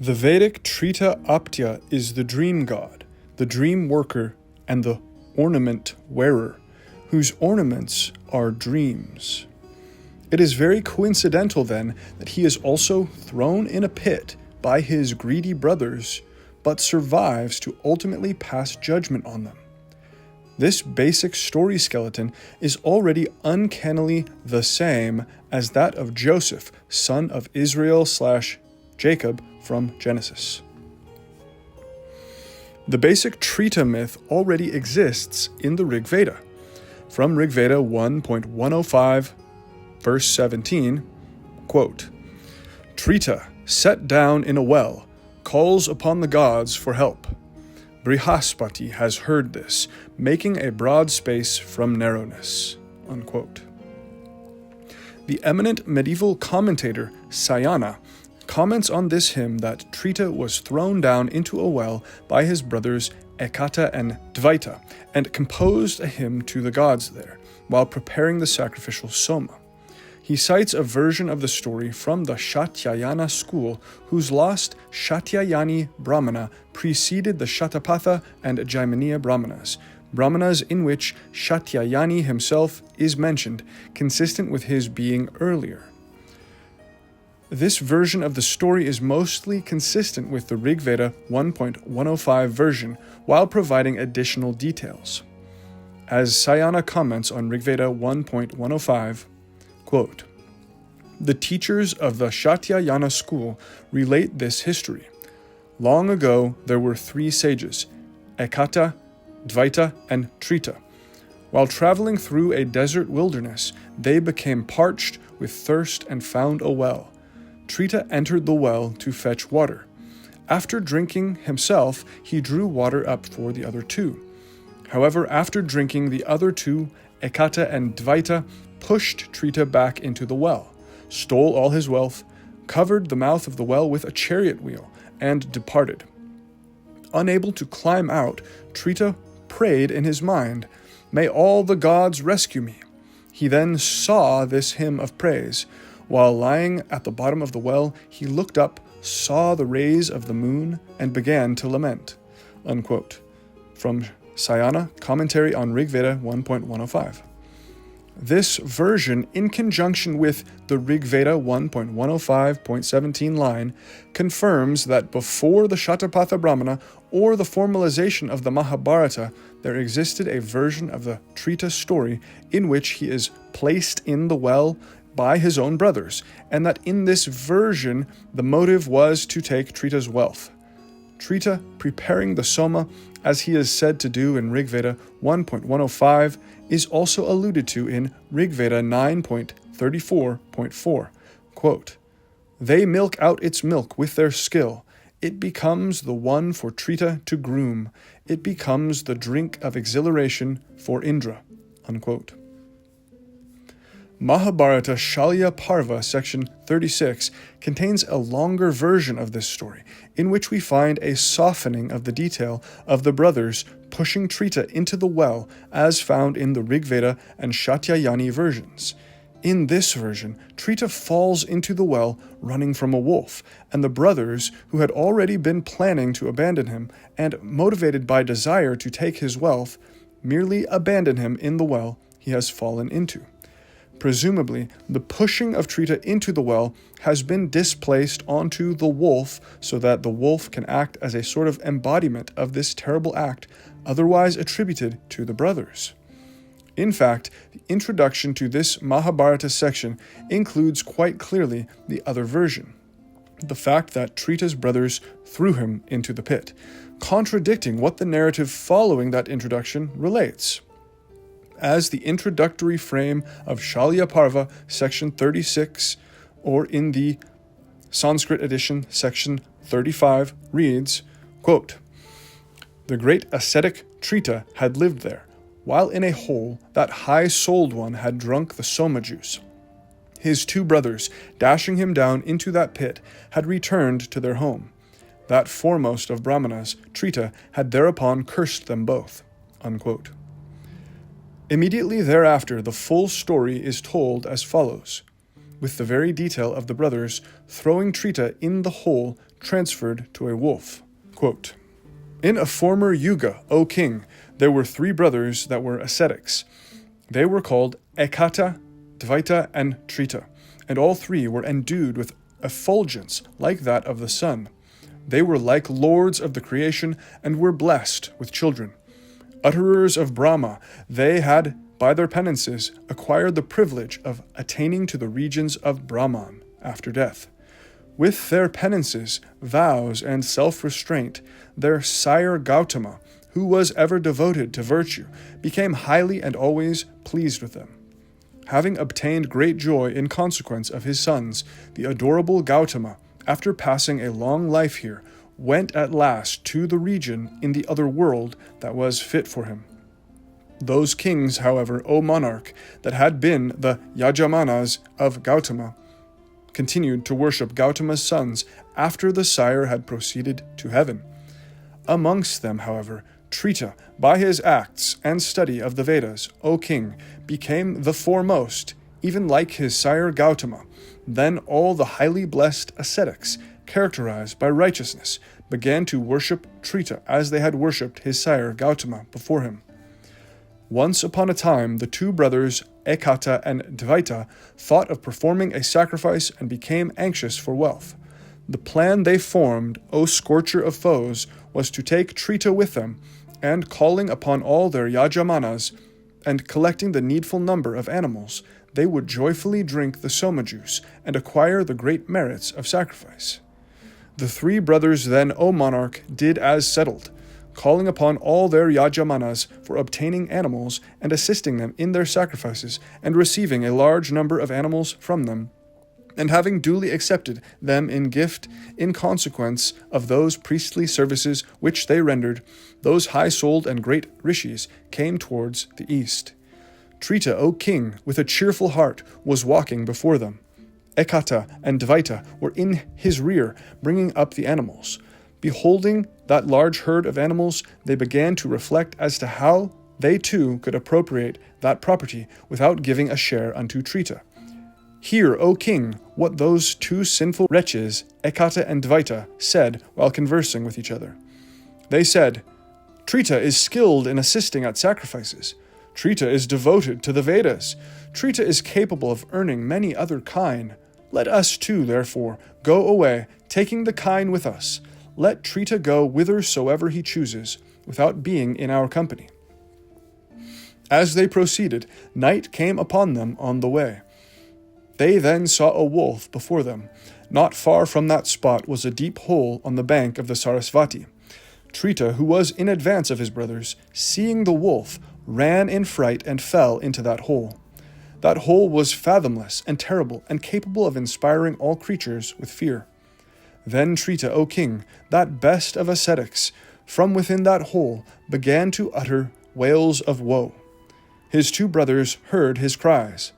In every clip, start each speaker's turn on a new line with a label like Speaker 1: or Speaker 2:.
Speaker 1: The Vedic Trita Aptya is the dream god, the dream worker, and the ornament wearer, whose ornaments are dreams. It is very coincidental, then, that he is also thrown in a pit by his greedy brothers, but survives to ultimately pass judgment on them. This basic story skeleton is already uncannily the same as that of Joseph, son of Israel/Jacob from Genesis. The basic Trita myth already exists in the Rig Veda. From Rig Veda 1.105, verse 17, quote, Trita, set down in a well, calls upon the gods for help. Brihaspati has heard this, making a broad space from narrowness. Unquote. The eminent medieval commentator Sayana comments on this hymn that Trita was thrown down into a well by his brothers Ekata and Dvaita, and composed a hymn to the gods there, while preparing the sacrificial soma. He cites a version of the story from the Shatyayana school, whose lost Shatyayani Brahmana preceded the Shatapatha and Jaiminiya Brahmanas in which Shatyayani himself is mentioned, consistent with his being earlier. This version of the story is mostly consistent with the Rig Veda 1.105 version, while providing additional details. As Sayana comments on Rig Veda 1.105, quote, the teachers of the Shatyayana school relate this history. Long ago there were 3 sages, Ekata, Dvaita, and Trita. While traveling through a desert wilderness, they became parched with thirst and found a well. Trita entered the well to fetch water. After drinking himself, he drew water up for the other 2. However, after drinking, the other 2, Ekata and Dvaita, pushed Trita back into the well, stole all his wealth, covered the mouth of the well with a chariot wheel, and departed. Unable to climb out, Trita prayed in his mind, "May all the gods rescue me." He then saw this hymn of praise. While lying at the bottom of the well, he looked up, saw the rays of the moon, and began to lament. Unquote. From Sayana, Commentary on Rig Veda 1.105. This version, in conjunction with the Rig Veda 1.105.17 line, confirms that before the Shatapatha Brahmana or the formalization of the Mahabharata, there existed a version of the Trita story in which he is placed in the well by his own brothers, and that in this version the motive was to take Trita's wealth. Trita preparing the soma, as he is said to do in Rig Veda 1.105, is also alluded to in Rig Veda 9.34.4. Quote, they milk out its milk with their skill. It becomes the one for Trita to groom. It becomes the drink of exhilaration for Indra. Unquote. Mahabharata Shalya Parva, section 36, contains a longer version of this story, in which we find a softening of the detail of the brothers pushing Trita into the well, as found in the Rig Veda and Shatyayani versions. In this version, Trita falls into the well running from a wolf, and the brothers, who had already been planning to abandon him, and motivated by desire to take his wealth, merely abandon him in the well he has fallen into. Presumably, the pushing of Trita into the well has been displaced onto the wolf so that the wolf can act as a sort of embodiment of this terrible act otherwise attributed to the brothers. In fact, the introduction to this Mahabharata section includes quite clearly the other version, the fact that Trita's brothers threw him into the pit, contradicting what the narrative following that introduction relates. As the introductory frame of Shalya Parva, section 36, or in the Sanskrit edition, section 35, reads, quote, the great ascetic Trita had lived there. While in a hole, that high-souled one had drunk the soma juice. His 2 brothers, dashing him down into that pit, had returned to their home. That foremost of Brahmanas, Trita, had thereupon cursed them both. Unquote. Immediately thereafter, the full story is told as follows. with the very detail of the brothers throwing Trita in the hole transferred to a wolf. Quote, "In a former yuga, O king, there were 3 brothers that were ascetics. They were called Ekata, Dvaita, and Trita, and all 3 were endued with effulgence like that of the sun. They were like lords of the creation and were blessed with children. Utterers of Brahma, they had, by their penances, acquired the privilege of attaining to the regions of Brahman after death. With their penances, vows, and self-restraint, their sire Gautama, who was ever devoted to virtue, became highly and always pleased with them. Having obtained great joy in consequence of his sons, the adorable Gautama, after passing a long life here, went at last to the region in the other world that was fit for him. Those kings, however, O monarch, that had been the Yajamanas of Gautama, continued to worship Gautama's sons after the sire had proceeded to heaven. Amongst them, however, Trita, by his acts and study of the Vedas, O king, became the foremost, even like his sire Gautama. Then all the highly blessed ascetics, characterized by righteousness, began to worship Trita as they had worshipped his sire Gautama before him. Once upon a time, the 2 brothers, Ekata and Dvaita, thought of performing a sacrifice and became anxious for wealth. The plan they formed, O scorcher of foes, was to take Trita with them, and calling upon all their Yajamanas, and collecting the needful number of animals, they would joyfully drink the soma juice and acquire the great merits of sacrifice. The 3 brothers then, O monarch, did as settled, calling upon all their Yajamanas for obtaining animals and assisting them in their sacrifices, and receiving a large number of animals from them, and having duly accepted them in gift in consequence of those priestly services which they rendered, those high-souled and great rishis came towards the east. Trita, O king, with a cheerful heart, was walking before them. Ekata and Dvaita were in his rear, bringing up the animals. Beholding that large herd of animals, they began to reflect as to how they too could appropriate that property without giving a share unto Trita. Hear, O king, what those 2 sinful wretches, Ekata and Dvaita, said while conversing with each other. They said, Trita is skilled in assisting at sacrifices. Trita is devoted to the Vedas. Trita is capable of earning many other kine. Let us too, therefore, go away, taking the kine with us. Let Trita go whithersoever he chooses, without being in our company. As they proceeded, night came upon them on the way. They then saw a wolf before them. Not far from that spot was a deep hole on the bank of the Sarasvati. Trita, who was in advance of his brothers, seeing the wolf, ran in fright and fell into that hole. That hole was fathomless and terrible and capable of inspiring all creatures with fear. Then Trita, O king, that best of ascetics, from within that hole began to utter wails of woe. His 2 brothers heard his cries.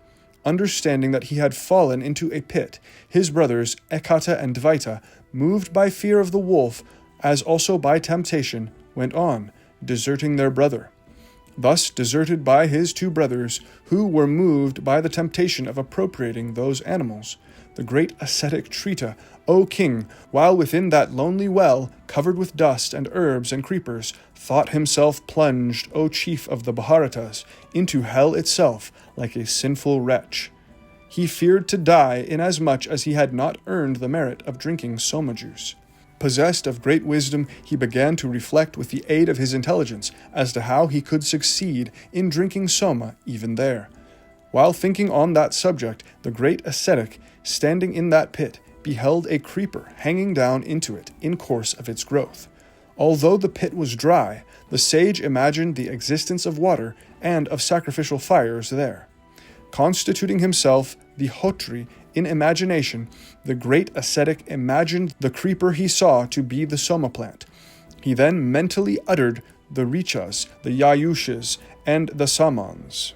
Speaker 1: Understanding that he had fallen into a pit, his brothers, Ekata and Dvaita, moved by fear of the wolf, as also by temptation, went on, deserting their brother. Thus deserted by his 2 brothers, who were moved by the temptation of appropriating those animals, the great ascetic Trita, O king, while within that lonely well, covered with dust and herbs and creepers, thought himself plunged, O chief of the Bharatas, into hell itself, like a sinful wretch. He feared to die, inasmuch as he had not earned the merit of drinking soma juice. Possessed of great wisdom, he began to reflect with the aid of his intelligence as to how he could succeed in drinking soma even there. While thinking on that subject, the great ascetic, standing in that pit, beheld a creeper hanging down into it in course of its growth. Although the pit was dry, the sage imagined the existence of water and of sacrificial fires there. Constituting himself the Hotri in imagination, the great ascetic imagined the creeper he saw to be the soma plant. He then mentally uttered the richas, the yayushas, and the samans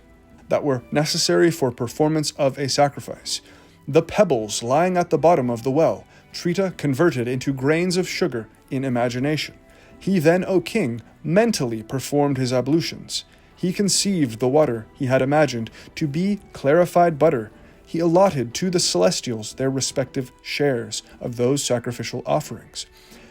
Speaker 1: that were necessary for performance of a sacrifice. The pebbles lying at the bottom of the well, Trita converted into grains of sugar in imagination. He then, O king, mentally performed his ablutions. He conceived the water he had imagined to be clarified butter. he allotted to the celestials their respective shares of those sacrificial offerings.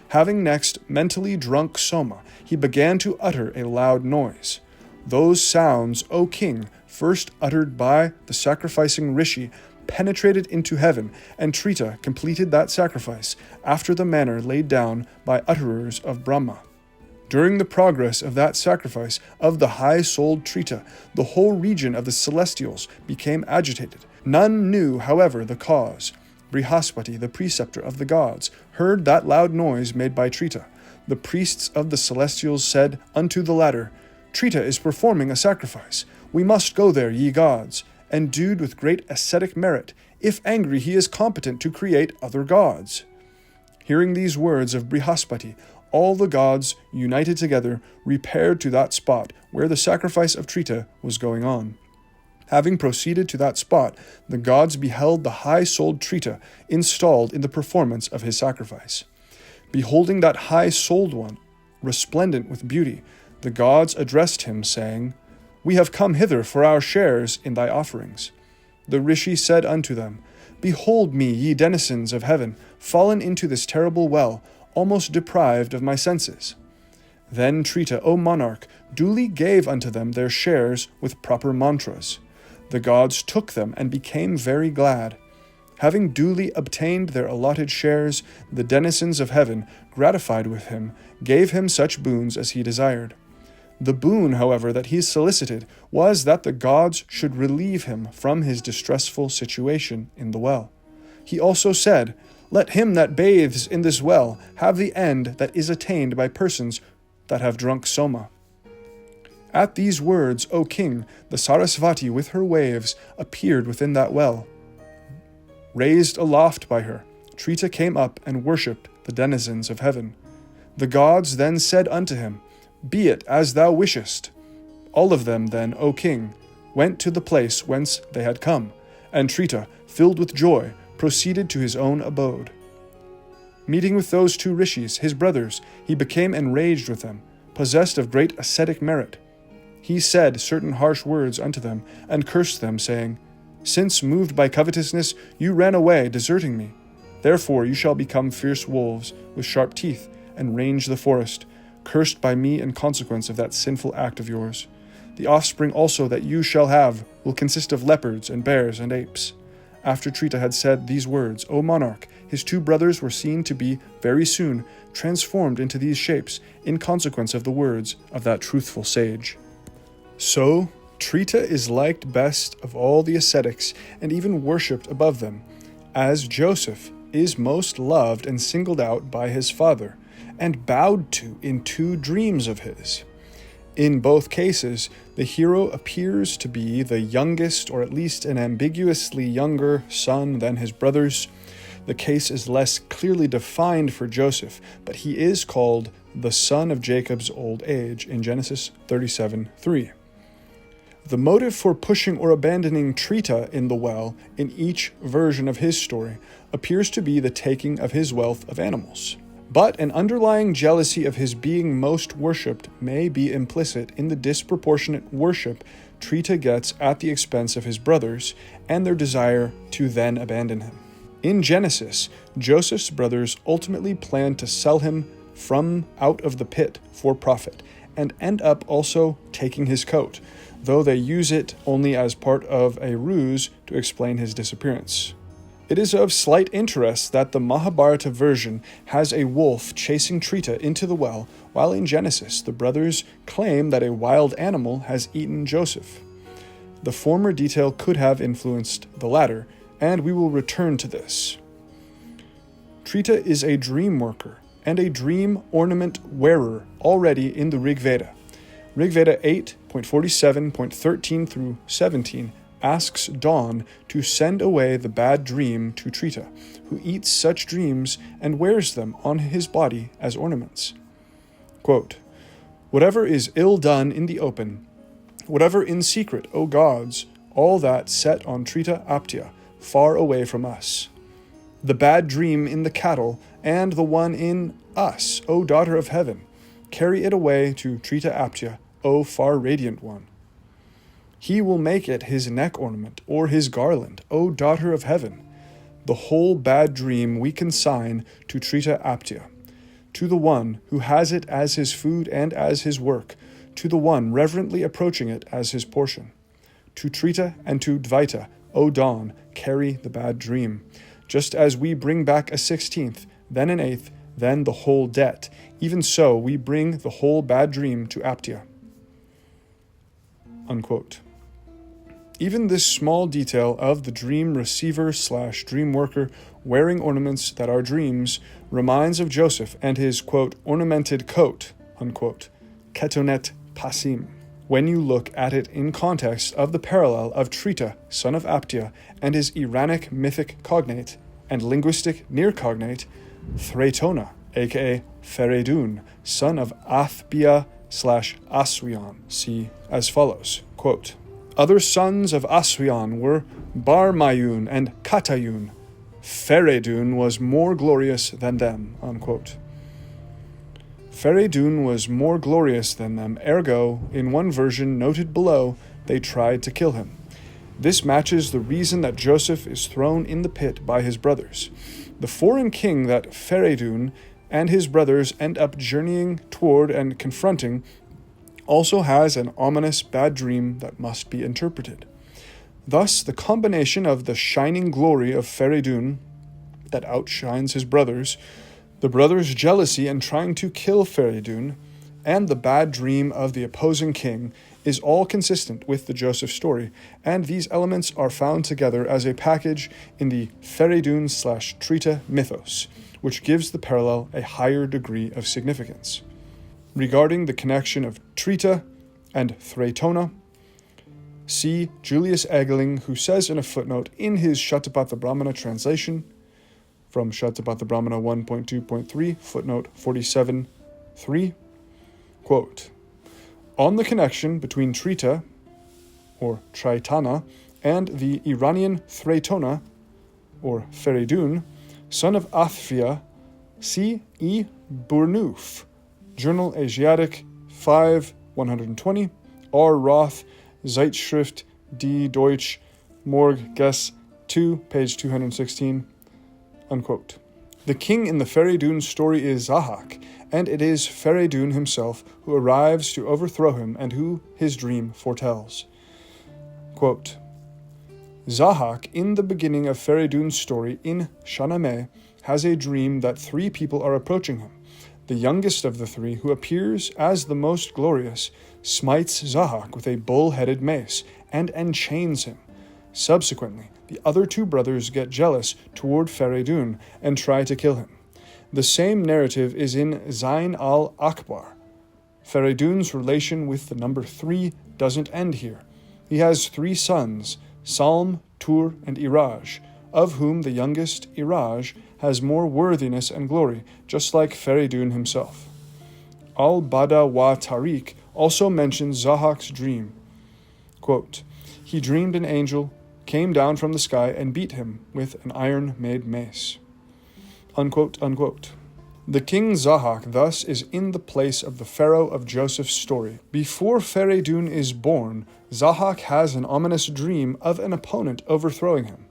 Speaker 1: Having next mentally drunk Soma, he began to utter a loud noise. Those sounds, O king, first uttered by the sacrificing rishi, penetrated into heaven, and Trita completed that sacrifice after the manner laid down by utterers of Brahma. During the progress of that sacrifice of the high-souled Trita, the whole region of the celestials became agitated. None knew, however, the cause. Brihaspati, the preceptor of the gods, heard that loud noise made by Trita. The priests of the celestials said unto the latter, Trita is performing a sacrifice. We must go there, ye gods. Endued with great ascetic merit, if angry he is competent to create other gods. Hearing these words of Brihaspati, all the gods, united together, repaired to that spot where the sacrifice of Trita was going on. Having proceeded to that spot, the gods beheld the high-souled Trita installed in the performance of his sacrifice. Beholding that high-souled one, resplendent with beauty, the gods addressed him, saying, We have come hither for our shares in thy offerings. The rishi said unto them, Behold me, ye denizens of heaven, fallen into this terrible well, almost deprived of my senses. Then Trita, O monarch, duly gave unto them their shares with proper mantras. The gods took them and became very glad. Having duly obtained their allotted shares, the denizens of heaven, gratified with him, gave him such boons as he desired. The boon, however, that he solicited was that the gods should relieve him from his distressful situation in the well. He also said, Let him that bathes in this well have the end that is attained by persons that have drunk Soma. At these words, O king, the Sarasvati with her waves appeared within that well. Raised aloft by her, Trita came up and worshipped the denizens of heaven. The gods then said unto him, Be it as thou wishest. All of them then, O king, went to the place whence they had come, and Trita, filled with joy, proceeded to his own abode. Meeting with those two rishis, his brothers, he became enraged with them, possessed of great ascetic merit. He said certain harsh words unto them, and cursed them, saying, Since, moved by covetousness, you ran away, deserting me, therefore you shall become fierce wolves, with sharp teeth, and range the forest, cursed by me in consequence of that sinful act of yours. The offspring also that you shall have will consist of leopards and bears and apes. After Trita had said these words, O monarch, his two brothers were seen to be, very soon, transformed into these shapes, in consequence of the words of that truthful sage. So, Trita is liked best of all the ascetics, and even worshipped above them, as Joseph is most loved and singled out by his father, and bowed to in two dreams of his. In both cases, the hero appears to be the youngest, or at least an ambiguously younger, son than his brothers. The case is less clearly defined for Joseph, but he is called the son of Jacob's old age in Genesis 37:3. The motive for pushing or abandoning Trita in the well in each version of his story appears to be the taking of his wealth of animals. But an underlying jealousy of his being most worshipped may be implicit in the disproportionate worship Trita gets at the expense of his brothers and their desire to then abandon him. In Genesis, Joseph's brothers ultimately plan to sell him from out of the pit for profit and end up also taking his coat, though they use it only as part of a ruse to explain his disappearance. It is of slight interest that the Mahabharata version has a wolf chasing Trita into the well, while in Genesis the brothers claim that a wild animal has eaten Joseph. The former detail could have influenced the latter, and we will return to this. Trita is a dream worker and a dream ornament wearer already in the Rig Veda. Rig Veda 8.47.13 through 17 asks Dawn to send away the bad dream to Trita, who eats such dreams and wears them on his body as ornaments. Quote, Whatever is ill done in the open, whatever in secret, O gods, all that set on Trita Aptya, far away from us. The bad dream in the cattle, and the one in us, O daughter of heaven, carry it away to Trita Aptya, O far radiant one. He will make it his neck ornament or his garland, O daughter of heaven. The whole bad dream we consign to Trita Aptya, to the one who has it as his food and as his work, to the one reverently approaching it as his portion. To Trita and to Dvaita, O dawn, carry the bad dream, just as we bring back a 16th, then an 8th, then the whole debt. Even so, we bring the whole bad dream to Aptya. Unquote. Even this small detail of the dream receiver/dream worker wearing ornaments that are dreams reminds of Joseph and his, quote, ornamented coat, unquote, ketonet pasim, when you look at it in context of the parallel of Trita, son of Aptya, and his Iranic mythic cognate and linguistic near cognate, Thraitona, aka Fereydun, son of Athbia/Aswian. See as follows, quote, other sons of Aswian were Barmayun and Katayun. Fereydun was more glorious than them, unquote. Fereydun was more glorious than them, ergo, in one version noted below, they tried to kill him. This matches the reason that Joseph is thrown in the pit by his brothers. The foreign king that Fereydun and his brothers end up journeying toward and confronting also has an ominous bad dream that must be interpreted. Thus, the combination of the shining glory of Fereydun that outshines his brothers, the brothers' jealousy and trying to kill Fereydun, and the bad dream of the opposing king is all consistent with the Joseph story, and these elements are found together as a package in the Fereydun/Trita mythos, which gives the parallel a higher degree of significance. Regarding the connection of Trita and Thraitona, see Julius Egling, who says in a footnote in his Shatapatha Brahmana translation, from Shatapatha Brahmana 1.2.3, footnote 47.3, quote, on the connection between Trita, or Traitana, and the Iranian Thraitona, or Fereydun, son of Athfia, see E. Bournouf, Journal Asiatic 5, 120, R. Roth, Zeitschrift Die Deutsch Morg Gess 2, page 216, unquote. The king in the Fereydun story is Zahak, and it is Fereydun himself who arrives to overthrow him and who his dream foretells. Quote, Zahak, in the beginning of Fereydun's story in Shahnameh, has a dream that 3 people are approaching him. The youngest of the 3, who appears as the most glorious, smites Zahak with a bull-headed mace and enchains him. Subsequently, the other 2 brothers get jealous toward Fereydun and try to kill him. The same narrative is in Zain al-Akbar. Fereydun's relation with the number 3 doesn't end here. He has 3 sons, Salm, Tur, and Iraj, of whom the youngest, Iraj, has more worthiness and glory, just like Fereydun himself. Al-Bada wa Tariq also mentions Zahak's dream. Quote, he dreamed an angel came down from the sky and beat him with an iron-made mace. Unquote, unquote. The king Zahak thus is in the place of the pharaoh of Joseph's story. Before Fereydun is born, Zahak has an ominous dream of an opponent overthrowing him.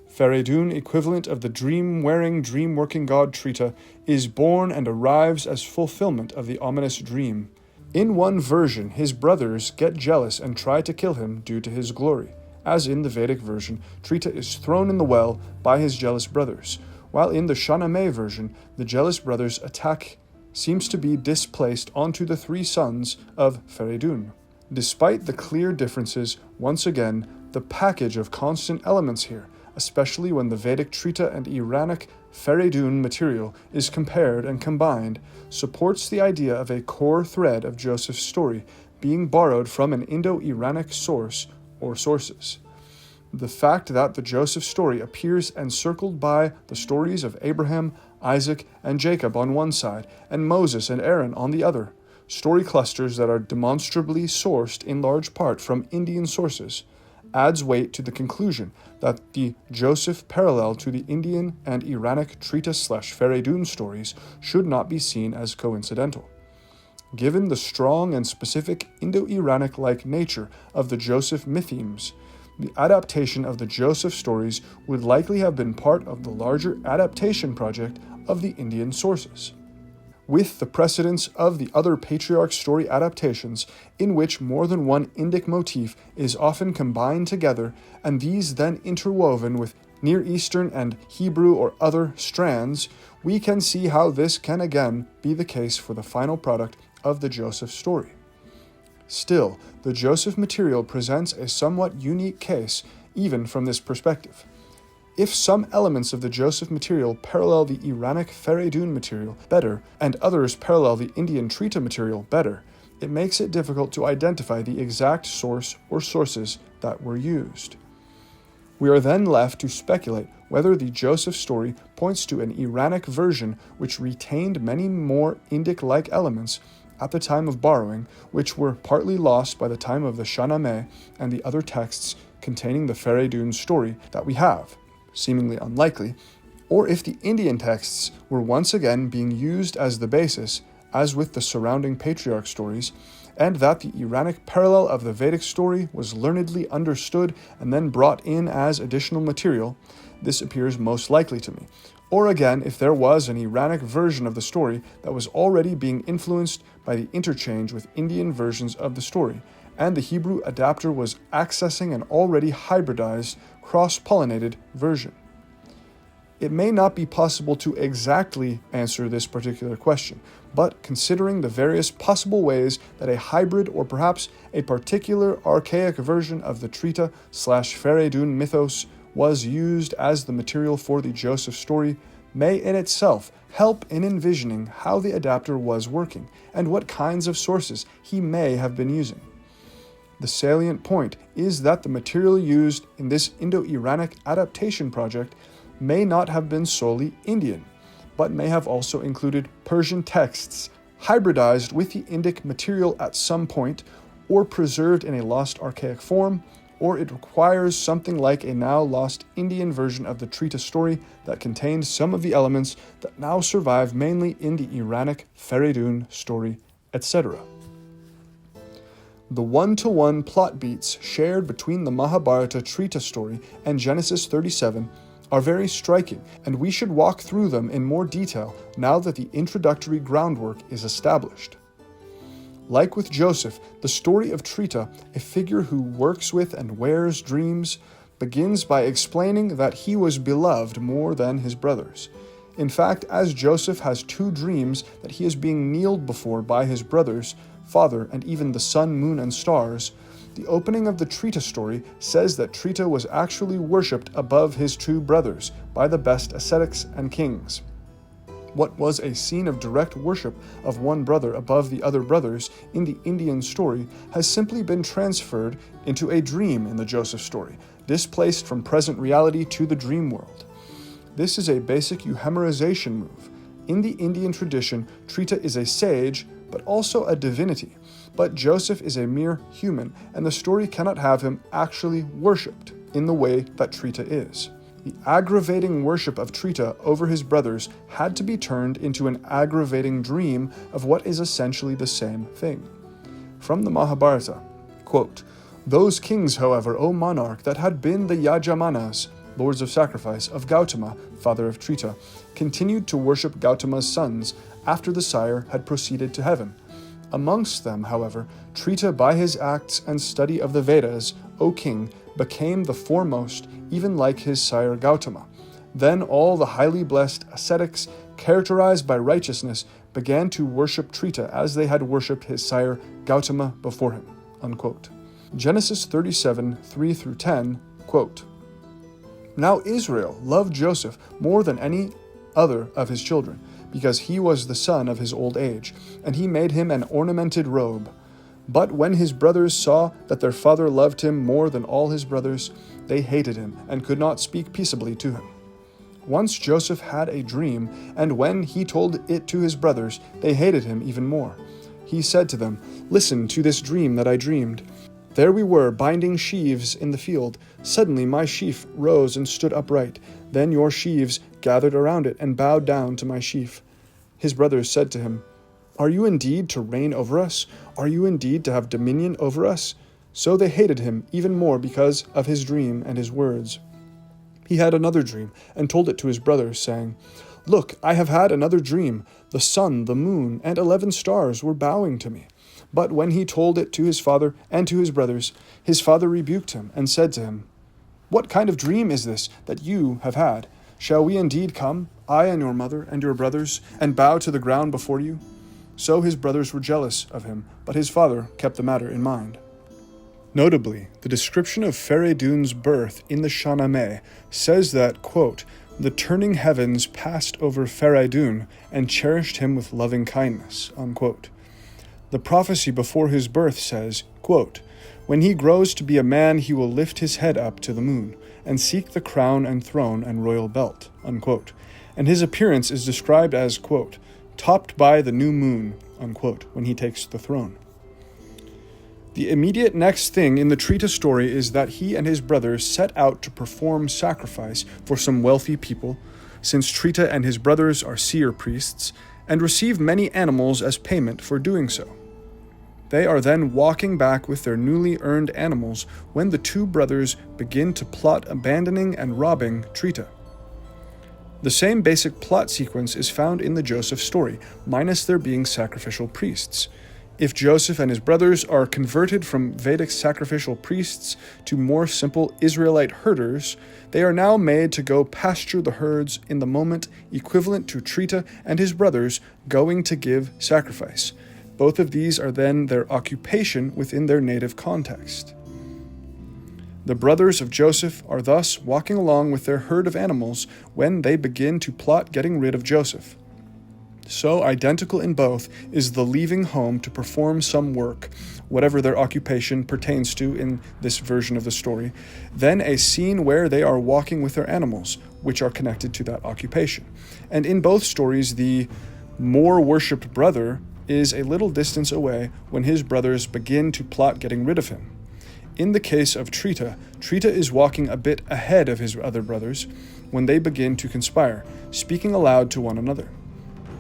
Speaker 1: Fereydun, equivalent of the dream-wearing, dream-working god Trita, is born and arrives as fulfillment of the ominous dream. In one version, his brothers get jealous and try to kill him due to his glory. As in the Vedic version, Trita is thrown in the well by his jealous brothers, while in the Shahnameh version, the jealous brothers' attack seems to be displaced onto the 3 sons of Fereydun. Despite the clear differences, once again, the package of constant elements here, especially when the Vedic Trita and Iranic Fereydun material is compared and combined, supports the idea of a core thread of Joseph's story being borrowed from an Indo-Iranic source or sources. The fact that the Joseph story appears encircled by the stories of Abraham, Isaac, and Jacob on one side, and Moses and Aaron on the other, story clusters that are demonstrably sourced in large part from Indian sources, adds weight to the conclusion that the Joseph parallel to the Indian and Iranic Trita/Fereydun stories should not be seen as coincidental. Given the strong and specific Indo-Iranic-like nature of the Joseph mythemes, the adaptation of the Joseph stories would likely have been part of the larger adaptation project of the Indian sources. With the precedence of the other patriarch story adaptations, in which more than one Indic motif is often combined together, and these then interwoven with Near Eastern and Hebrew or other strands, we can see how this can again be the case for the final product of the Joseph story. Still, the Joseph material presents a somewhat unique case, even from this perspective. If some elements of the Joseph material parallel the Iranic Fereydun material better, and others parallel the Indian Trita material better, it makes it difficult to identify the exact source or sources that were used. We are then left to speculate whether the Joseph story points to an Iranic version which retained many more Indic-like elements at the time of borrowing, which were partly lost by the time of the Shahnameh and the other texts containing the Fereydun story that we have, seemingly unlikely, or if the Indian texts were once again being used as the basis, as with the surrounding patriarch stories, and that the Iranic parallel of the Vedic story was learnedly understood and then brought in as additional material. This appears most likely to me. Or again, if there was an Iranic version of the story that was already being influenced by the interchange with Indian versions of the story, and the Hebrew adapter was accessing an already hybridized, cross-pollinated version. It may not be possible to exactly answer this particular question, but considering the various possible ways that a hybrid or perhaps a particular archaic version of the Trita/Fereydun mythos was used as the material for the Joseph story, may in itself help in envisioning how the adapter was working and what kinds of sources he may have been using. The salient point is that the material used in this Indo-Iranic adaptation project may not have been solely Indian, but may have also included Persian texts hybridized with the Indic material at some point, or preserved in a lost archaic form, or it requires something like a now lost Indian version of the Trita story that contained some of the elements that now survive mainly in the Iranic Fereydun story, etc. The one-to-one plot beats shared between the Mahabharata Trita story and Genesis 37 are very striking, and we should walk through them in more detail now that the introductory groundwork is established. Like with Joseph, the story of Trita, a figure who works with and wears dreams, begins by explaining that he was beloved more than his brothers. In fact, as Joseph has two dreams that he is being kneeled before by his brothers, father, and even the sun, moon, and stars, the opening of the Trita story says that Trita was actually worshipped above his two brothers by the best ascetics and kings. What was a scene of direct worship of one brother above the other brothers in the Indian story has simply been transferred into a dream in the Joseph story, displaced from present reality to the dream world. This is a basic euhemerization move. In the Indian tradition, Trita is a sage, but also a divinity. But Joseph is a mere human, and the story cannot have him actually worshipped in the way that Trita is. The aggravating worship of Trita over his brothers had to be turned into an aggravating dream of what is essentially the same thing. From the Mahabharata, quote, "Those kings, however, O monarch, that had been the Yajamanas, lords of sacrifice, of Gautama, father of Trita, continued to worship Gautama's sons after the sire had proceeded to heaven. Amongst them, however, Trita, by his acts and study of the Vedas, O king, became the foremost, even like his sire Gautama. Then all the highly blessed ascetics, characterized by righteousness, began to worship Trita as they had worshipped his sire Gautama before him." Unquote. Genesis 37, 3-10, quote, "Now Israel loved Joseph more than any other of his children, because he was the son of his old age, and he made him an ornamented robe. But when his brothers saw that their father loved him more than all his brothers, they hated him and could not speak peaceably to him. Once Joseph had a dream, and when he told it to his brothers, they hated him even more. He said to them, 'Listen to this dream that I dreamed. There we were, binding sheaves in the field. Suddenly my sheaf rose and stood upright. Then your sheaves gathered around it and bowed down to my sheaf.' His brothers said to him, Are you indeed to reign over us? Are you indeed to have dominion over us? So they hated him even more because of his dream and his words. He had another dream, and told it to his brothers, saying, Look, I have had another dream. The sun, the moon, and 11 stars were bowing to me. But when he told it to his father and to his brothers, his father rebuked him and said to him, What kind of dream is this that you have had? Shall we indeed come, I and your mother and your brothers, and bow to the ground before you? So his brothers were jealous of him, but his father kept the matter in mind. Notably, the description of Fereydun's birth in the Shahnameh says that, quote, the turning heavens passed over Fereydun and cherished him with loving kindness, unquote. The prophecy before his birth says, quote, When he grows to be a man, he will lift his head up to the moon and seek the crown and throne and royal belt, unquote. And his appearance is described as, quote, topped by the new moon, unquote, when he takes the throne. The immediate next thing in the Trita story is that he and his brothers set out to perform sacrifice for some wealthy people, since Trita and his brothers are seer priests, and receive many animals as payment for doing so. They are then walking back with their newly earned animals when the two brothers begin to plot abandoning and robbing Trita. The same basic plot sequence is found in the Joseph story, minus there being sacrificial priests. If Joseph and his brothers are converted from Vedic sacrificial priests to more simple Israelite herders, they are now made to go pasture the herds in the moment equivalent to Trita and his brothers going to give sacrifice. Both of these are then their occupation within their native context. The brothers of Joseph are thus walking along with their herd of animals when they begin to plot getting rid of Joseph. So identical in both is the leaving home to perform some work, whatever their occupation pertains to in this version of the story, then a scene where they are walking with their animals, which are connected to that occupation. And in both stories, the more worshipped brother is a little distance away when his brothers begin to plot getting rid of him. In the case of Trita, Trita is walking a bit ahead of his other brothers when they begin to conspire, speaking aloud to one another.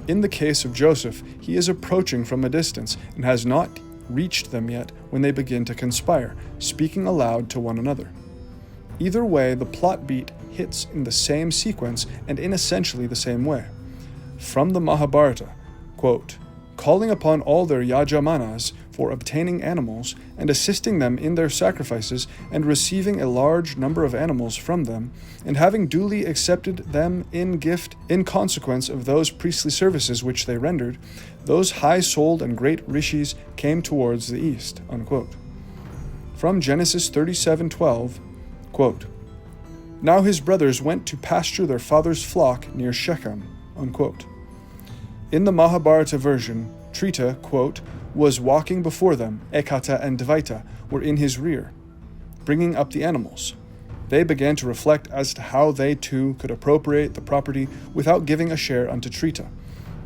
Speaker 1: In the case of Joseph, he is approaching from a distance and has not reached them yet when they begin to conspire, speaking aloud to one another. Either way, the plot beat hits in the same sequence and in essentially the same way. From the Mahabharata, quote, calling upon all their yajamanas for obtaining animals and assisting them in their sacrifices and receiving a large number of animals from them, and having duly accepted them in gift in consequence of those priestly services which they rendered, those high-souled and great rishis came towards the east, unquote. From Genesis 37:12, quote, Now his brothers went to pasture their father's flock near Shechem, unquote. In the Mahabharata version, Trita, quote, was walking before them, Ekata and Dvaita were in his rear, bringing up the animals. They began to reflect as to how they too could appropriate the property without giving a share unto Trita.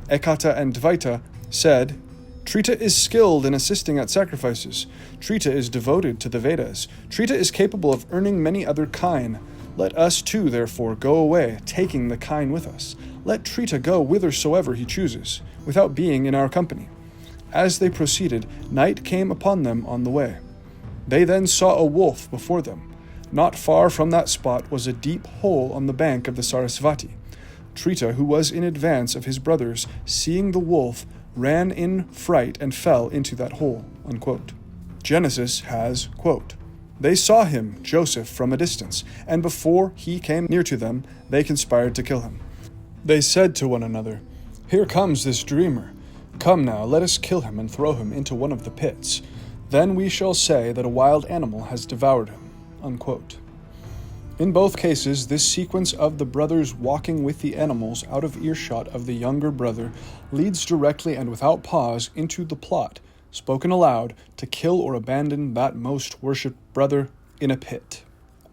Speaker 1: Ekata and Dvaita said, Trita is skilled in assisting at sacrifices. Trita is devoted to the Vedas. Trita is capable of earning many other kine. Let us too, therefore, go away, taking the kine with us. Let Trita go whithersoever he chooses, without being in our company. As they proceeded, night came upon them on the way. They then saw a wolf before them. Not far from that spot was a deep hole on the bank of the Sarasvati. Trita, who was in advance of his brothers, seeing the wolf, ran in fright and fell into that hole, unquote. Genesis has, quote, They saw him, Joseph, from a distance, and before he came near to them, they conspired to kill him. They said to one another, Here comes this dreamer. Come now, let us kill him and throw him into one of the pits. Then we shall say that a wild animal has devoured him, unquote. In both cases, this sequence of the brothers walking with the animals out of earshot of the younger brother leads directly and without pause into the plot, spoken aloud, to kill or abandon that most worshipped brother in a pit.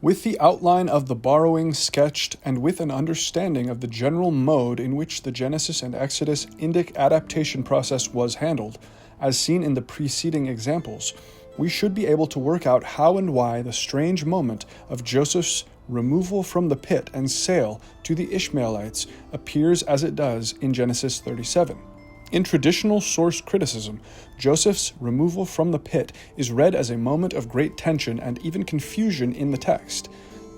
Speaker 1: With the outline of the borrowing sketched and with an understanding of the general mode in which the Genesis and Exodus Indic adaptation process was handled, as seen in the preceding examples, we should be able to work out how and why the strange moment of Joseph's removal from the pit and sale to the Ishmaelites appears as it does in Genesis 37. In traditional source criticism, Joseph's removal from the pit is read as a moment of great tension and even confusion in the text,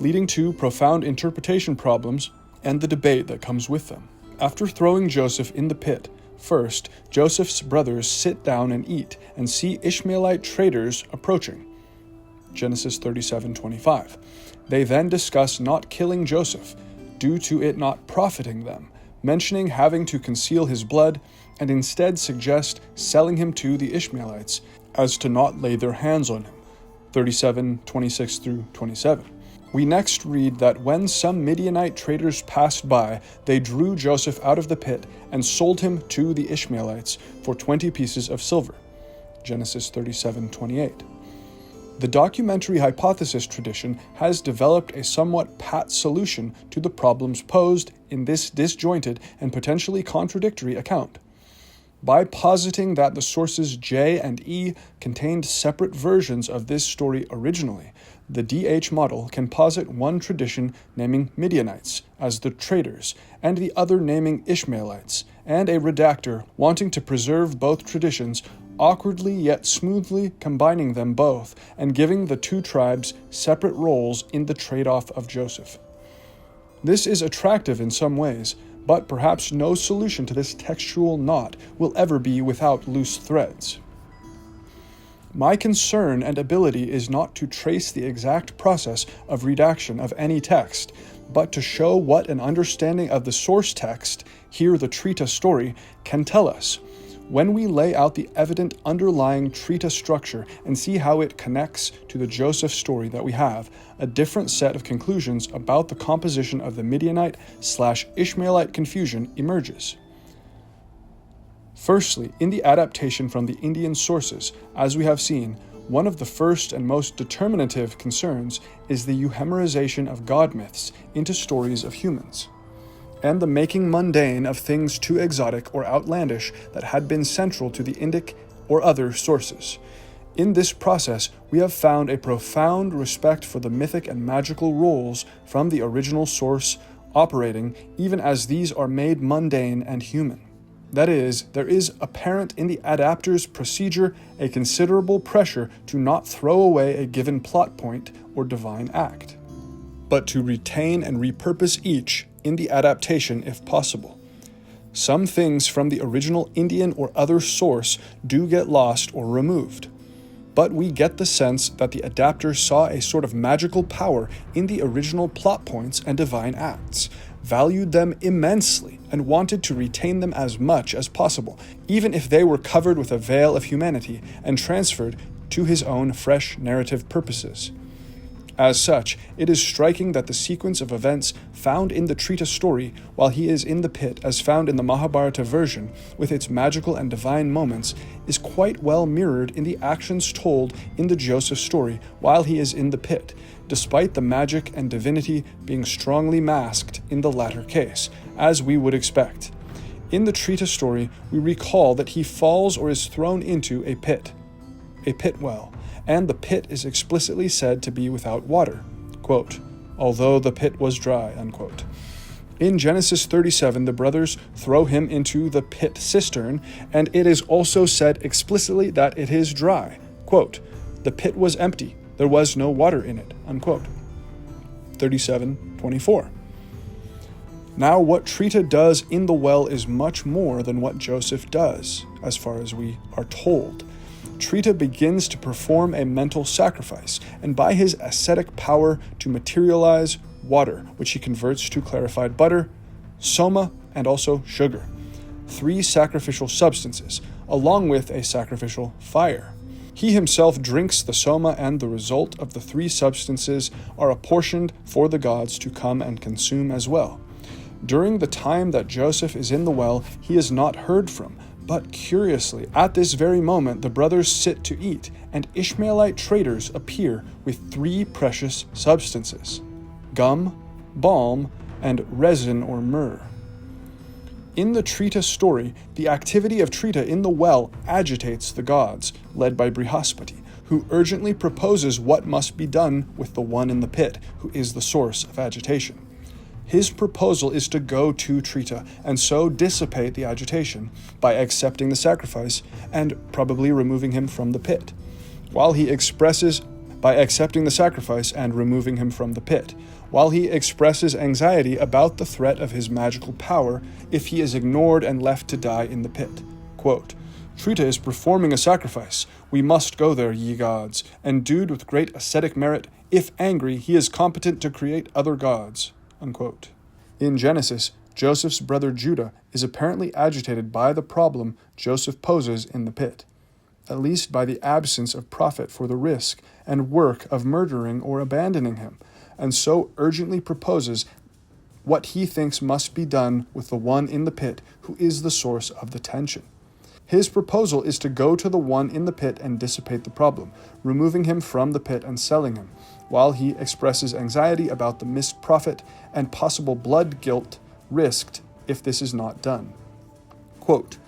Speaker 1: leading to profound interpretation problems and the debate that comes with them. After throwing Joseph in the pit, first, Joseph's brothers sit down and eat and see Ishmaelite traders approaching. Genesis 37:25. They then discuss not killing Joseph, due to it not profiting them, mentioning having to conceal his blood, and instead suggest selling him to the Ishmaelites, as to not lay their hands on him. 37:26-27. We next read that when some Midianite traders passed by, they drew Joseph out of the pit and sold him to the Ishmaelites for 20 pieces of silver. Genesis 37:28. The documentary hypothesis tradition has developed a somewhat pat solution to the problems posed in this disjointed and potentially contradictory account. By positing that the sources J and E contained separate versions of this story originally, the DH model can posit one tradition naming Midianites as the traders, and the other naming Ishmaelites, and a redactor wanting to preserve both traditions, awkwardly yet smoothly combining them both and giving the two tribes separate roles in the trade-off of Joseph. This is attractive in some ways, but perhaps no solution to this textual knot will ever be without loose threads. My concern and ability is not to trace the exact process of redaction of any text, but to show what an understanding of the source text, here the Trita story, can tell us. When we lay out the evident underlying Trita structure and see how it connects to the Joseph story that we have, a different set of conclusions about the composition of the Midianite/Ishmaelite confusion emerges. Firstly, in the adaptation from the Indian sources, as we have seen, one of the first and most determinative concerns is the euhemerization of god myths into stories of humans, and the making mundane of things too exotic or outlandish that had been central to the Indic or other sources. In this process, we have found a profound respect for the mythic and magical roles from the original source operating even as these are made mundane and human. That is, there is apparent in the adapter's procedure a considerable pressure to not throw away a given plot point or divine act, but to retain and repurpose each in the adaptation if possible. Some things from the original Indian or other source do get lost or removed, but we get the sense that the adapter saw a sort of magical power in the original plot points and divine acts, valued them immensely, and wanted to retain them as much as possible, even if they were covered with a veil of humanity and transferred to his own fresh narrative purposes. As such, it is striking that the sequence of events found in the Trita story while he is in the pit, as found in the Mahabharata version, with its magical and divine moments, is quite well mirrored in the actions told in the Joseph story while he is in the pit, despite the magic and divinity being strongly masked in the latter case, as we would expect. In the Trita story, we recall that he falls or is thrown into a pit well, and the pit is explicitly said to be without water, quote, although the pit was dry, unquote. In Genesis 37, the brothers throw him into the pit cistern, and it is also said explicitly that it is dry, quote, the pit was empty, there was no water in it, unquote. 37:24. Now what Trita does in the well is much more than what Joseph does, as far as we are told. Trita begins to perform a mental sacrifice, and by his ascetic power to materialize water, which he converts to clarified butter, soma, and also sugar, 3 sacrificial substances, along with a sacrificial fire. He himself drinks the soma, and the result of the 3 substances are apportioned for the gods to come and consume as well. During the time that Joseph is in the well, he is not heard from, but curiously, at this very moment the brothers sit to eat, and Ishmaelite traders appear with 3 precious substances: gum, balm, and resin or myrrh. In the Trita story, the activity of Trita in the well agitates the gods, led by Brihaspati, who urgently proposes what must be done with the one in the pit, who is the source of agitation. His proposal is to go to Trita and so dissipate the agitation by accepting the sacrifice and probably removing him from the pit. While he expresses anxiety about the threat of his magical power if he is ignored and left to die in the pit. Quote, Trita is performing a sacrifice. We must go there, ye gods. Endued with great ascetic merit, if angry, he is competent to create other gods. Unquote. In Genesis, Joseph's brother Judah is apparently agitated by the problem Joseph poses in the pit, at least by the absence of profit for the risk and work of murdering or abandoning him, and so urgently proposes what he thinks must be done with the one in the pit who is the source of the tension. His proposal is to go to the one in the pit and dissipate the problem, removing him from the pit and selling him, while he expresses anxiety about the missed profit and possible blood guilt risked if this is not done. Quote,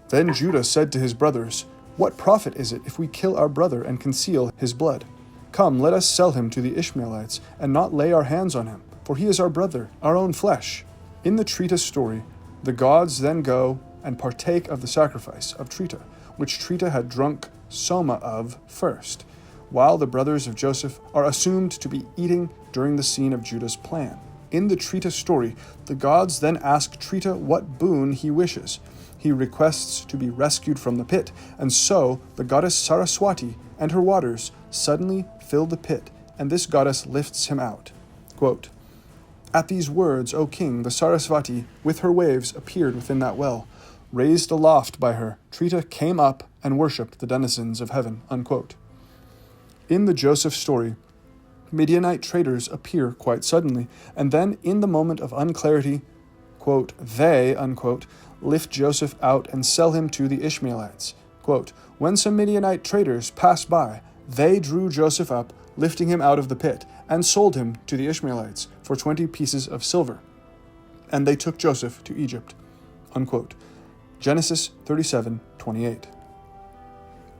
Speaker 1: Then Judah said to his brothers, What profit is it if we kill our brother and conceal his blood? Come, let us sell him to the Ishamaelites and not lay our hands on him, for he is our brother, our own flesh. In the Trita story, the gods then go and partake of the sacrifice of Trita, which Trita had drunk soma of first, while the brothers of Joseph are assumed to be eating during the scene of Judah's plan. In the Trita story, the gods then ask Trita what boon he wishes. He requests to be rescued from the pit, and so the goddess Saraswati and her waters suddenly fill the pit, and this goddess lifts him out. Quote, At these words, O king, the Saraswati with her waves appeared within that well. Raised aloft by her, Trita came up and worshipped the denizens of heaven. Unquote. In the Joseph story, Midianite traders appear quite suddenly, and then in the moment of unclarity, quote, they, unquote, lift Joseph out and sell him to the Ishmaelites. Quote, When some Midianite traders passed by, they drew Joseph up, lifting him out of the pit, and sold him to the Ishmaelites for 20 pieces of silver. And they took Joseph to Egypt. Unquote. Genesis 37:28.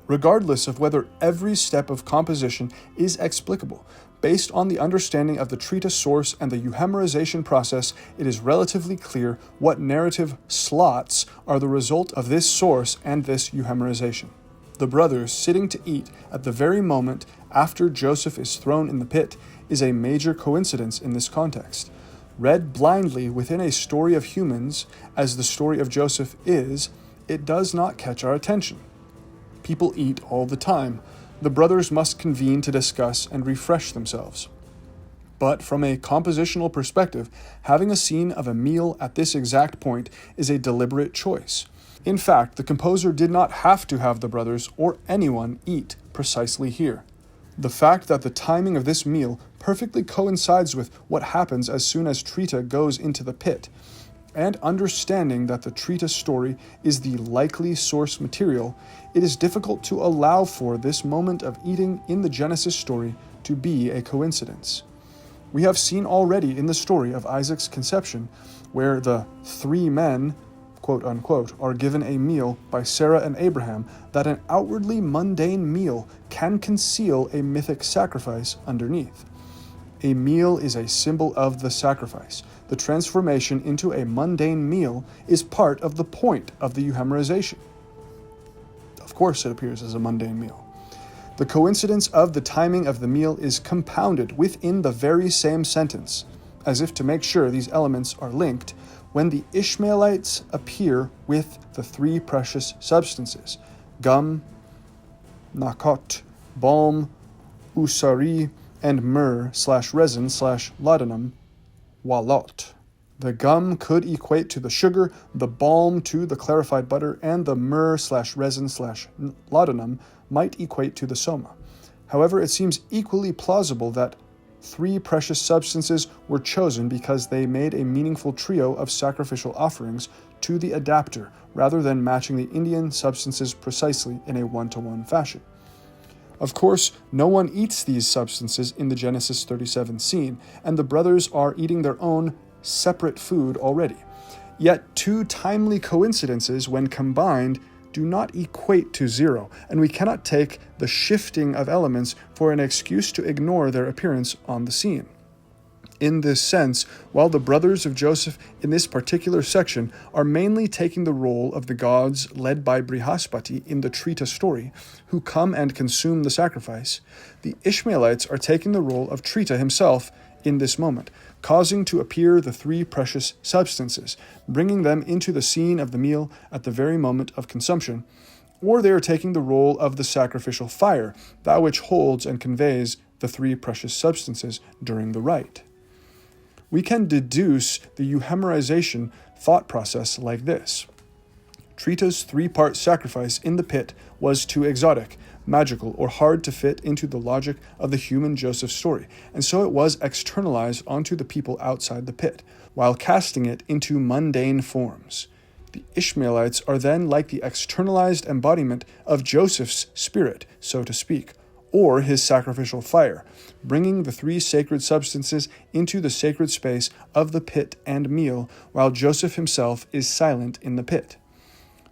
Speaker 1: Regardless of whether every step of composition is explicable, based on the understanding of the Trita source and the euhemerization process, it is relatively clear what narrative slots are the result of this source and this euhemerization. The brothers sitting to eat at the very moment after Joseph is thrown in the pit is a major coincidence in this context. Read blindly within a story of humans, as the story of Joseph is, it does not catch our attention. People eat all the time. The brothers must convene to discuss and refresh themselves. But from a compositional perspective, having a scene of a meal at this exact point is a deliberate choice. In fact, the composer did not have to have the brothers or anyone eat precisely here. The fact that the timing of this meal perfectly coincides with what happens as soon as Trita goes into the pit, and understanding that the Trita story is the likely source material, it is difficult to allow for this moment of eating in the Genesis story to be a coincidence. We have seen already in the story of Isaac's conception, where the 3 men, quote unquote, are given a meal by Sarah and Abraham, that an outwardly mundane meal can conceal a mythic sacrifice underneath. A meal is a symbol of the sacrifice. The transformation into a mundane meal is part of the point of the euhemerization. Of course it appears as a mundane meal. The coincidence of the timing of the meal is compounded within the very same sentence, as if to make sure these elements are linked, when the Ishmaelites appear with the 3 precious substances, gum, nakot, balm, usari, and myrrh/resin/laudanum, walot. The gum could equate to the sugar, the balm to the clarified butter, and the myrrh/resin/laudanum might equate to the soma. However, it seems equally plausible that 3 precious substances were chosen because they made a meaningful trio of sacrificial offerings to the adapter, rather than matching the Indian substances precisely in a one-to-one fashion. Of course, no one eats these substances in the Genesis 37 scene, and the brothers are eating their own separate food already. Yet 2 timely coincidences, when combined, do not equate to 0, and we cannot take the shifting of elements for an excuse to ignore their appearance on the scene. In this sense, while the brothers of Joseph in this particular section are mainly taking the role of the gods led by Brihaspati in the Trita story, who come and consume the sacrifice, the Ishmaelites are taking the role of Trita himself in this moment, causing to appear the three precious substances, bringing them into the scene of the meal at the very moment of consumption, or they are taking the role of the sacrificial fire, that which holds and conveys the three precious substances during the rite. We can deduce the euhemerization thought process like this. Trita's three-part sacrifice in the pit was too exotic, magical, or hard to fit into the logic of the human Joseph story, and so it was externalized onto the people outside the pit, while casting it into mundane forms. The Ishmaelites are then like the externalized embodiment of Joseph's spirit, so to speak, or his sacrificial fire, bringing the three sacred substances into the sacred space of the pit and meal, while Joseph himself is silent in the pit.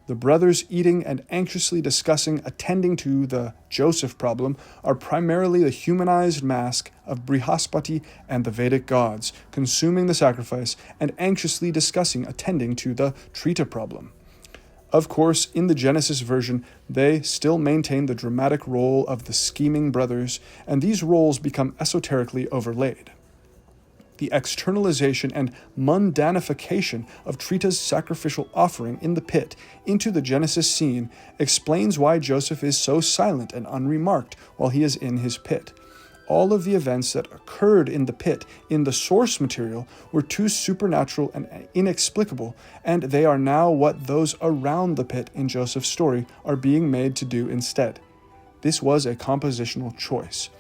Speaker 1: The brothers eating and anxiously discussing attending to the Joseph problem are primarily the humanized mask of Brihaspati and the Vedic gods, consuming the sacrifice and anxiously discussing attending to the Trita problem. Of course, in the Genesis version, they still maintain the dramatic role of the scheming brothers, and these roles become esoterically overlaid. The externalization and mundanification of Trita's sacrificial offering in the pit into the Genesis scene explains why Joseph is so silent and unremarked while he is in his pit. All of the events that occurred in the pit in the source material were too supernatural and inexplicable, and they are now what those around the pit in Joseph's story are being made to do instead. This was a compositional choice.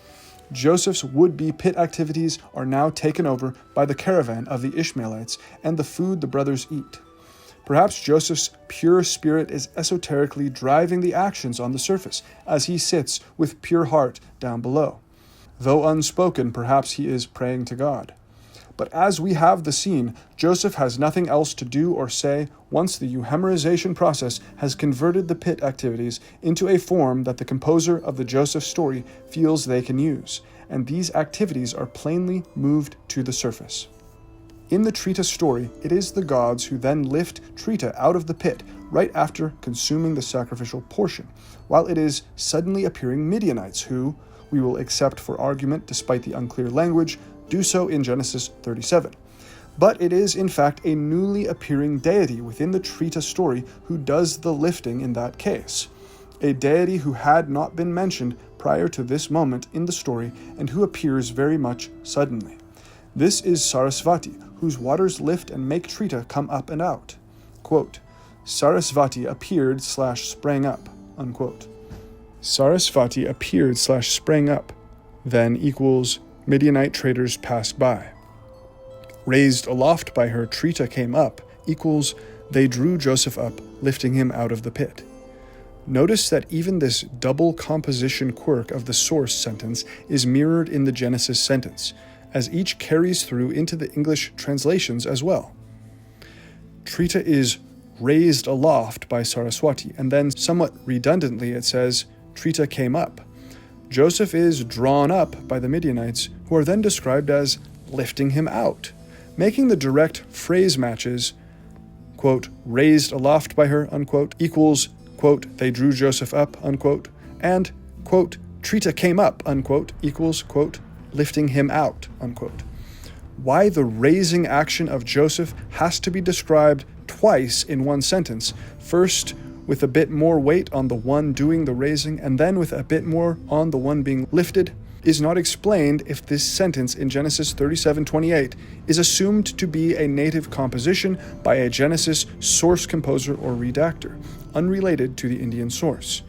Speaker 1: Joseph's would-be pit activities are now taken over by the caravan of the Ishmaelites and the food the brothers eat. Perhaps Joseph's pure spirit is esoterically driving the actions on the surface as he sits with pure heart down below. Though unspoken, perhaps he is praying to God. But as we have the scene, Joseph has nothing else to do or say once the euhemerization process has converted the pit activities into a form that the composer of the Joseph story feels they can use, and these activities are plainly moved to the surface. In the Trita story, it is the gods who then lift Trita out of the pit right after consuming the sacrificial portion, while it is suddenly appearing Midianites who, we will accept for argument despite the unclear language, do so in Genesis 37. But it is in fact a newly appearing deity within the Trita story who does the lifting in that case. A deity who had not been mentioned prior to this moment in the story and who appears very much suddenly. This is Sarasvati, whose waters lift and make Trita come up and out. Quote, Sarasvati appeared/sprang up, unquote. Sarasvati appeared/sprang up, then equals Midianite traders passed by. Raised aloft by her, Trita came up, equals they drew Joseph up, lifting him out of the pit. Notice that even this double composition quirk of the source sentence is mirrored in the Genesis sentence, as each carries through into the English translations as well. Trita is raised aloft by Saraswati, and then somewhat redundantly it says, Trita came up. Joseph is drawn up by the Midianites, who are then described as lifting him out, making the direct phrase matches, quote, raised aloft by her, unquote, equals, quote, they drew Joseph up, unquote, and, quote, Trita came up, unquote, equals, quote, lifting him out, unquote. Why the raising action of Joseph has to be described twice in one sentence, first with a bit more weight on the one doing the raising, and then with a bit more on the one being lifted, is not explained if this sentence in Genesis 37:28 is assumed to be a native composition by a Genesis source composer or redactor, unrelated to the Indian source.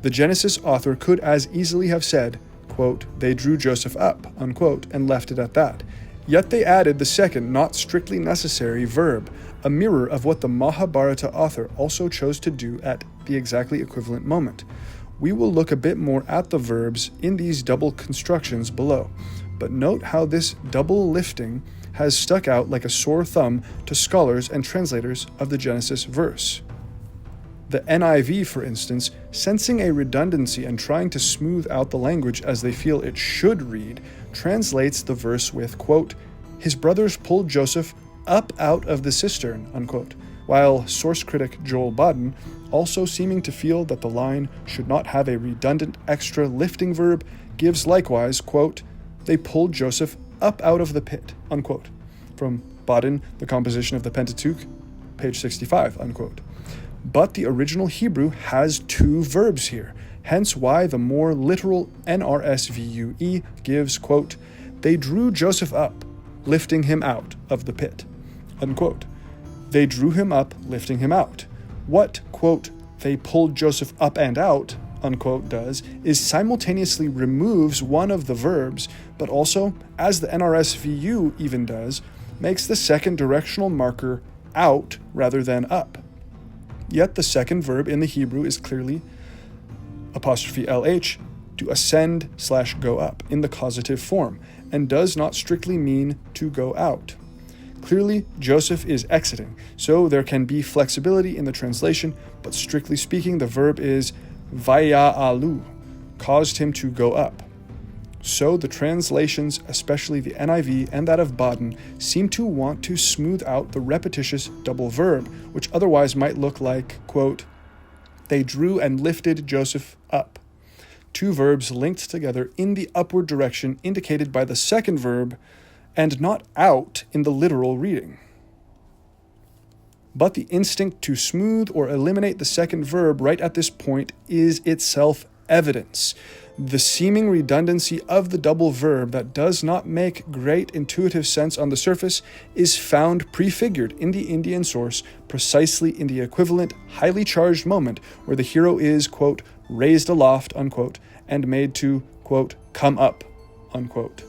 Speaker 1: The Genesis author could as easily have said, quote, they drew Joseph up, unquote, and left it at that. Yet they added the second, not strictly necessary verb, a mirror of what the Mahabharata author also chose to do at the exactly equivalent moment. We will look a bit more at the verbs in these double constructions below, but note how this double lifting has stuck out like a sore thumb to scholars and translators of the Genesis verse. The NIV, for instance, sensing a redundancy and trying to smooth out the language as they feel it should read, translates the verse with, quote, his brothers pulled Joseph up out of the cistern, unquote, while source critic Joel Baden, also seeming to feel that the line should not have a redundant extra lifting verb, gives likewise, quote, they pulled Joseph up out of the pit, unquote, from Baden, The Composition of the Pentateuch, page 65, unquote. But the original Hebrew has two verbs here, hence why the more literal NRSVUE gives, quote, they drew Joseph up, lifting him out of the pit, unquote. They drew him up, lifting him out. What, quote, they pulled Joseph up and out, unquote, does is simultaneously removes one of the verbs, but also, as the NRSVU even does, makes the second directional marker out rather than up. Yet the second verb in the Hebrew is clearly 'LH, to ascend/go up in the causative form, and does not strictly mean to go out. Clearly, Joseph is exiting, so there can be flexibility in the translation, but strictly speaking, the verb is vaya'alu, caused him to go up. So the translations, especially the NIV and that of Baden, seem to want to smooth out the repetitious double verb, which otherwise might look like, quote, they drew and lifted Joseph up. Two verbs linked together in the upward direction indicated by the second verb, and not out in the literal reading. But the instinct to smooth or eliminate the second verb right at this point is itself evidence. The seeming redundancy of the double verb that does not make great intuitive sense on the surface is found prefigured in the Indian source precisely in the equivalent highly charged moment where the hero is, quote, raised aloft, unquote, and made to, quote, come up, unquote.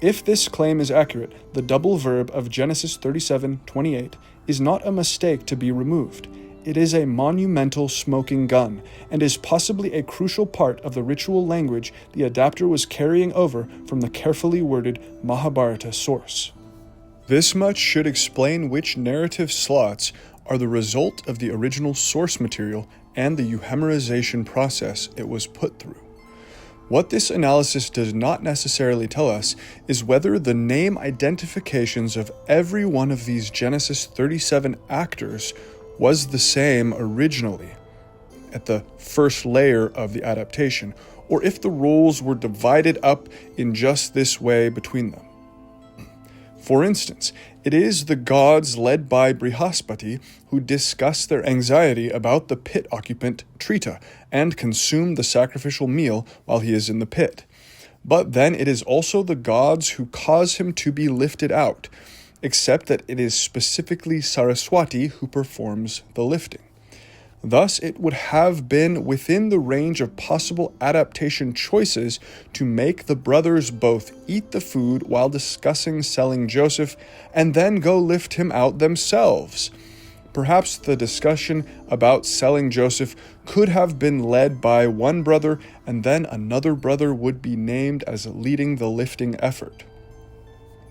Speaker 1: If this claim is accurate, the double verb of Genesis 37:28 is not a mistake to be removed. It is a monumental smoking gun, and is possibly a crucial part of the ritual language the adapter was carrying over from the carefully worded Mahabharata source. This much should explain which narrative slots are the result of the original source material and the euhemerization process it was put through. What this analysis does not necessarily tell us is whether the name identifications of every one of these Genesis 37 actors was the same originally, at the first layer of the adaptation, or if the roles were divided up in just this way between them. For instance, it is the gods led by Brihaspati who discuss their anxiety about the pit occupant Trita and consume the sacrificial meal while he is in the pit. But then it is also the gods who cause him to be lifted out, except that it is specifically Saraswati who performs the lifting. Thus, it would have been within the range of possible adaptation choices to make the brothers both eat the food while discussing selling Joseph and then go lift him out themselves. Perhaps the discussion about selling Joseph could have been led by one brother, and then another brother would be named as leading the lifting effort.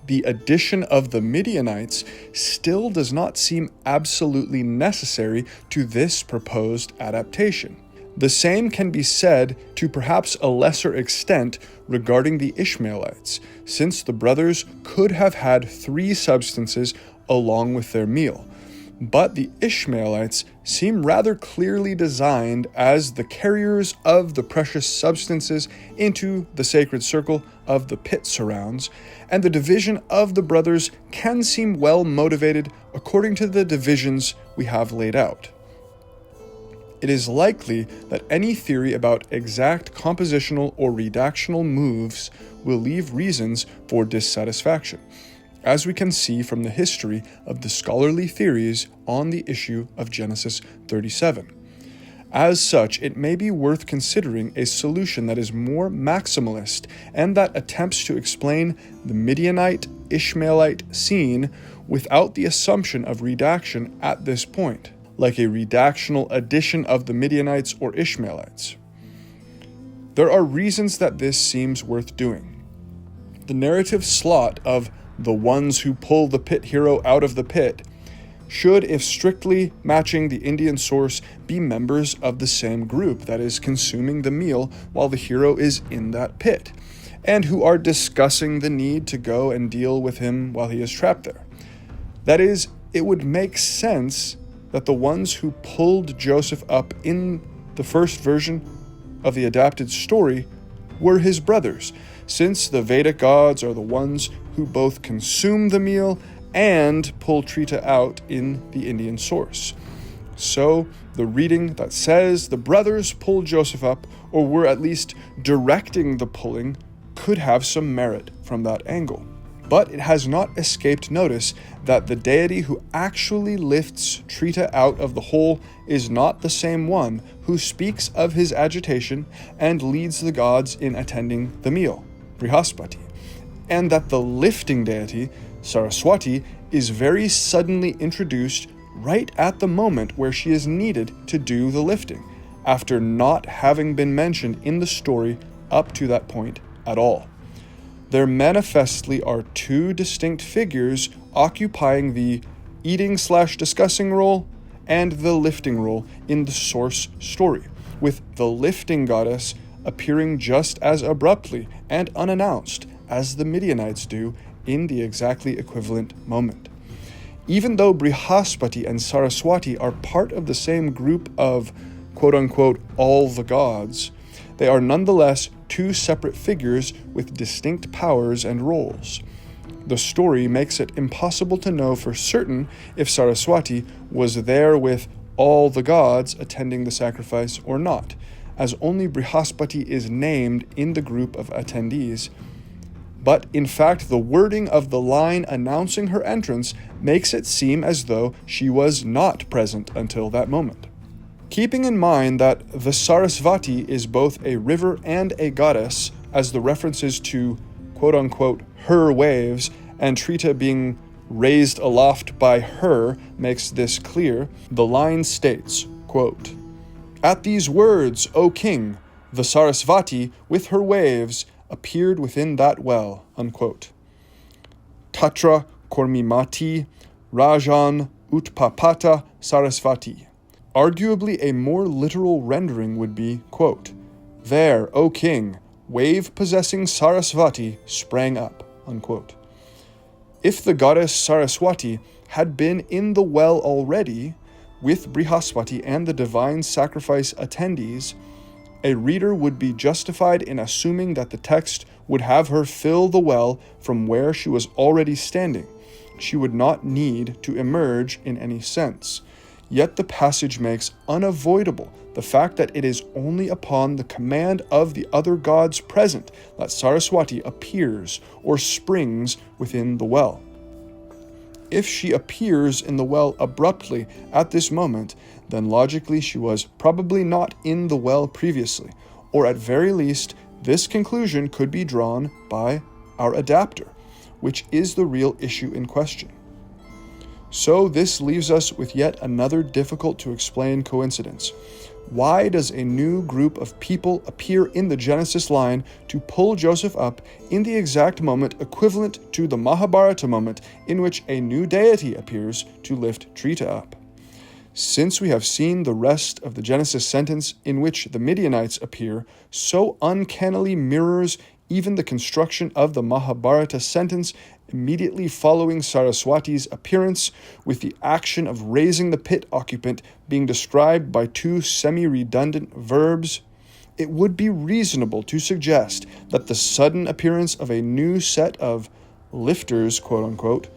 Speaker 1: The addition of the Midianites still does not seem absolutely necessary to this proposed adaptation. The same can be said to perhaps a lesser extent regarding the Ishamaelites, since the brothers could have had 3 substances along with their meal. But the Ishamaelites seem rather clearly designed as the carriers of the precious substances into the sacred circle of the pit surrounds, and the division of the brothers can seem well motivated according to the divisions we have laid out. It is likely that any theory about exact compositional or redactional moves will leave reasons for dissatisfaction, as we can see from the history of the scholarly theories on the issue of Genesis 37. As such, it may be worth considering a solution that is more maximalist and that attempts to explain the Midianite Ishamaelite scene without the assumption of redaction at this point, like a redactional addition of the Midianites or Ishamaelites. There are reasons that this seems worth doing. The narrative slot of the ones who pull the pit hero out of the pit should, if strictly matching the Indian source, be members of the same group that is consuming the meal while the hero is in that pit. and who are discussing the need to go and deal with him while he is trapped there. That is, it would make sense that the ones who pulled Joseph up in the first version of the adapted story were his brothers, since the Vedic gods are the ones who both consume the meal and pull Trita out in the Indian source. So, the reading that says the brothers pulled Joseph up, or were at least directing the pulling, could have some merit from that angle. But it has not escaped notice that the deity who actually lifts Trita out of the hole is not the same one who speaks of his agitation and leads the gods in attending the meal, Brihaspati, and that the lifting deity, Saraswati, is very suddenly introduced right at the moment where she is needed to do the lifting, after not having been mentioned in the story up to that point at all. There manifestly are two distinct figures occupying the eating/discussing role and the lifting role in the source story, with the lifting goddess appearing just as abruptly and unannounced as the Midianites do in the exactly equivalent moment. Even though Brihaspati and Saraswati are part of the same group of quote-unquote all the gods, they are nonetheless two separate figures with distinct powers and roles. The story makes it impossible to know for certain if Saraswati was there with all the gods attending the sacrifice or not, as only Brihaspati is named in the group of attendees. But in fact, the wording of the line announcing her entrance makes it seem as though she was not present until that moment. Keeping in mind that the Sarasvati is both a river and a goddess, as the references to quote-unquote her waves and Trita being raised aloft by her makes this clear, the line states, quote, "At these words, O king, the Sarasvati with her waves appeared within that well," unquote. Tatra Kormimati Rajan Utpapata Sarasvati. Arguably a more literal rendering would be, quote, "There, O king, wave-possessing Sarasvati sprang up," unquote. If the goddess Saraswati had been in the well already, with Brihaspati and the divine sacrifice attendees, a reader would be justified in assuming that the text would have her fill the well from where she was already standing. She would not need to emerge in any sense. Yet the passage makes unavoidable the fact that it is only upon the command of the other gods present that Saraswati appears or springs within the well. If she appears in the well abruptly at this moment, then logically she was probably not in the well previously, or at very least, this conclusion could be drawn by our adapter, which is the real issue in question. So this leaves us with yet another difficult to explain coincidence. Why does a new group of people appear in the Genesis line to pull Joseph up in the exact moment equivalent to the Mahabharata moment in which a new deity appears to lift Trita up? Since we have seen the rest of the Genesis sentence in which the Midianites appear so uncannily mirrors even the construction of the Mahabharata sentence immediately following Saraswati's appearance, with the action of raising the pit occupant being described by two semi-redundant verbs, it would be reasonable to suggest that the sudden appearance of a new set of lifters, quote-unquote,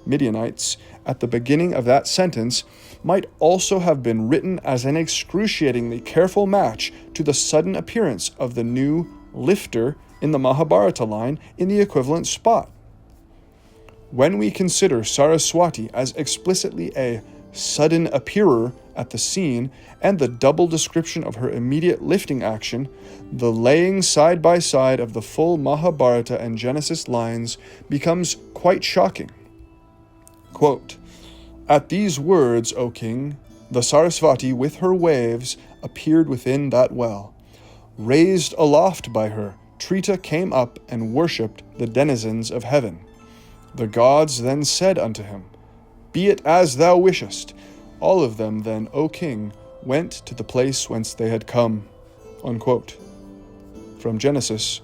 Speaker 1: Midianites, at the beginning of that sentence might also have been written as an excruciatingly careful match to the sudden appearance of the new lifter in the Mahabharata line in the equivalent spot. When we consider Saraswati as explicitly a sudden appearer at the scene and the double description of her immediate lifting action, the laying side by side of the full Mahabharata and Genesis lines becomes quite shocking. Quote, "At these words, O king, the Sarasvati with her waves appeared within that well. Raised aloft by her, Trita came up and worshipped the denizens of heaven. The gods then said unto him, Be it as thou wishest. All of them then, O king, went to the place whence they had come." Unquote. From Genesis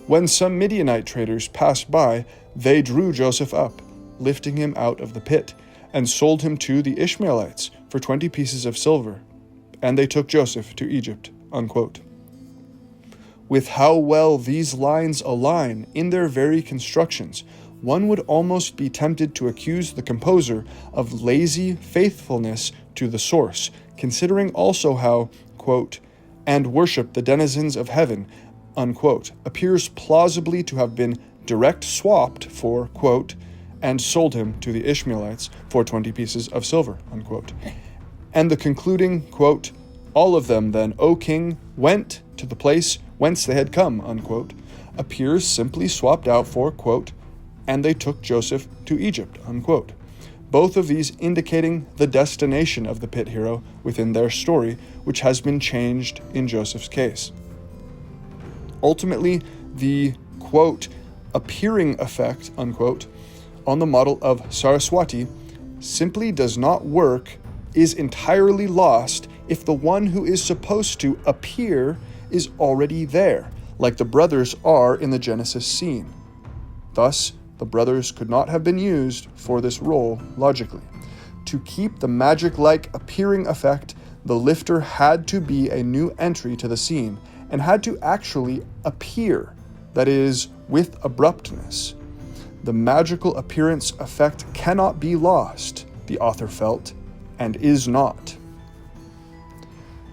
Speaker 1: When some Midianite traders passed by, they drew Joseph up, lifting him out of the pit, and sold him to the Ishamaelites for 20 pieces of silver. And they took Joseph to Egypt." Unquote. With how well these lines align in their very constructions, one would almost be tempted to accuse the composer of lazy faithfulness to the source, considering also how, quote, "and worship the denizens of heaven," unquote, appears plausibly to have been direct swapped for, quote, "and sold him to the Ishamaelites for 20 pieces of silver," unquote. And the concluding, quote, "all of them then, O king, went to the place whence they had come," unquote, appears simply swapped out for, quote, "and they took Joseph to Egypt," unquote. Both of these indicating the destination of the pit hero within their story, which has been changed in Joseph's case. Ultimately, the, quote, "appearing effect," unquote, on the model of Saraswati simply does not work, is entirely lost if the one who is supposed to appear is already there, like the brothers are in the Genesis scene. Thus, the brothers could not have been used for this role logically. To keep the magic-like appearing effect, the lifter had to be a new entry to the scene and had to actually appear, that is, with abruptness. The magical appearance effect cannot be lost, the author felt, and is not.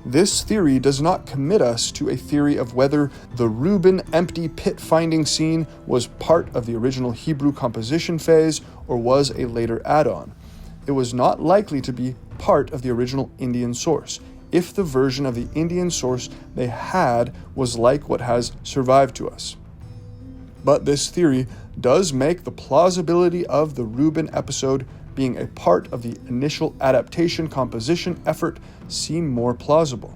Speaker 1: This theory does not commit us to a theory of whether the Reuben empty pit finding scene was part of the original Hebrew composition phase or was a later add-on. It was not likely to be part of the original Indian source, if the version of the Indian source they had was like what has survived to us. But this theory does make the plausibility of the Reuben episode being a part of the initial adaptation composition effort seem more plausible.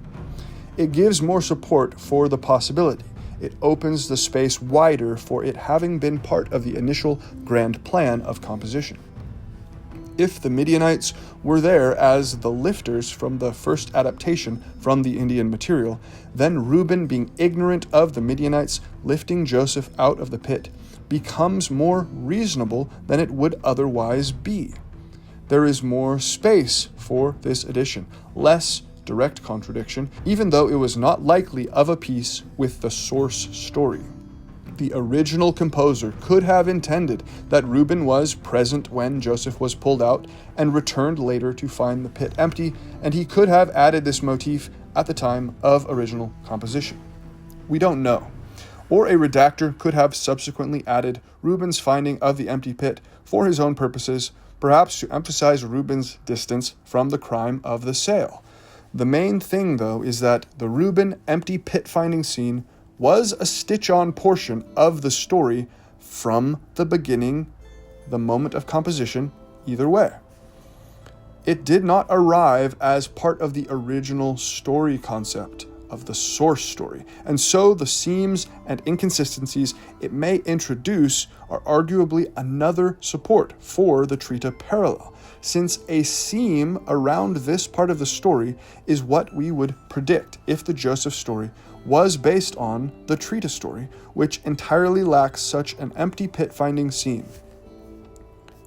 Speaker 1: It gives more support for the possibility. It opens the space wider for it having been part of the initial grand plan of composition. If the Midianites were there as the lifters from the first adaptation from the Indian material, then Reuben, being ignorant of the Midianites lifting Joseph out of the pit, becomes more reasonable than it would otherwise be. There is more space for this addition, less direct contradiction, even though it was not likely of a piece with the source story. The original composer could have intended that Reuben was present when Joseph was pulled out and returned later to find the pit empty, and he could have added this motif at the time of original composition. We don't know. Or a redactor could have subsequently added Reuben's finding of the empty pit for his own purposes, perhaps to emphasize Reuben's distance from the crime of the sale. The main thing, though, is that the Reuben empty pit finding scene was a stitch-on portion of the story from the beginning, the moment of composition, either way. It did not arrive as part of the original story concept of the source story, and so the seams and inconsistencies it may introduce are arguably another support for the Trita parallel, since a seam around this part of the story is what we would predict if the Joseph story was based on the Trita story, which entirely lacks such an empty pit finding scene.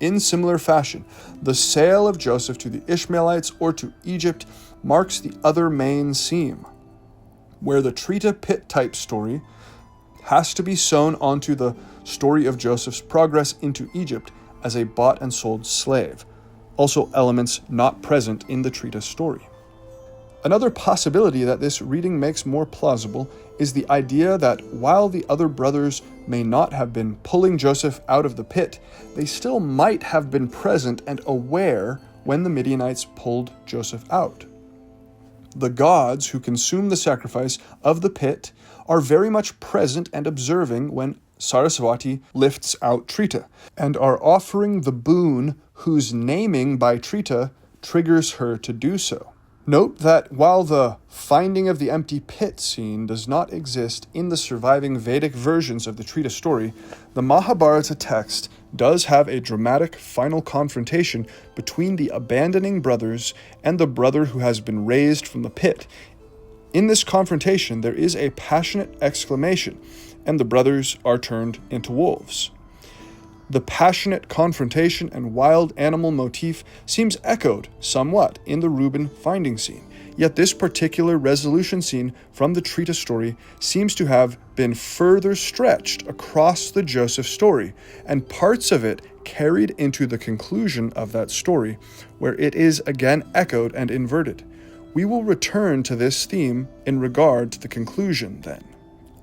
Speaker 1: In similar fashion, the sale of Joseph to the Ishmaelites or to Egypt marks the other main seam, where the Trita pit type story has to be sewn onto the story of Joseph's progress into Egypt as a bought and sold slave, also elements not present in the Trita story. Another possibility that this reading makes more plausible is the idea that while the other brothers may not have been pulling Joseph out of the pit, they still might have been present and aware when the Midianites pulled Joseph out. The gods who consume the sacrifice of the pit are very much present and observing when Saraswati lifts out Trita, and are offering the boon whose naming by Trita triggers her to do so. Note that while the finding of the empty pit scene does not exist in the surviving Vedic versions of the Trita story, the Mahabharata text does have a dramatic final confrontation between the abandoning brothers and the brother who has been raised from the pit, In this confrontation, there is a passionate exclamation, and the brothers are turned into wolves. The passionate confrontation and wild animal motif seems echoed somewhat in the Reuben finding scene, yet this particular resolution scene from the Trita story seems to have been further stretched across the Joseph story, and parts of it carried into the conclusion of that story, where it is again echoed and inverted. We will return to this theme in regard to the conclusion then.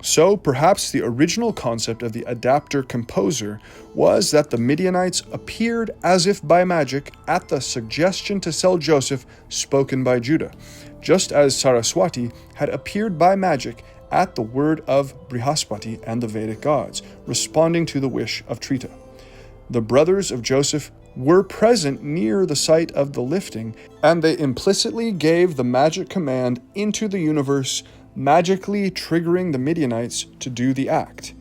Speaker 1: So perhaps the original concept of the adapter-composer was that the Midianites appeared as if by magic at the suggestion to sell Joseph spoken by Judah, just as Saraswati had appeared by magic at the word of Brihaspati and the Vedic gods, responding to the wish of Trita. The brothers of Joseph were present near the site of the lifting, and they implicitly gave the magic command into the universe, magically triggering the Midianites to do the act.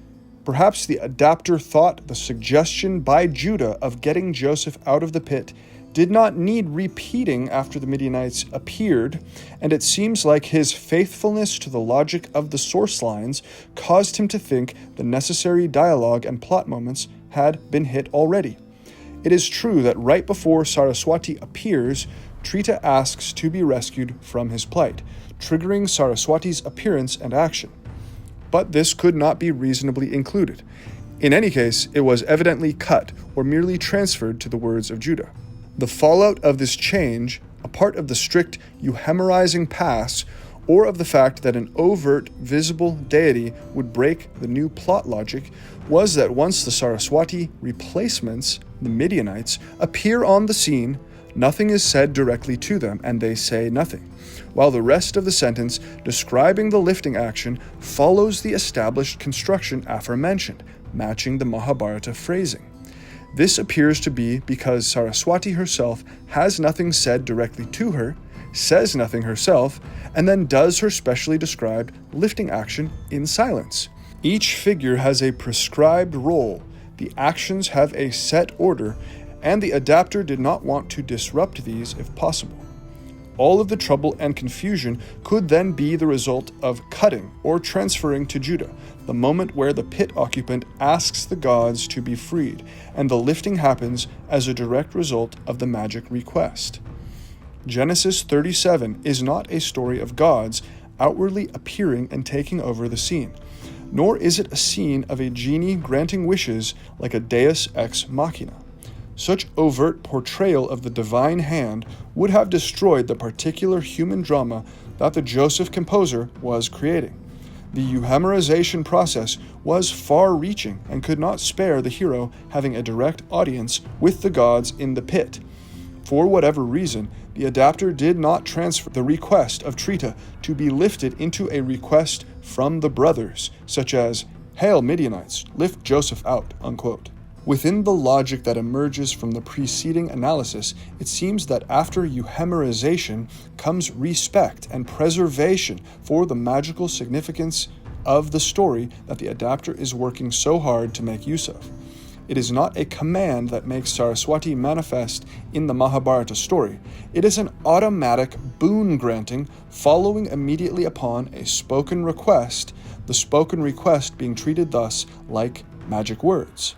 Speaker 1: Perhaps the adapter thought the suggestion by Judah of getting Joseph out of the pit did not need repeating after the Midianites appeared, and it seems like his faithfulness to the logic of the source lines caused him to think the necessary dialogue and plot moments had been hit already. It is true that right before Saraswati appears, Trita asks to be rescued from his plight, triggering Saraswati's appearance and action. But this could not be reasonably included. In any case, it was evidently cut or merely transferred to the words of Judah. The fallout of this change, a part of the strict euhemerizing pass, or of the fact that an overt, visible deity would break the new plot logic, was that once the Saraswati replacements, the Midianites, appear on the scene, nothing is said directly to them, and they say nothing, while the rest of the sentence describing the lifting action follows the established construction aforementioned, matching the Mahabharata phrasing. This appears to be because Saraswati herself has nothing said directly to her, says nothing herself, and then does her specially described lifting action in silence. Each figure has a prescribed role, the actions have a set order, and the adapter did not want to disrupt these if possible. All of the trouble and confusion could then be the result of cutting or transferring to Judah, the moment where the pit occupant asks the gods to be freed, and the lifting happens as a direct result of the magic request. Genesis 37 is not a story of gods outwardly appearing and taking over the scene, nor is it a scene of a genie granting wishes like a deus ex machina. Such overt portrayal of the divine hand would have destroyed the particular human drama that the Joseph composer was creating. The euhemerization process was far-reaching and could not spare the hero having a direct audience with the gods in the pit. For whatever reason, the adapter did not transfer the request of Trita to be lifted into a request from the brothers, such as, "Hail Midianites, lift Joseph out," unquote. Within the logic that emerges from the preceding analysis, it seems that after euhemerization comes respect and preservation for the magical significance of the story that the adapter is working so hard to make use of. It is not a command that makes Saraswati manifest in the Mahabharata story. It is an automatic boon granting following immediately upon a spoken request, the spoken request being treated thus like magic words.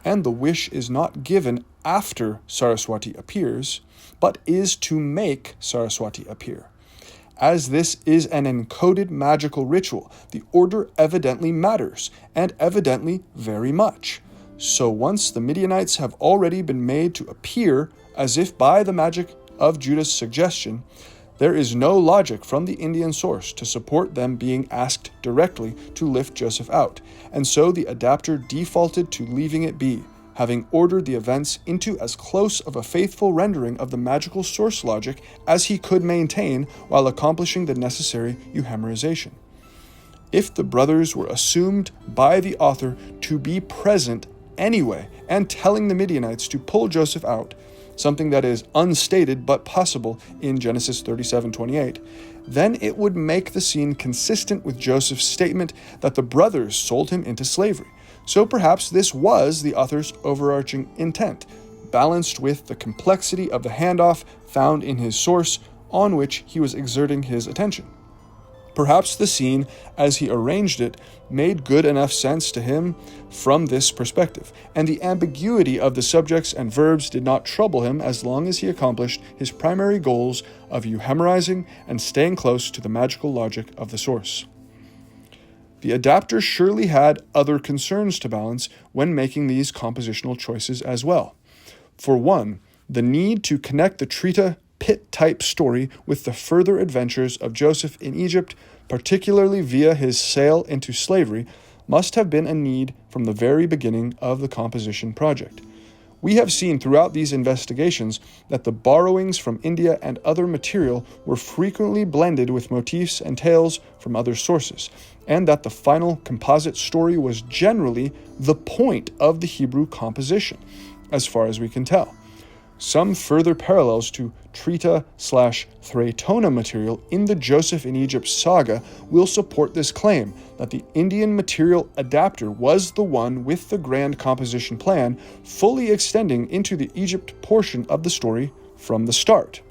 Speaker 1: And the wish is not given after Saraswati appears, but is to make Saraswati appear. As this is an encoded magical ritual, the order evidently matters, and evidently very much. So once the Midianites have already been made to appear as if by the magic of Judah's suggestion, there is no logic from the Indian source to support them being asked directly to lift Joseph out, and so the adapter defaulted to leaving it be, having ordered the events into as close of a faithful rendering of the magical source logic as he could maintain while accomplishing the necessary euhemerization. If the brothers were assumed by the author to be present anyway and telling the Midianites to pull Joseph out, something that is unstated but possible in Genesis 37:28, then it would make the scene consistent with Joseph's statement that the brothers sold him into slavery. So perhaps this was the author's overarching intent, balanced with the complexity of the handoff found in his source on which he was exerting his attention. Perhaps the scene, as he arranged it, made good enough sense to him from this perspective, and the ambiguity of the subjects and verbs did not trouble him as long as he accomplished his primary goals of euhemerizing and staying close to the magical logic of the source. The adapter surely had other concerns to balance when making these compositional choices as well. For one, the need to connect the Trita pit-type story with the further adventures of Joseph in Egypt, particularly via his sale into slavery, must have been a need from the very beginning of the composition project. We have seen throughout these investigations that the borrowings from India and other material were frequently blended with motifs and tales from other sources, and that the final composite story was generally the point of the Hebrew composition, as far as we can tell. Some further parallels to Trita/Thraetona material in the Joseph in Egypt saga will support this claim that the Indian material adapter was the one with the grand composition plan, fully extending into the Egypt portion of the story from the start.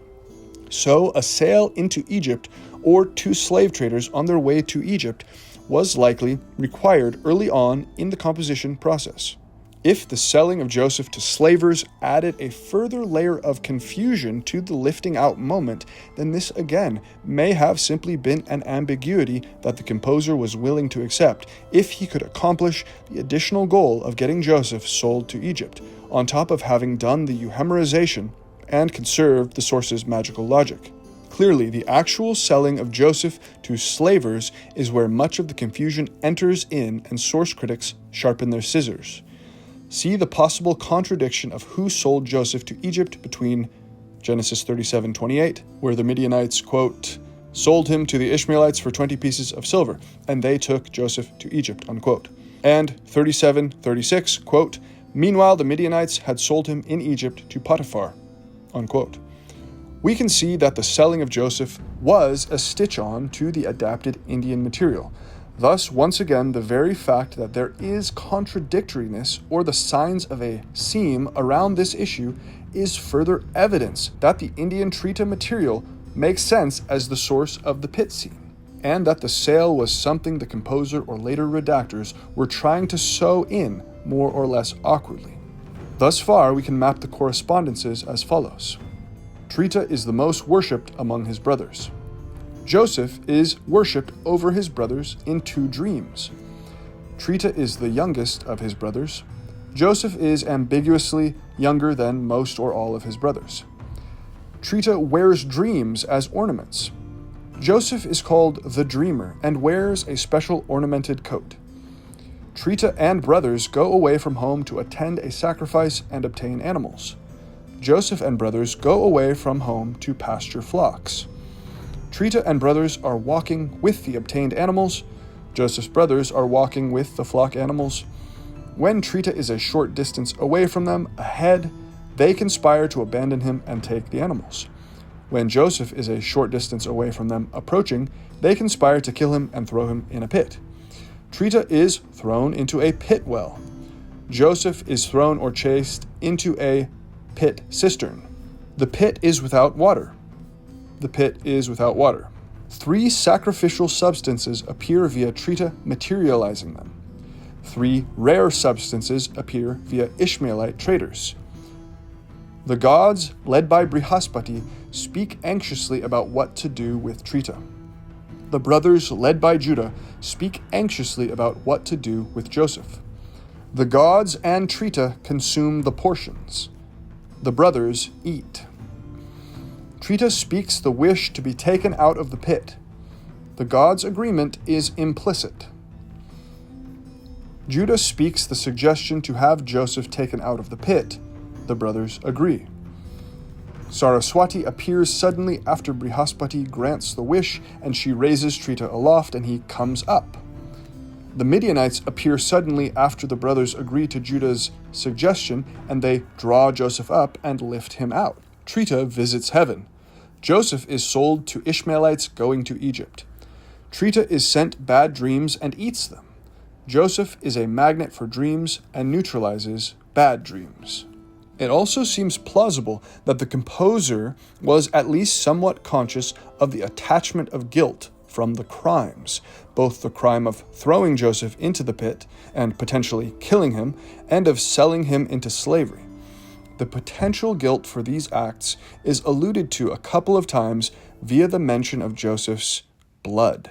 Speaker 1: So, a sale into Egypt or to slave traders on their way to Egypt was likely required early on in the composition process. If the selling of Joseph to slavers added a further layer of confusion to the lifting out moment, then this again may have simply been an ambiguity that the composer was willing to accept if he could accomplish the additional goal of getting Joseph sold to Egypt, on top of having done the euhemerization and conserved the source's magical logic. Clearly, the actual selling of Joseph to slavers is where much of the confusion enters in and source critics sharpen their scissors. See the possible contradiction of who sold Joseph to Egypt between Genesis 37:28, where the Midianites, quote, sold him to the Ishamaelites for 20 pieces of silver, and they took Joseph to Egypt, unquote. And 37:36, quote, meanwhile the Midianites had sold him in Egypt to Potiphar, unquote. We can see that the selling of Joseph was a stitch-on to the adapted Indian material. Thus, once again, the very fact that there is contradictoriness or the signs of a seam around this issue is further evidence that the Indian Trita material makes sense as the source of the pit scene, and that the sale was something the composer or later redactors were trying to sew in more or less awkwardly. Thus far, we can map the correspondences as follows. Trita is the most worshipped among his brothers. Joseph is worshipped over his brothers in 2 dreams. Trita is the youngest of his brothers. Joseph is ambiguously younger than most or all of his brothers. Trita wears dreams as ornaments. Joseph is called the dreamer and wears a special ornamented coat. Trita and brothers go away from home to attend a sacrifice and obtain animals. Joseph and brothers go away from home to pasture flocks. Trita and brothers are walking with the obtained animals. Joseph's brothers are walking with the flock animals. When Trita is a short distance away from them, ahead, they conspire to abandon him and take the animals. When Joseph is a short distance away from them, approaching, they conspire to kill him and throw him in a pit. Trita is thrown into a pit well. Joseph is thrown or chased into a pit cistern. The pit is without water. The pit is without water. 3 sacrificial substances appear via Trita materializing them. 3 rare substances appear via Ishamaelite traders. The gods, led by Brihaspati, speak anxiously about what to do with Trita. The brothers, led by Judah, speak anxiously about what to do with Joseph. The gods and Trita consume the portions. The brothers eat. Trita speaks the wish to be taken out of the pit. The gods' agreement is implicit. Judah speaks the suggestion to have Joseph taken out of the pit. The brothers agree. Saraswati appears suddenly after Brihaspati grants the wish, and she raises Trita aloft, and he comes up. The Midianites appear suddenly after the brothers agree to Judah's suggestion, and they draw Joseph up and lift him out. Trita visits heaven. Joseph is sold to Ishamaelites going to Egypt. Trita is sent bad dreams and eats them. Joseph is a magnet for dreams and neutralizes bad dreams. It also seems plausible that the composer was at least somewhat conscious of the attachment of guilt from the crimes, both the crime of throwing Joseph into the pit and potentially killing him, and of selling him into slavery. The potential guilt for these acts is alluded to a couple of times via the mention of Joseph's blood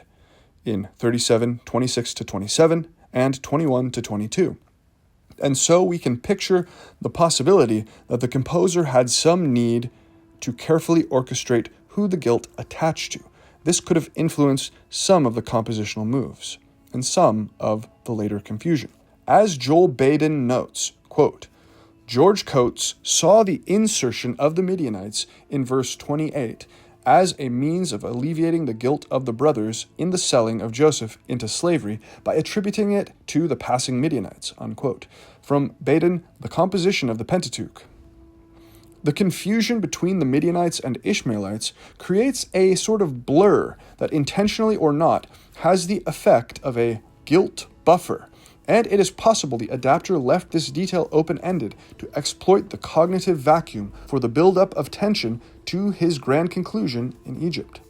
Speaker 1: in 37:26-27 and 21-22. And so we can picture the possibility that the composer had some need to carefully orchestrate who the guilt attached to. This could have influenced some of the compositional moves and some of the later confusion. As Joel Baden notes, quote, George Coates saw the insertion of the Midianites in verse 28 as a means of alleviating the guilt of the brothers in the selling of Joseph into slavery by attributing it to the passing Midianites, unquote. From Baden, The Composition of the Pentateuch. The confusion between the Midianites and Ishmaelites creates a sort of blur that, intentionally or not, has the effect of a guilt buffer, and it is possible the adapter left this detail open-ended to exploit the cognitive vacuum for the build-up of tension to his grand conclusion in Egypt.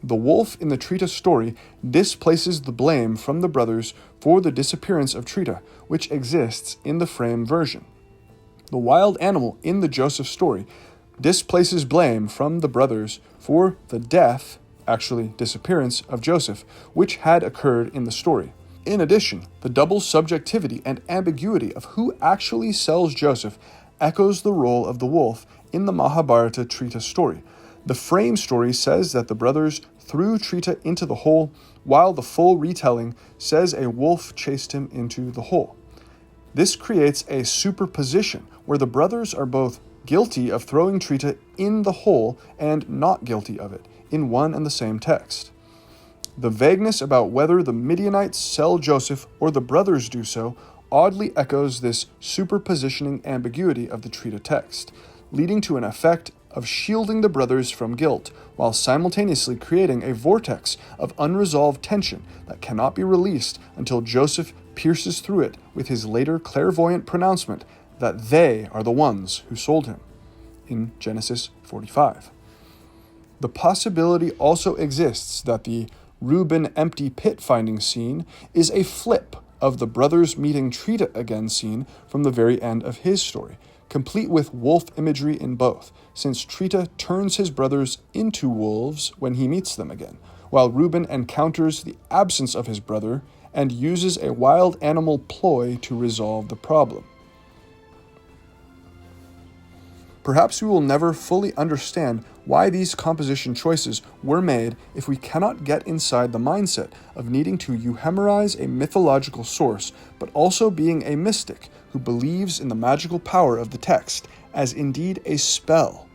Speaker 1: The wolf in the Trita story displaces the blame from the brothers for the disappearance of Trita, which exists in the frame version. The wild animal in the Joseph story displaces blame from the brothers for the death, actually disappearance, of Joseph, which had occurred in the story. In addition, the double subjectivity and ambiguity of who actually sells Joseph echoes the role of the wolf in the Mahabharata Trita story. The frame story says that the brothers threw Trita into the hole, while the full retelling says a wolf chased him into the hole. This creates a superposition where the brothers are both guilty of throwing Trita in the hole and not guilty of it in one and the same text. The vagueness about whether the Midianites sell Joseph or the brothers do so oddly echoes this superpositioning ambiguity of the Trita text, leading to an effect of shielding the brothers from guilt, while simultaneously creating a vortex of unresolved tension that cannot be released until Joseph pierces through it with his later clairvoyant pronouncement that they are the ones who sold him, in Genesis 45. The possibility also exists that the Reuben empty pit finding scene is a flip of the brothers meeting Trita again scene from the very end of his story, complete with wolf imagery in both, since Trita turns his brothers into wolves when he meets them again, while Reuben encounters the absence of his brother and uses a wild animal ploy to resolve the problem. Perhaps we will never fully understand why these composition choices were made if we cannot get inside the mindset of needing to euhemerize a mythological source, but also being a mystic who believes in the magical power of the text as indeed a spell,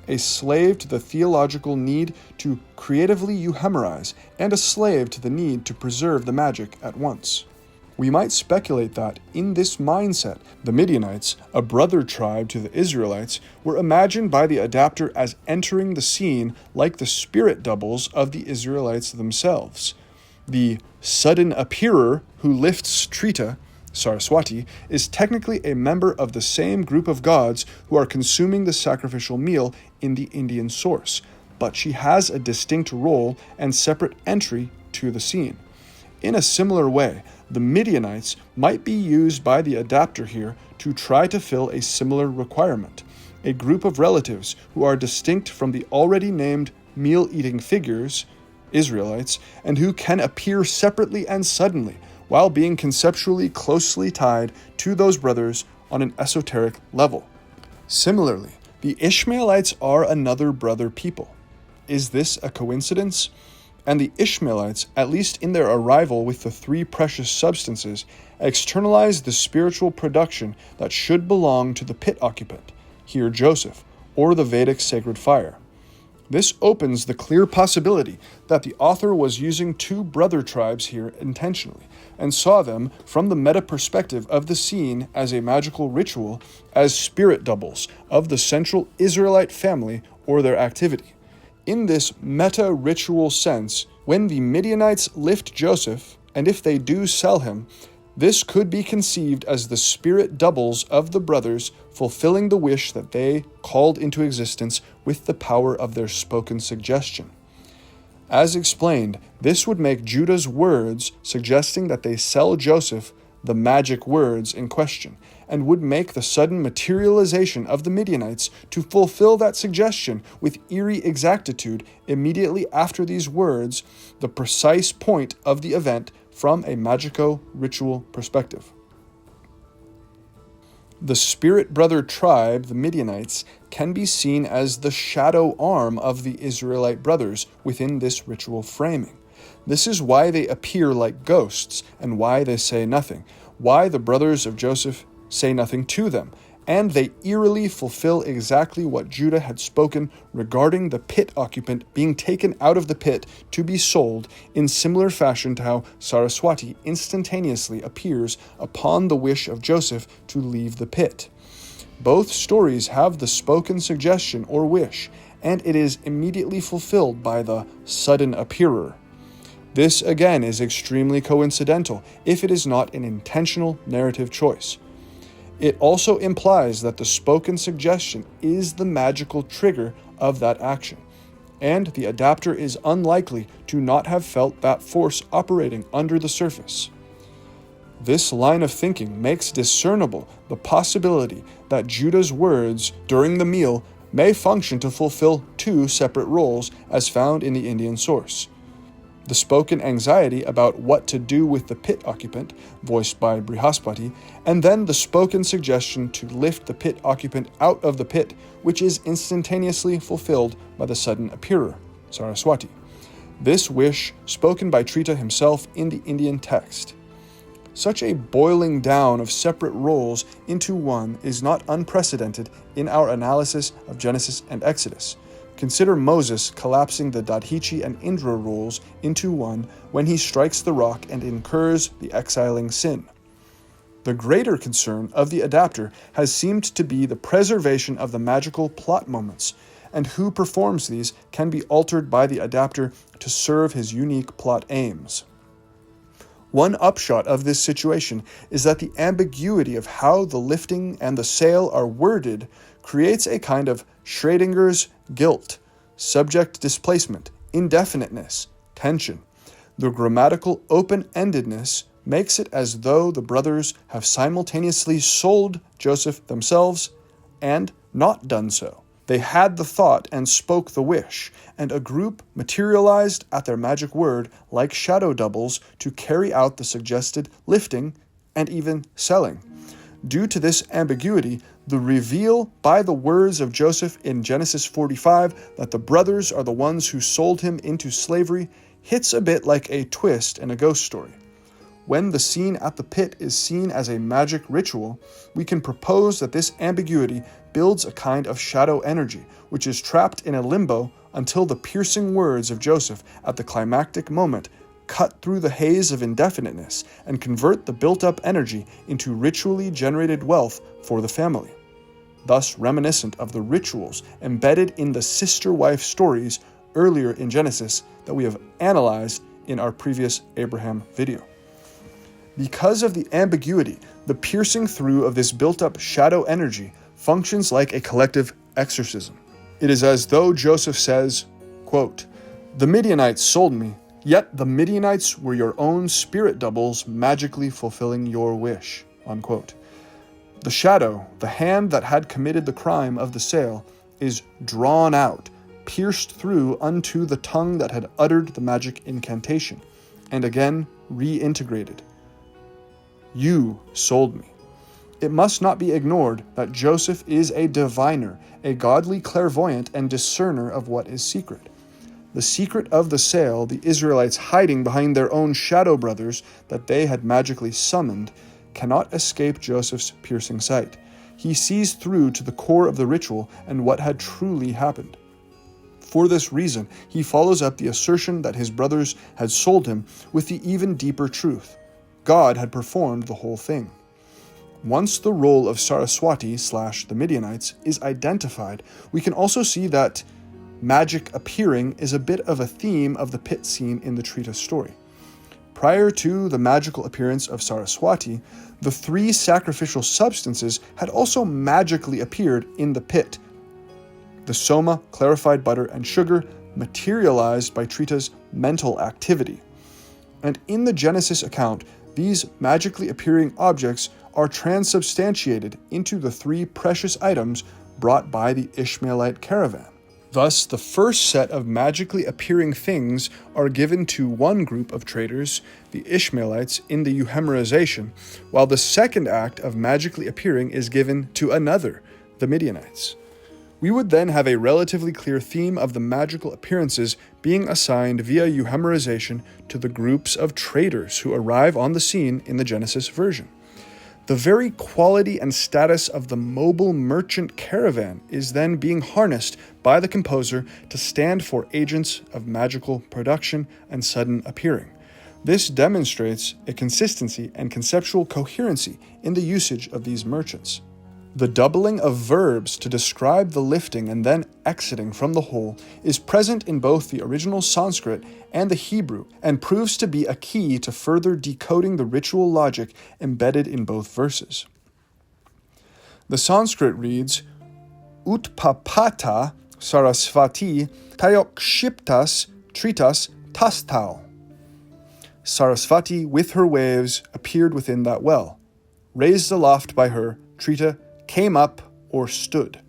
Speaker 1: a slave to the theological need to creatively euhemerize, and a slave to the need to preserve the magic at once. We might speculate that, in this mindset, the Midianites, a brother tribe to the Israelites, were imagined by the adapter as entering the scene like the spirit doubles of the Israelites themselves. The sudden appearer who lifts Trita, Saraswati, is technically a member of the same group of gods who are consuming the sacrificial meal in the Indian source, but she has a distinct role and separate entry to the scene. In a similar way, the Midianites might be used by the adapter here to try to fill a similar requirement, a group of relatives who are distinct from the already named meal-eating figures, Israelites, and who can appear separately and suddenly, while being conceptually closely tied to those brothers on an esoteric level. Similarly, the Ishmaelites are another brother people. Is this a coincidence? And the Ishmaelites, at least in their arrival with the three precious substances, externalize the spiritual production that should belong to the pit occupant, here Joseph, or the Vedic sacred fire. This opens the clear possibility that the author was using two brother tribes here intentionally, and saw them, from the meta-perspective of the scene as a magical ritual, as spirit doubles of the central Israelite family or their activity. In this meta-ritual sense, when the Midianites lift Joseph, and if they do sell him, this could be conceived as the spirit doubles of the brothers fulfilling the wish that they called into existence with the power of their spoken suggestion. As explained, this would make Judah's words suggesting that they sell Joseph the magic words in question, and would make the sudden materialization of the Midianites to fulfill that suggestion with eerie exactitude immediately after these words the precise point of the event from a magico-ritual perspective. The spirit brother tribe, the Midianites, can be seen as the shadow arm of the Israelite brothers within this ritual framing. This is why they appear like ghosts, and why they say nothing, why the brothers of Joseph say nothing to them, and they eerily fulfill exactly what Judah had spoken regarding the pit occupant being taken out of the pit to be sold, in similar fashion to how Saraswati instantaneously appears upon the wish of Joseph to leave the pit. Both stories have the spoken suggestion or wish, and it is immediately fulfilled by the sudden appearer. This again is extremely coincidental if it is not an intentional narrative choice. It also implies that the spoken suggestion is the magical trigger of that action, and the adapter is unlikely to not have felt that force operating under the surface. This line of thinking makes discernible the possibility that Judah's words during the meal may function to fulfill two separate roles as found in the Indian source. The spoken anxiety about what to do with the pit occupant, voiced by Brihaspati, and then the spoken suggestion to lift the pit occupant out of the pit, which is instantaneously fulfilled by the sudden appearer, Saraswati. This wish spoken by Trita himself in the Indian text. Such a boiling down of separate roles into one is not unprecedented in our analysis of Genesis and Exodus. Consider Moses collapsing the Dadhichi and Indra roles into one when he strikes the rock and incurs the exiling sin. The greater concern of the adapter has seemed to be the preservation of the magical plot moments, and who performs these can be altered by the adapter to serve his unique plot aims. One upshot of this situation is that the ambiguity of how the lifting and the sale are worded creates a kind of Schrodinger's guilt, subject displacement, indefiniteness, tension. The grammatical open-endedness makes it as though the brothers have simultaneously sold Joseph themselves and not done so. They had the thought and spoke the wish, and a group materialized at their magic word like shadow doubles to carry out the suggested lifting and even selling. Due to this ambiguity, the reveal by the words of Joseph in Genesis 45 that the brothers are the ones who sold him into slavery hits a bit like a twist in a ghost story. When the scene at the pit is seen as a magic ritual, we can propose that this ambiguity builds a kind of shadow energy, which is trapped in a limbo until the piercing words of Joseph at the climactic moment cut through the haze of indefiniteness and convert the built-up energy into ritually generated wealth for the family, thus reminiscent of the rituals embedded in the sister-wife stories earlier in Genesis that we have analyzed in our previous Abraham video. Because of the ambiguity, the piercing through of this built-up shadow energy functions like a collective exorcism. It is as though Joseph says, quote, "The Midianites sold me, yet the Midianites were your own spirit doubles magically fulfilling your wish," unquote. The shadow, the hand that had committed the crime of the sale, is drawn out, pierced through unto the tongue that had uttered the magic incantation, and again reintegrated. You sold me. It must not be ignored that Joseph is a diviner, a godly clairvoyant and discerner of what is secret. The secret of the sale, the Israelites hiding behind their own shadow brothers that they had magically summoned, cannot escape Joseph's piercing sight. He sees through to the core of the ritual and what had truly happened. For this reason, he follows up the assertion that his brothers had sold him with the even deeper truth. God had performed the whole thing. Once the role of Saraswati / the Midianites is identified, we can also see that magic appearing is a bit of a theme of the pit scene in the Trita story. Prior to the magical appearance of Saraswati, the three sacrificial substances had also magically appeared in the pit. The soma, clarified butter, and sugar materialized by Trita's mental activity. And in the Genesis account, these magically appearing objects are transubstantiated into the 3 precious items brought by the Ishmaelite caravan. Thus, the first set of magically appearing things are given to one group of traders, the Ishmaelites, in the euhemerization, while the second act of magically appearing is given to another, the Midianites. We would then have a relatively clear theme of the magical appearances being assigned via euhemerization to the groups of traders who arrive on the scene in the Genesis version. The very quality and status of the mobile merchant caravan is then being harnessed by the composer to stand for agents of magical production and sudden appearing. This demonstrates a consistency and conceptual coherency in the usage of these merchants. The doubling of verbs to describe the lifting and then exiting from the hole is present in both the original Sanskrit and the Hebrew, and proves to be a key to further decoding the ritual logic embedded in both verses. The Sanskrit reads, Utpapata Sarasvati Tayokshiptas Tritas Tastau. Sarasvati with her waves appeared within that well. Raised aloft by her, Trita came up or stood,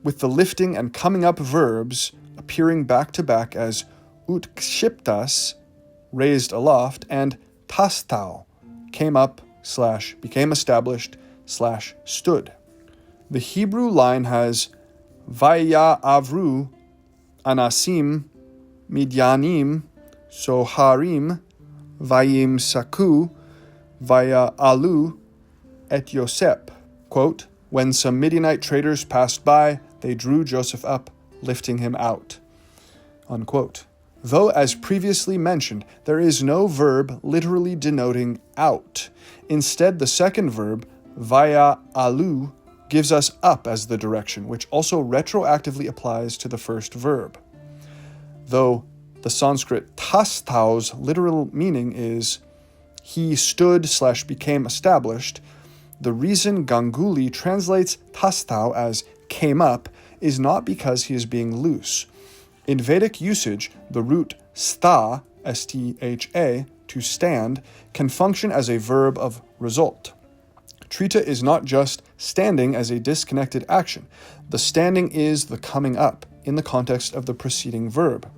Speaker 1: with the lifting and coming up verbs appearing back to back as utkshiptas, raised aloft, and tastau, came up / became established / stood. The Hebrew line has Vaya avru anasim midyanim soharim vayim saku vaya alu et Yosep. Quote, when some Midianite traders passed by, they drew Joseph up, lifting him out. Unquote. Though, as previously mentioned, there is no verb literally denoting out. Instead, the second verb, vaya alu, gives us up as the direction, which also retroactively applies to the first verb. Though the Sanskrit tastau's literal meaning is he stood / became established, the reason Ganguly translates tastau as came up is not because he is being loose. In Vedic usage, the root stha, S-T-H-A, to stand, can function as a verb of result. Trita is not just standing as a disconnected action. The standing is the coming up in the context of the preceding verb.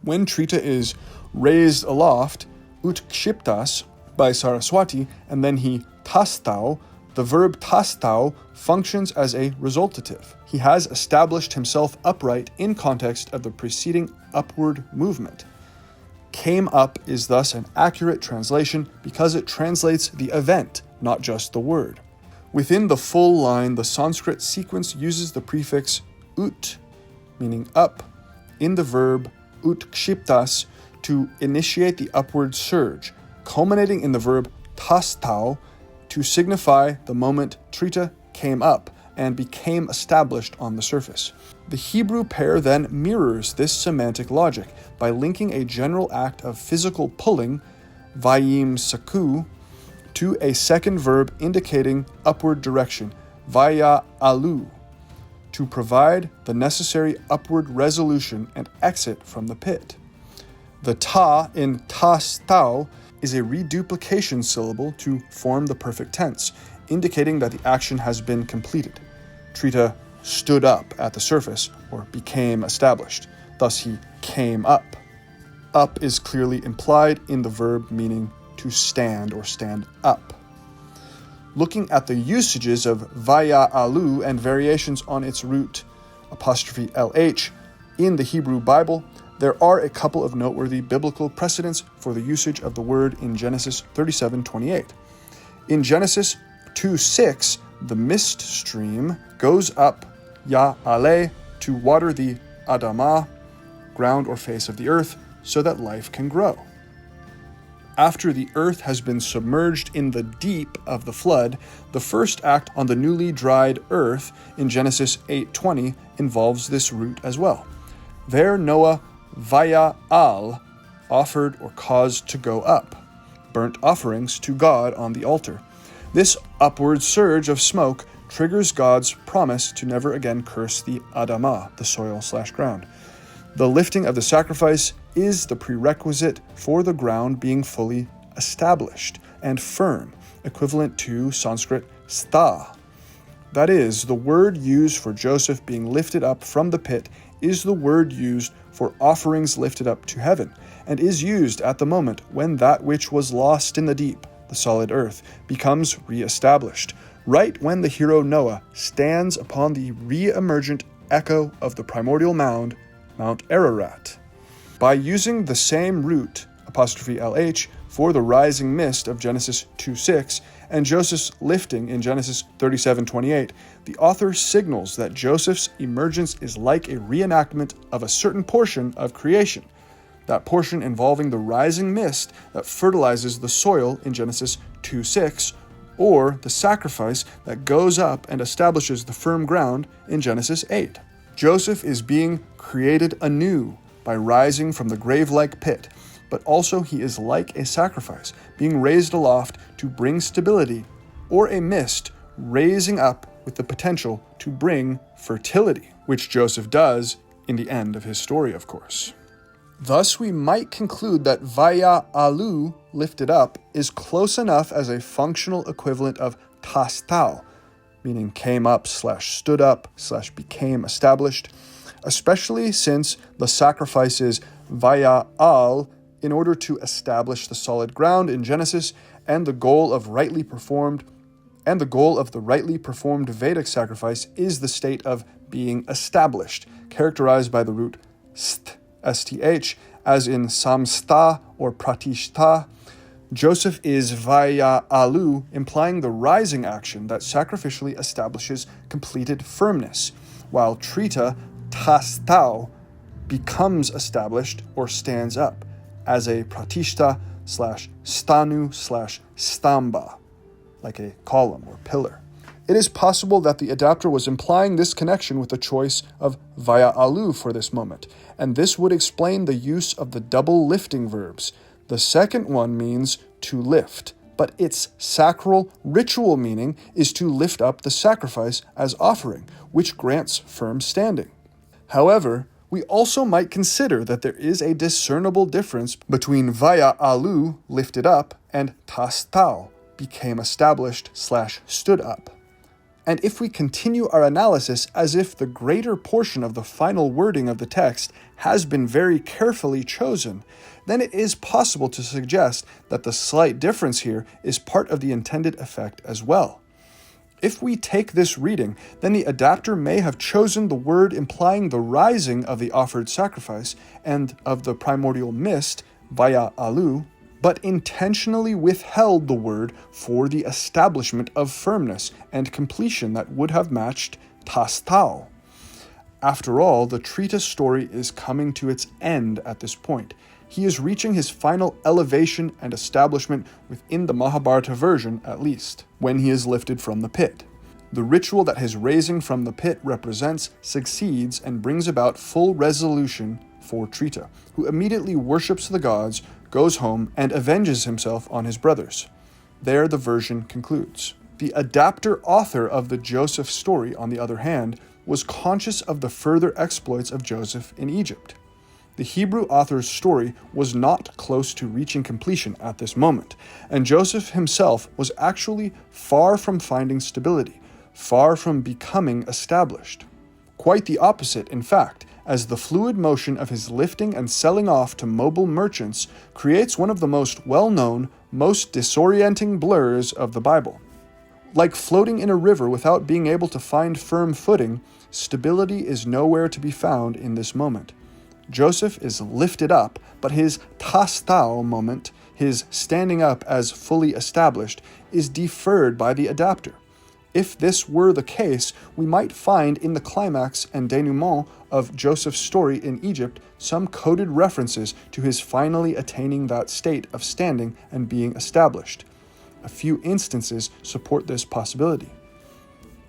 Speaker 1: When Trita is raised aloft, utkshiptas, by Saraswati, and then he tastau, the verb tastau functions as a resultative. He has established himself upright in context of the preceding upward movement. Came up is thus an accurate translation because it translates the event, not just the word. Within the full line, the Sanskrit sequence uses the prefix ut, meaning up, in the verb utkshiptas to initiate the upward surge, culminating in the verb tastau to signify the moment Trita came up and became established on the surface. The Hebrew pair then mirrors this semantic logic by linking a general act of physical pulling, vayim saku, to a second verb indicating upward direction, vaya alu, to provide the necessary upward resolution and exit from the pit. The ta in tastau is a reduplication syllable to form the perfect tense, indicating that the action has been completed. Trita stood up at the surface, or became established. Thus he came up. Up is clearly implied in the verb meaning to stand or stand up. Looking at the usages of vaya alu and variations on its root 'lh in the Hebrew Bible, there are a couple of noteworthy biblical precedents for the usage of the word in Genesis 37:28. In Genesis 2:6, the mist stream goes up Ya'aleh to water the Adamah, ground or face of the earth, so that life can grow. After the earth has been submerged in the deep of the flood, the first act on the newly dried earth in Genesis 8:20 involves this root as well. There Noah vaya al, offered or caused to go up, burnt offerings to God on the altar. This upward surge of smoke triggers God's promise to never again curse the Adamah, the soil / ground. The lifting of the sacrifice is the prerequisite for the ground being fully established and firm, equivalent to Sanskrit stha. That is, the word used for Joseph being lifted up from the pit is the word used for offerings lifted up to heaven, and is used at the moment when that which was lost in the deep, the solid earth, becomes re-established, right when the hero Noah stands upon the re-emergent echo of the primordial mound, Mount Ararat. By using the same root, 'LH, for the rising mist of Genesis 2:6 and Joseph's lifting in Genesis 37:28, the author signals that Joseph's emergence is like a reenactment of a certain portion of creation, that portion involving the rising mist that fertilizes the soil in Genesis 2:6, or the sacrifice that goes up and establishes the firm ground in Genesis 8. Joseph is being created anew by rising from the grave-like pit, but also he is like a sacrifice, being raised aloft to bring stability, or a mist raising up with the potential to bring fertility, which Joseph does in the end of his story, of course. Thus, we might conclude that Vaya Alu, lifted up, is close enough as a functional equivalent of Tastao, meaning came up / stood up / became established, especially since the sacrifice is Vaya Al in order to establish the solid ground in Genesis, and the goal of the rightly performed Vedic sacrifice is the state of being established, characterized by the root sth, as in samstha or pratishta. Joseph is Vaya Alu, implying the rising action that sacrificially establishes completed firmness, while Trita Tastao becomes established or stands up, as a pratishta / stanu / stamba, like a column or pillar. It is possible that the adapter was implying this connection with the choice of Vaya Alu for this moment, and this would explain the use of the double lifting verbs. The second one means to lift, but its sacral ritual meaning is to lift up the sacrifice as offering, which grants firm standing. However, we also might consider that there is a discernible difference between Vaya Alu, lifted up, and Tastao, became established / stood up. And if we continue our analysis as if the greater portion of the final wording of the text has been very carefully chosen, then it is possible to suggest that the slight difference here is part of the intended effect as well. If we take this reading, then the adapter may have chosen the word implying the rising of the offered sacrifice and of the primordial mist, Vaya Alu, but intentionally withheld the word for the establishment of firmness and completion that would have matched Tastao. After all, the Trita story is coming to its end at this point. He is reaching his final elevation and establishment within the Mahabharata version, at least, when he is lifted from the pit. The ritual that his raising from the pit represents succeeds and brings about full resolution for Trita, who immediately worships the gods, goes home, and avenges himself on his brothers. There the version concludes. The adapter author of the Joseph story, on the other hand, was conscious of the further exploits of Joseph in Egypt. The Hebrew author's story was not close to reaching completion at this moment, and Joseph himself was actually far from finding stability, far from becoming established. Quite the opposite, in fact, as the fluid motion of his lifting and selling off to mobile merchants creates one of the most well-known, most disorienting blurs of the Bible. Like floating in a river without being able to find firm footing, stability is nowhere to be found in this moment. Joseph is lifted up, but his tastao moment, his standing up as fully established, is deferred by the adapter. If this were the case, we might find in the climax and denouement of Joseph's story in Egypt some coded references to his finally attaining that state of standing and being established. A few instances support this possibility.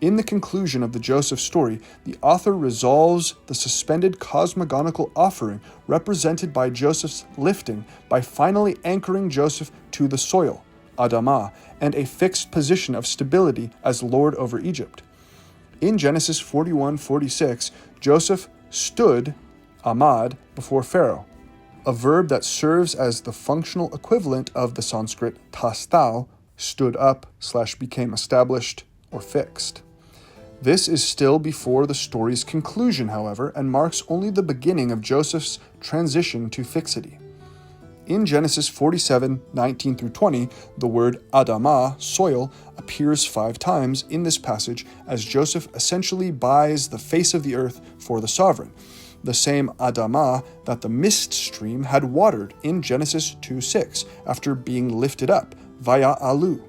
Speaker 1: In the conclusion of the Joseph story, the author resolves the suspended cosmogonical offering represented by Joseph's lifting by finally anchoring Joseph to the soil, Adamah, and a fixed position of stability as Lord over Egypt. In Genesis 41:46, Joseph stood, amad before Pharaoh, a verb that serves as the functional equivalent of the Sanskrit tastau, stood up / became established or fixed. This is still before the story's conclusion, however, and marks only the beginning of Joseph's transition to fixity. In Genesis 47:19-20, the word Adamah, soil, appears 5 times in this passage as Joseph essentially buys the face of the earth for the sovereign, the same Adamah that the mist stream had watered in Genesis 2:6 after being lifted up, via alu.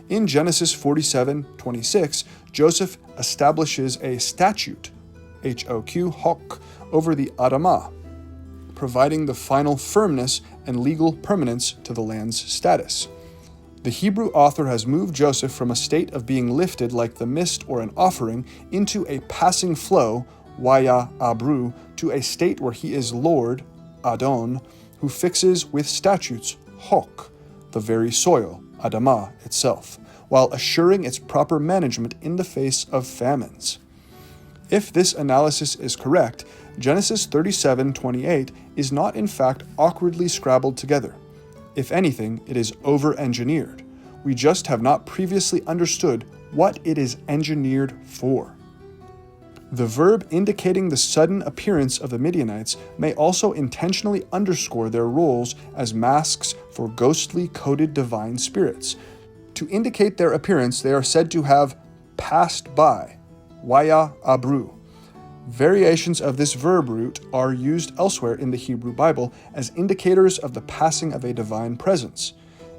Speaker 1: In Genesis 47:26, Joseph establishes a statute, HOQ, hok, over the Adamah, providing the final firmness and legal permanence to the land's status. The Hebrew author has moved Joseph from a state of being lifted like the mist or an offering into a passing flow, waya abru, to a state where he is Lord, Adon, who fixes with statutes, hok, the very soil, Adamah itself, while assuring its proper management in the face of famines. If this analysis is correct, Genesis 37:28 is not in fact awkwardly scrabbled together. If anything, it is over-engineered. We just have not previously understood what it is engineered for. The verb indicating the sudden appearance of the Midianites may also intentionally underscore their roles as masks for ghostly coded divine spirits. To indicate their appearance, they are said to have passed by, waya abru. Variations of this verb root are used elsewhere in the Hebrew Bible as indicators of the passing of a divine presence.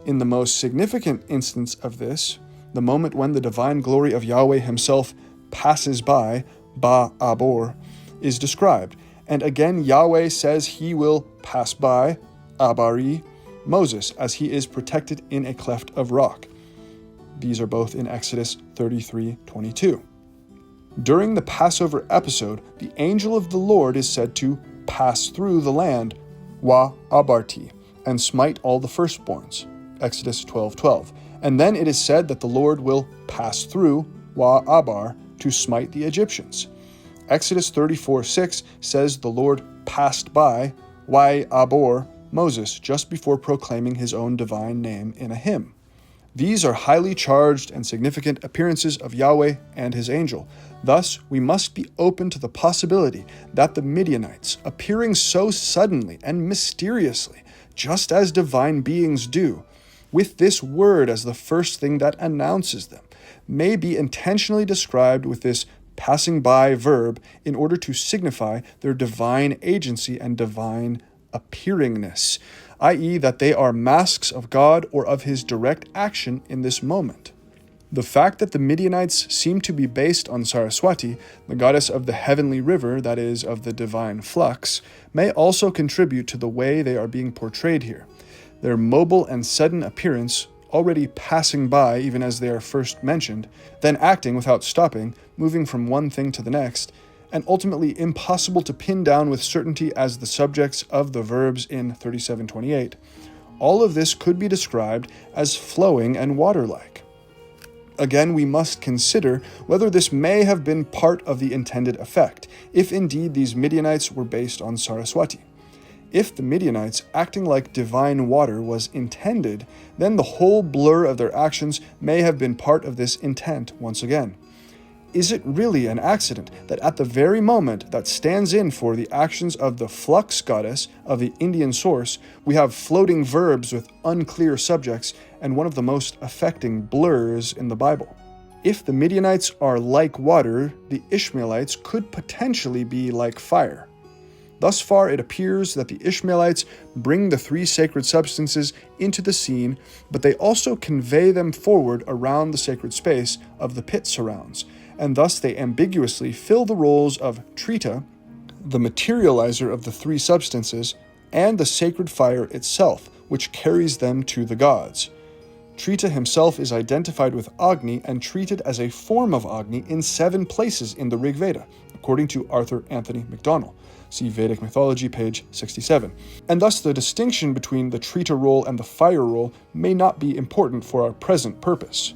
Speaker 1: In the most significant instance of this, the moment when the divine glory of Yahweh himself passes by, ba abor, is described, and again Yahweh says he will pass by, abari, Moses, as he is protected in a cleft of rock. These are both in Exodus 33:22. During the Passover episode, the angel of the Lord is said to pass through the land, wa abarti, and smite all the firstborns, Exodus 12:12. And then it is said that the Lord will pass through, wa abar, to smite the Egyptians. Exodus 34:6 says the Lord passed by, wa abor, Moses, just before proclaiming his own divine name in a hymn. These are highly charged and significant appearances of Yahweh and his angel. Thus, we must be open to the possibility that the Midianites, appearing so suddenly and mysteriously, just as divine beings do, with this word as the first thing that announces them, may be intentionally described with this passing by verb in order to signify their divine agency and divine appearingness, i.e., that they are masks of God or of his direct action in this moment. The fact that the Midianites seem to be based on Saraswati, the goddess of the heavenly river, that is, of the divine flux, may also contribute to the way they are being portrayed here. Their mobile and sudden appearance, already passing by even as they are first mentioned, then acting without stopping, moving from one thing to the next, and ultimately impossible to pin down with certainty as the subjects of the verbs in 37:28, all of this could be described as flowing and water-like. Again, we must consider whether this may have been part of the intended effect, if indeed these Midianites were based on Saraswati. If the Midianites acting like divine water was intended, then the whole blur of their actions may have been part of this intent once again. Is it really an accident that at the very moment that stands in for the actions of the flux goddess of the Indian source, we have floating verbs with unclear subjects and one of the most affecting blurs in the Bible? If the Midianites are like water, the Ishmaelites could potentially be like fire. Thus far, it appears that the Ishmaelites bring the 3 sacred substances into the scene, but they also convey them forward around the sacred space of the pit surrounds, and thus they ambiguously fill the roles of Trita, the materializer of the 3 substances, and the sacred fire itself, which carries them to the gods. Trita himself is identified with Agni and treated as a form of Agni in 7 places in the Rig Veda, according to Arthur Anthony MacDonald. See Vedic Mythology, page 67. And thus the distinction between the Trita role and the fire role may not be important for our present purpose.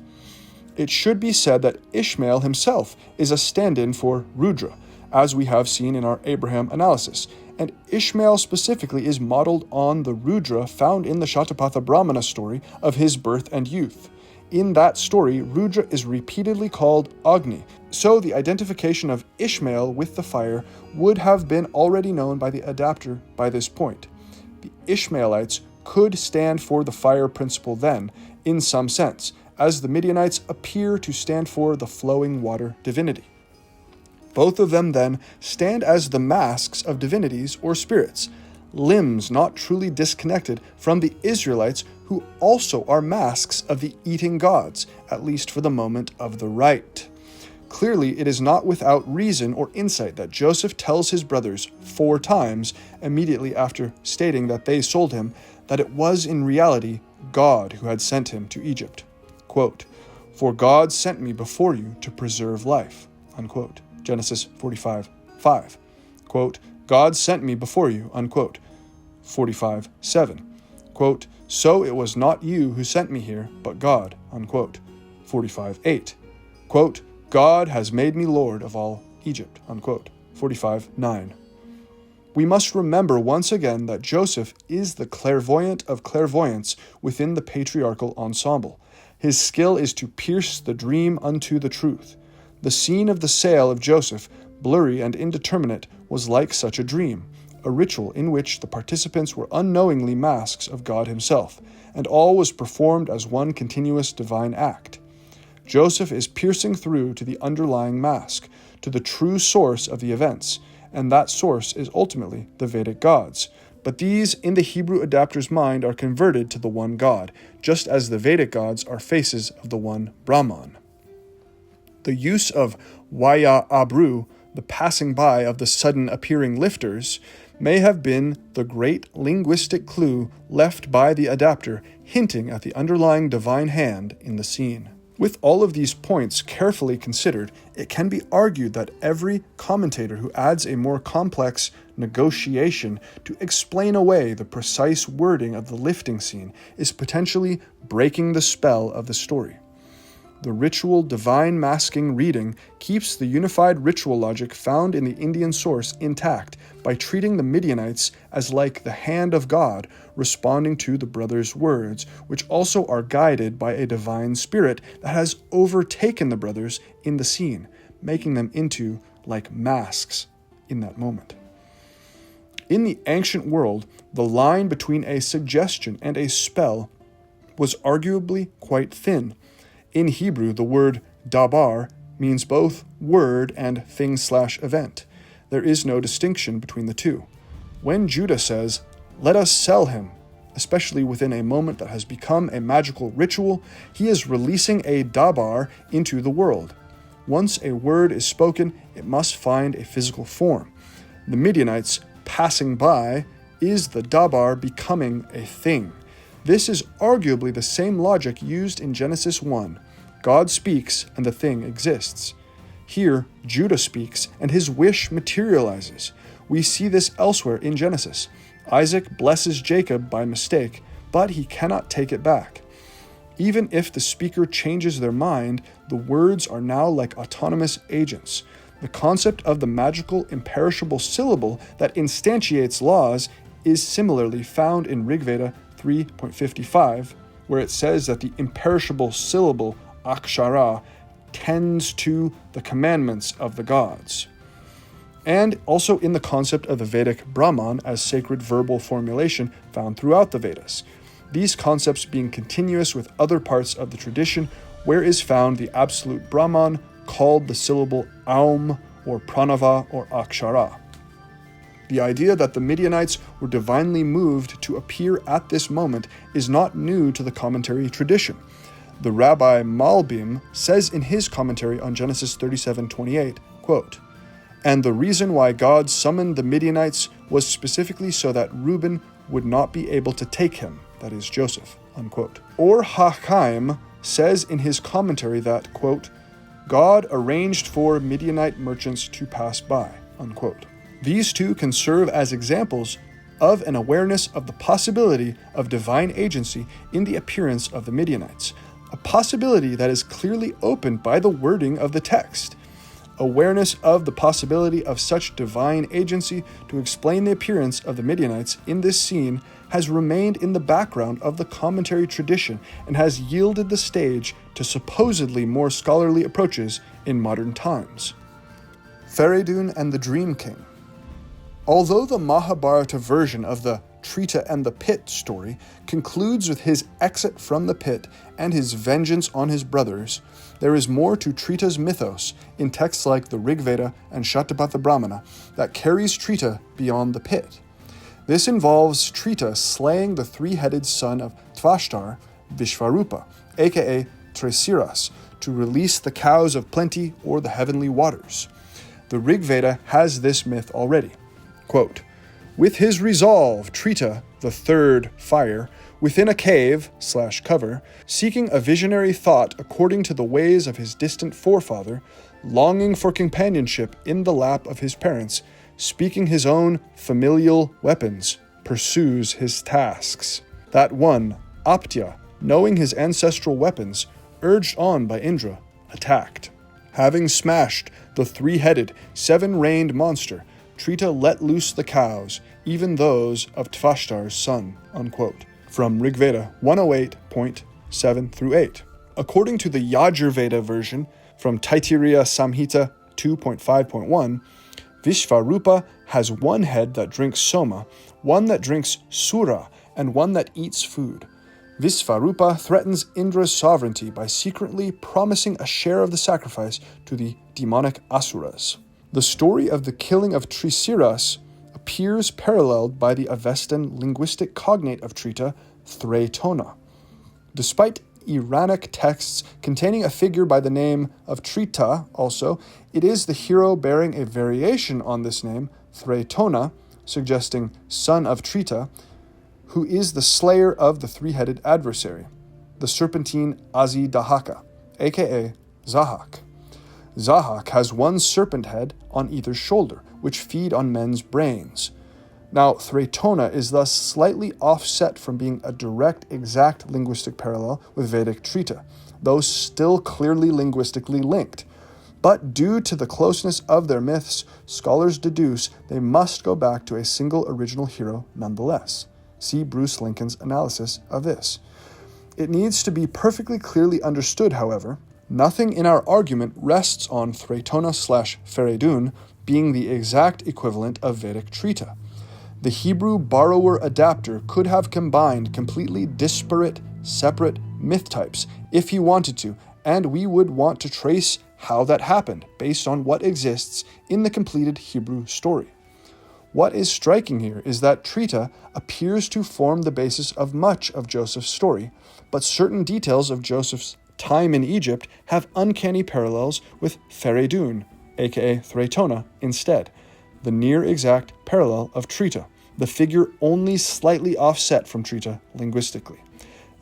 Speaker 1: It should be said that Ishmael himself is a stand-in for Rudra, as we have seen in our Abraham analysis, and Ishmael specifically is modeled on the Rudra found in the Shatapatha Brahmana story of his birth and youth. In that story, Rudra is repeatedly called Agni, so the identification of Ishmael with the fire would have been already known by the adapter by this point. The Ishmaelites could stand for the fire principle then, in some sense, as the Midianites appear to stand for the flowing water divinity. Both of them then stand as the masks of divinities or spirits, limbs not truly disconnected from the Israelites who also are masks of the eating gods, at least for the moment of the rite. Clearly, it is not without reason or insight that Joseph tells his brothers 4 times, immediately after stating that they sold him, that it was in reality God who had sent him to Egypt. Quote, "For God sent me before you to preserve life." Unquote. Genesis 45:5. Quote, "God sent me before you." Unquote. 45:7. Quote, "So it was not you who sent me here, but God." Unquote. 45:8. Quote, "God has made me Lord of all Egypt." Unquote. 45:9. We must remember once again that Joseph is the clairvoyant of clairvoyants within the patriarchal ensemble. His skill is to pierce the dream unto the truth. The scene of the sale of Joseph, blurry and indeterminate, was like such a dream, a ritual in which the participants were unknowingly masks of God himself, and all was performed as one continuous divine act. Joseph is piercing through to the underlying mask, to the true source of the events, and that source is ultimately the Vedic gods. But these, in the Hebrew adapter's mind, are converted to the one God, just as the Vedic gods are faces of the one Brahman. The use of Waya Abru, the passing by of the sudden appearing lifters, may have been the great linguistic clue left by the adapter, hinting at the underlying divine hand in the scene. With all of these points carefully considered, it can be argued that every commentator who adds a more complex negotiation to explain away the precise wording of the lifting scene is potentially breaking the spell of the story. The ritual divine masking reading keeps the unified ritual logic found in the Indian source intact by treating the Midianites as like the hand of God responding to the brothers' words, which also are guided by a divine spirit that has overtaken the brothers in the scene, making them into like masks in that moment. In the ancient world, the line between a suggestion and a spell was arguably quite thin. In Hebrew, the word dabar means both word and thing/event. There is no distinction between the two. When Judah says, "Let us sell him," especially within a moment that has become a magical ritual, he is releasing a dabar into the world. Once a word is spoken, it must find a physical form. The Midianites passing by is the dabar becoming a thing. This is arguably the same logic used in Genesis 1. God speaks and the thing exists. Here, Judah speaks and his wish materializes. We see this elsewhere in Genesis. Isaac blesses Jacob by mistake, but he cannot take it back. Even if the speaker changes their mind, the words are now like autonomous agents. The concept of the magical imperishable syllable that instantiates laws is similarly found in Rigveda 3.55, where it says that the imperishable syllable, akshara, tends to the commandments of the gods. And also in the concept of the Vedic Brahman as sacred verbal formulation found throughout the Vedas. These concepts being continuous with other parts of the tradition, where is found the absolute Brahman called the syllable aum or pranava or akshara. The idea that the Midianites were divinely moved to appear at this moment is not new to the commentary tradition. The Rabbi Malbim says in his commentary on Genesis 37:28, quote, "And the reason why God summoned the Midianites was specifically so that Reuben would not be able to take him," that is Joseph, unquote. Or HaChaim says in his commentary that, quote, "God arranged for Midianite merchants to pass by," unquote. These two can serve as examples of an awareness of the possibility of divine agency in the appearance of the Midianites, a possibility that is clearly opened by the wording of the text. awareness of the possibility of such divine agency to explain the appearance of the Midianites in this scene has remained in the background of the commentary tradition and has yielded the stage to supposedly more scholarly approaches in modern times. Fereydun and the Dream King. Although the Mahabharata version of the Trita and the Pit story concludes with his exit from the pit and his vengeance on his brothers, there is more to Trita's mythos in texts like the Rig Veda and Shatapatha Brahmana that carries Trita beyond the pit. This involves Trita slaying the three-headed son of Tvashtar, Vishvarupa, aka Tresiras, to release the cows of plenty or the heavenly waters. The Rig Veda has this myth already. Quote, "With his resolve, Trita, the third fire, within a cave/cover, seeking a visionary thought according to the ways of his distant forefather, longing for companionship in the lap of his parents, speaking his own familial weapons, pursues his tasks. That one, Aptya, knowing his ancestral weapons, urged on by Indra, attacked. Having smashed the three-headed, seven-reined monster, Trita let loose the cows, even those of Tvashtar's son." Unquote. From Rigveda 108.7-8. According to the Yajurveda version from Taittiriya Samhita 2.5.1, Vishvarupa has one head that drinks soma, one that drinks sura, and one that eats food. Vishvarupa threatens Indra's sovereignty by secretly promising a share of the sacrifice to the demonic asuras. The story of the killing of Trisiras appears paralleled by the Avestan linguistic cognate of Trita, Thraetona. Despite Iranic texts containing a figure by the name of Trita also, it is the hero bearing a variation on this name, Thraetona, suggesting son of Trita, who is the slayer of the three-headed adversary, the serpentine Azidahaka, aka Zahak. Zahak has one serpent head on either shoulder, which feed on men's brains. Now, Thraetona is thus slightly offset from being a direct, exact linguistic parallel with Vedic Trita, though still clearly linguistically linked. But due to the closeness of their myths, scholars deduce they must go back to a single original hero nonetheless. See Bruce Lincoln's analysis of this. It needs to be perfectly clearly understood, however, nothing in our argument rests on Thraetona/Fereydun being the exact equivalent of Vedic Trita. The Hebrew borrower-adapter could have combined completely disparate, separate myth types if he wanted to, and we would want to trace how that happened based on what exists in the completed Hebrew story. What is striking here is that Trita appears to form the basis of much of Joseph's story, but certain details of Joseph's time in Egypt have uncanny parallels with Fereydun, aka Thraetona, instead, the near-exact parallel of Trita, the figure only slightly offset from Trita linguistically.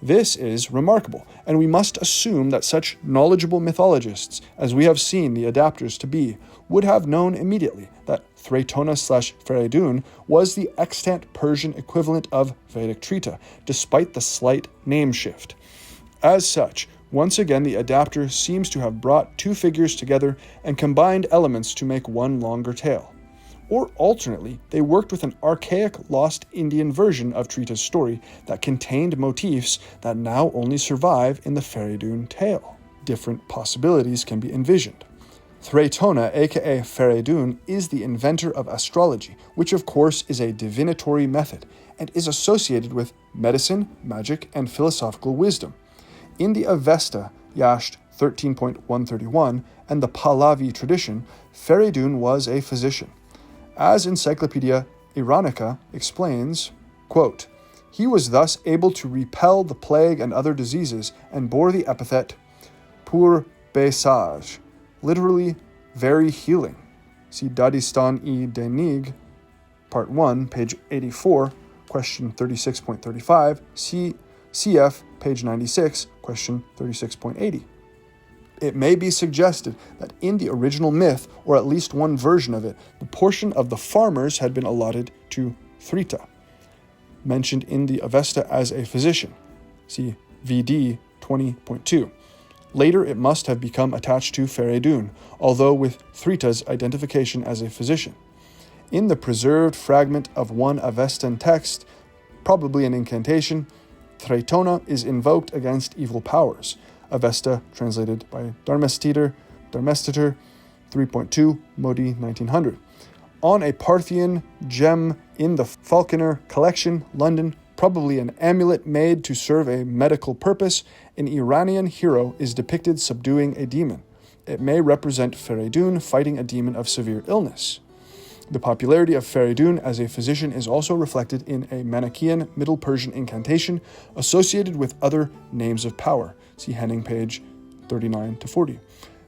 Speaker 1: This is remarkable, and we must assume that such knowledgeable mythologists, as we have seen the adapters to be, would have known immediately that Thraetona/Fereydun was the extant Persian equivalent of Vedic Trita, despite the slight name shift. As such, once again the adapter seems to have brought two figures together and combined elements to make one longer tale. Or alternately, they worked with an archaic lost Indian version of Trita's story that contained motifs that now only survive in the Fereydun tale. Different possibilities can be envisioned. Thraetona, aka Fereydun, is the inventor of astrology, which of course is a divinatory method, and is associated with medicine, magic, and philosophical wisdom. In the Avesta, Yasht 13.131, and the Pahlavi tradition, Fereydun was a physician. As Encyclopedia Iranica explains, quote, "He was thus able to repel the plague and other diseases, and bore the epithet pur besage, literally very healing." See Dadistan-i-Denig, Part 1, page 84, question 36.35, CF, page 96, question 36.80. It may be suggested that in the original myth, or at least one version of it, the portion of the farmers had been allotted to Thrita, mentioned in the Avesta as a physician. See VD 20.2. Later it must have become attached to Fereydun, although with Trita's identification as a physician. In the preserved fragment of one Avestan text, probably an incantation, Traitona is invoked against evil powers. Avesta, translated by Darmestater 3.2, Modi 1900. On a Parthian gem in the Falconer Collection, London, probably an amulet made to serve a medical purpose, an Iranian hero is depicted subduing a demon. It may represent Fereydun fighting a demon of severe illness. The popularity of Fereydun as a physician is also reflected in a Manichaean Middle Persian incantation associated with other names of power. See Henning, page 39 to 40.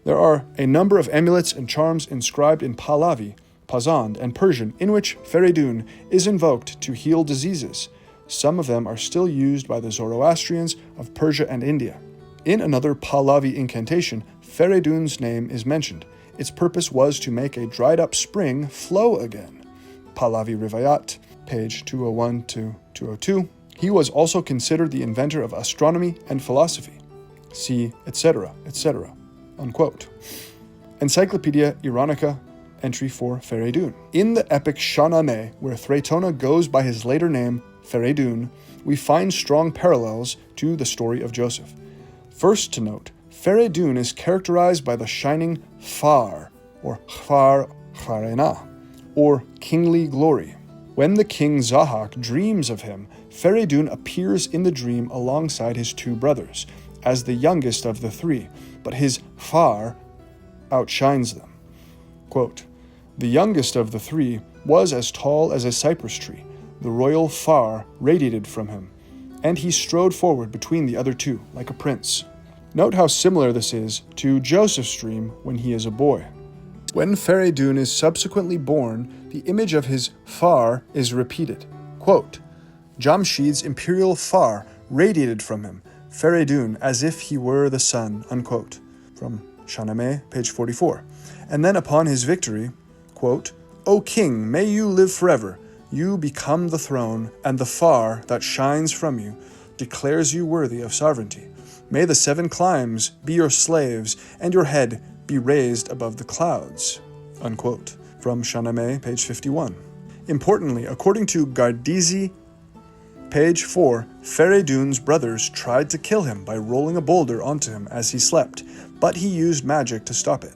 Speaker 1: There are a number of amulets and charms inscribed in Pahlavi, Pazand, and Persian in which Fereydun is invoked to heal diseases. Some of them are still used by the Zoroastrians of Persia and India. In another Pahlavi incantation, Fereydun's name is mentioned. Its purpose was to make a dried-up spring flow again. Pahlavi Rivayat, page 201 to 202. He was also considered the inventor of astronomy and philosophy. See, etc., etc., unquote. Encyclopedia Iranica, entry for Fereydun. In the epic Shahnameh, where Traitona goes by his later name, Fereydun, we find strong parallels to the story of Joseph. First to note, Fereydun is characterized by the shining far, or chfar charena, or kingly glory. When the king Zahak dreams of him, Fereydun appears in the dream alongside his two brothers, as the youngest of the three, but his far outshines them. Quote, "The youngest of the three was as tall as a cypress tree. The royal far radiated from him, and he strode forward between the other two like a prince." Note how similar this is to Joseph's dream when he is a boy. When Fereydun is subsequently born, the image of his far is repeated. Quote, "Jamshid's imperial far radiated from him, Fereydun, as if he were the sun," unquote, from Shahnameh, page 44. And then upon his victory, quote, "O king, may you live forever. You become the throne, and the far that shines from you declares you worthy of sovereignty. May the seven climes be your slaves, and your head be raised above the clouds," unquote, from Shahnameh, page 51. Importantly, according to Gardizi, page 4, Fereydun's brothers tried to kill him by rolling a boulder onto him as he slept, but he used magic to stop it.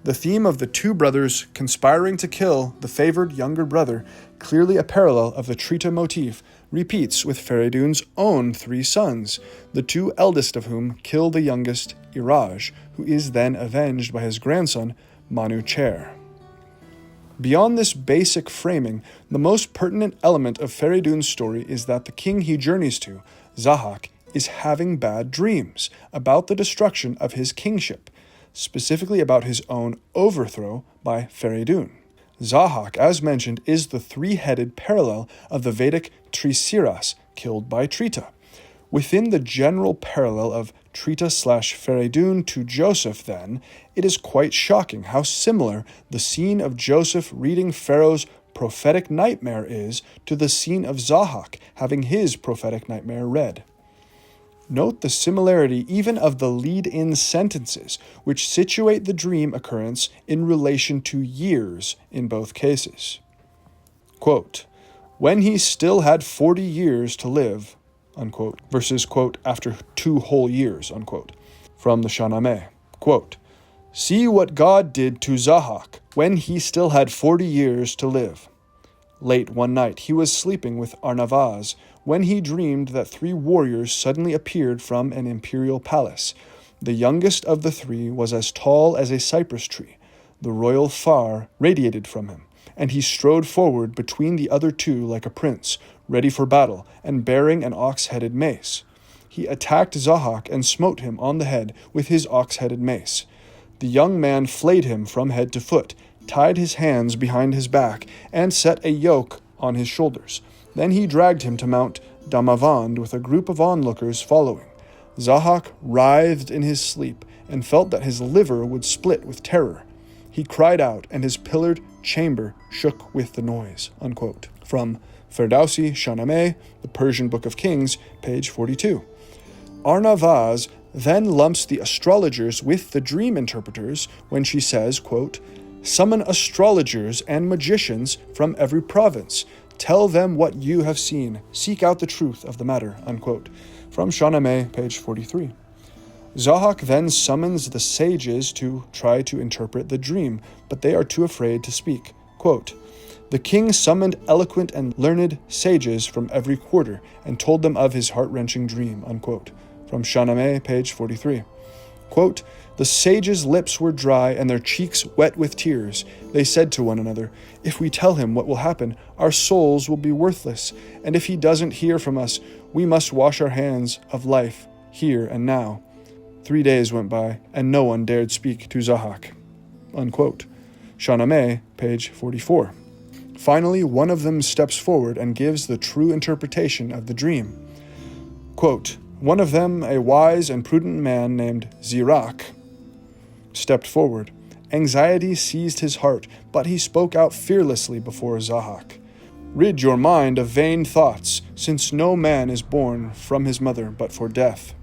Speaker 1: The theme of the two brothers conspiring to kill the favored younger brother, clearly a parallel of the Trita motif, repeats with Fereydun's own three sons, the two eldest of whom kill the youngest, Iraj, who is then avenged by his grandson, Manu-Cher. Beyond this basic framing, the most pertinent element of Fereydun's story is that the king he journeys to, Zahak, is having bad dreams about the destruction of his kingship, specifically about his own overthrow by Fereydun. Zahak, as mentioned, is the three-headed parallel of the Vedic Trisiras, killed by Trita. Within the general parallel of Trita/Fereydun to Joseph, then, it is quite shocking how similar the scene of Joseph reading Pharaoh's prophetic nightmare is to the scene of Zahak having his prophetic nightmare read. Note the similarity even of the lead-in sentences, which situate the dream occurrence in relation to years in both cases. Quote, "When he still had 40 years to live," unquote, versus, quote, "after 2 whole years," unquote, from the Shahnameh. Quote, "See what God did to Zahak when he still had 40 years to live. Late one night he was sleeping with Arnavaz when he dreamed that 3 warriors suddenly appeared from an imperial palace. The youngest of the 3 was as tall as a cypress tree. The royal far radiated from him, and he strode forward between the other 2 like a prince, ready for battle, and bearing an ox-headed mace. He attacked Zahak and smote him on the head with his ox-headed mace. The young man flayed him from head to foot, tied his hands behind his back, and set a yoke on his shoulders. Then he dragged him to Mount Damavand with a group of onlookers following. Zahak writhed in his sleep and felt that his liver would split with terror. He cried out, and his pillared chamber shook with the noise," unquote. From Ferdowsi Shahnameh, the Persian Book of Kings, page 42. Arnavaz then lumps the astrologers with the dream interpreters when she says, quote, "Summon astrologers and magicians from every province. Tell them what you have seen. Seek out the truth of the matter," unquote. From Shahnameh, page 43. Zahak then summons the sages to try to interpret the dream, but they are too afraid to speak. Quote, "The king summoned eloquent and learned sages from every quarter and told them of his heart-wrenching dream," unquote. From Shahnameh, page 43. Quote, "The sages' lips were dry and their cheeks wet with tears. They said to one another, 'If we tell him what will happen, our souls will be worthless. And if he doesn't hear from us, we must wash our hands of life here and now.' 3 days went by, and no one dared speak to Zahak." Unquote. Shahnameh, page 44. Finally, one of them steps forward and gives the true interpretation of the dream. Quote, "One of them, a wise and prudent man named Zirach, stepped forward. Anxiety seized his heart, but he spoke out fearlessly before Zahak. 'Rid your mind of vain thoughts, since no man is born from his mother but for death.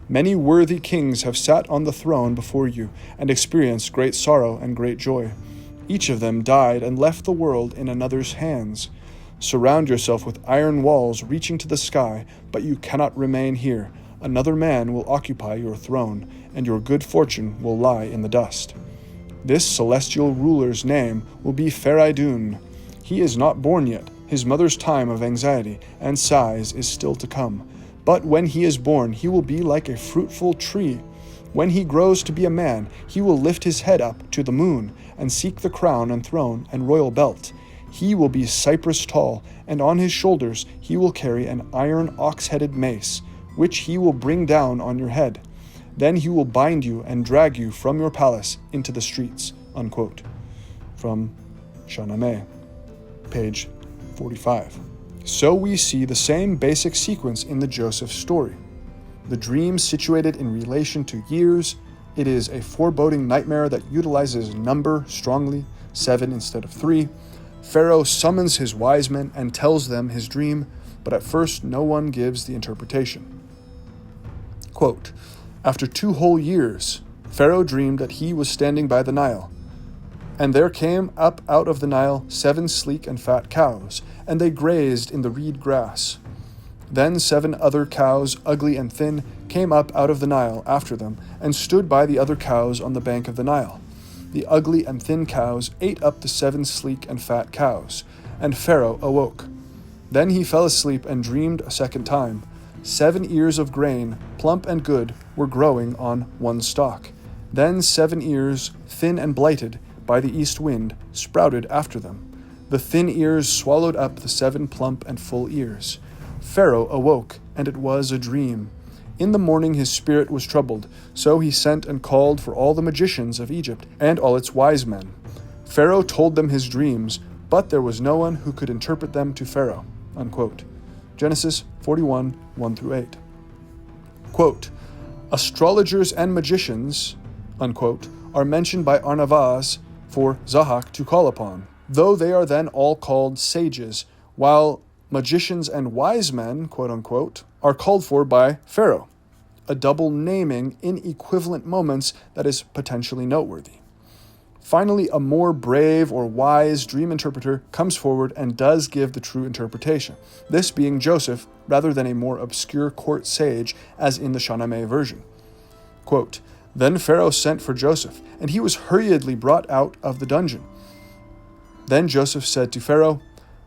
Speaker 1: Many worthy kings have sat on the throne before you and experienced great sorrow and great joy. Each of them died and left the world in another's hands. Surround yourself with iron walls reaching to the sky, but you cannot remain here. Another man will occupy your throne, and your good fortune will lie in the dust. This celestial ruler's name will be Fereydun. He is not born yet. His mother's time of anxiety and sighs is still to come. But when he is born, he will be like a fruitful tree. When he grows to be a man, he will lift his head up to the moon and seek the crown and throne and royal belt. He will be cypress tall, and on his shoulders he will carry an iron ox-headed mace, which he will bring down on your head. Then he will bind you and drag you from your palace into the streets." Unquote. From Shahnameh, page 45. So we see the same basic sequence in the Joseph story. The dream situated in relation to years. It is a foreboding nightmare that utilizes number strongly, 7 instead of 3. Pharaoh summons his wise men and tells them his dream, but at first no one gives the interpretation. Quote, "After 2 whole years, Pharaoh dreamed that he was standing by the Nile. And there came up out of the Nile 7 sleek and fat cows, and they grazed in the reed grass. Then 7 other cows, ugly and thin, came up out of the Nile after them, and stood by the other cows on the bank of the Nile. The ugly and thin cows ate up the 7 sleek and fat cows, and Pharaoh awoke. Then he fell asleep and dreamed a second time. 7 ears of grain, plump and good, were growing on one stalk. Then 7 ears, thin and blighted by the east wind, sprouted after them. The thin ears swallowed up the 7 plump and full ears. Pharaoh awoke, and it was a dream. In the morning his spirit was troubled, so he sent and called for all the magicians of Egypt and all its wise men. Pharaoh told them his dreams, but there was no one who could interpret them to Pharaoh." Unquote. Genesis 41, 1-8. Quote, "Astrologers and magicians," unquote, "are mentioned by Arnavaz for Zahak to call upon, though they are then all called sages, while magicians and wise men, quote unquote, are called for by Pharaoh, a double naming in equivalent moments that is potentially noteworthy. Finally, a more brave or wise dream interpreter comes forward and does give the true interpretation, this being Joseph rather than a more obscure court sage as in the Shahnameh version. Quote, "Then Pharaoh sent for Joseph, and he was hurriedly brought out of the dungeon. Then Joseph said to Pharaoh,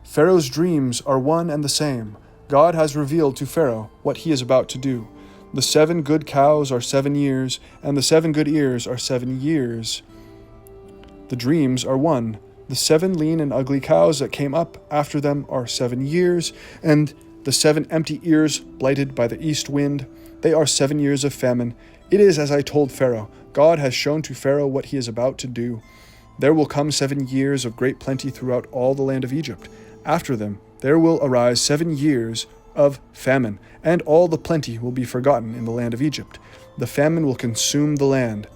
Speaker 1: 'Pharaoh's dreams are one and the same. God has revealed to Pharaoh what he is about to do. The 7 good cows are 7 years, and the 7 good ears are 7 years. The dreams are one. The 7 lean and ugly cows that came up after them are 7 years, and the 7 empty ears blighted by the east wind, they are 7 years of famine. It is as I told Pharaoh. God has shown to Pharaoh what he is about to do. There will come 7 years of great plenty throughout all the land of Egypt. After them, there will arise 7 years of famine, and all the plenty will be forgotten in the land of Egypt. The famine will consume the land.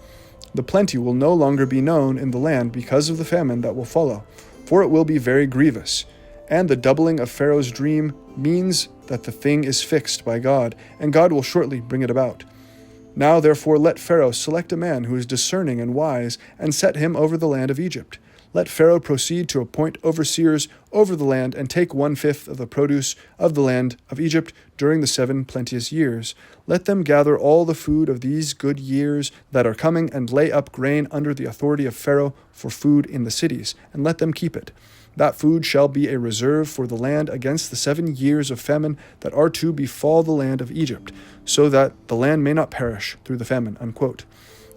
Speaker 1: The plenty will no longer be known in the land because of the famine that will follow, for it will be very grievous. And the doubling of Pharaoh's dream means that the thing is fixed by God, and God will shortly bring it about. Now therefore let Pharaoh select a man who is discerning and wise, and set him over the land of Egypt. Let Pharaoh proceed to appoint overseers over the land, and take 1/5 of the produce of the land of Egypt during the 7 plenteous years. Let them gather all the food of these good years that are coming, and lay up grain under the authority of Pharaoh for food in the cities, and let them keep it. That food shall be a reserve for the land against the 7 years of famine that are to befall the land of Egypt, so that the land may not perish through the famine." Unquote.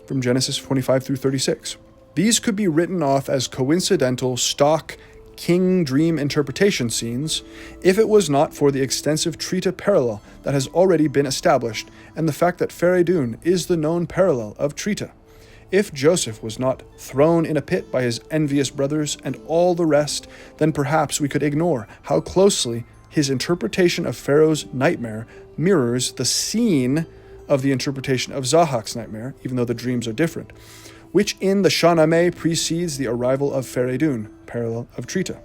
Speaker 1: From Genesis 25 through 36. These could be written off as coincidental, stock, king dream interpretation scenes if it was not for the extensive Trita parallel that has already been established, and the fact that Fereydun is the known parallel of Trita. If Joseph was not thrown in a pit by his envious brothers and all the rest, then perhaps we could ignore how closely his interpretation of Pharaoh's nightmare mirrors the scene of the interpretation of Zahak's nightmare, even though the dreams are different, which in the Shahnameh precedes the arrival of Fereydun, parallel of Trita.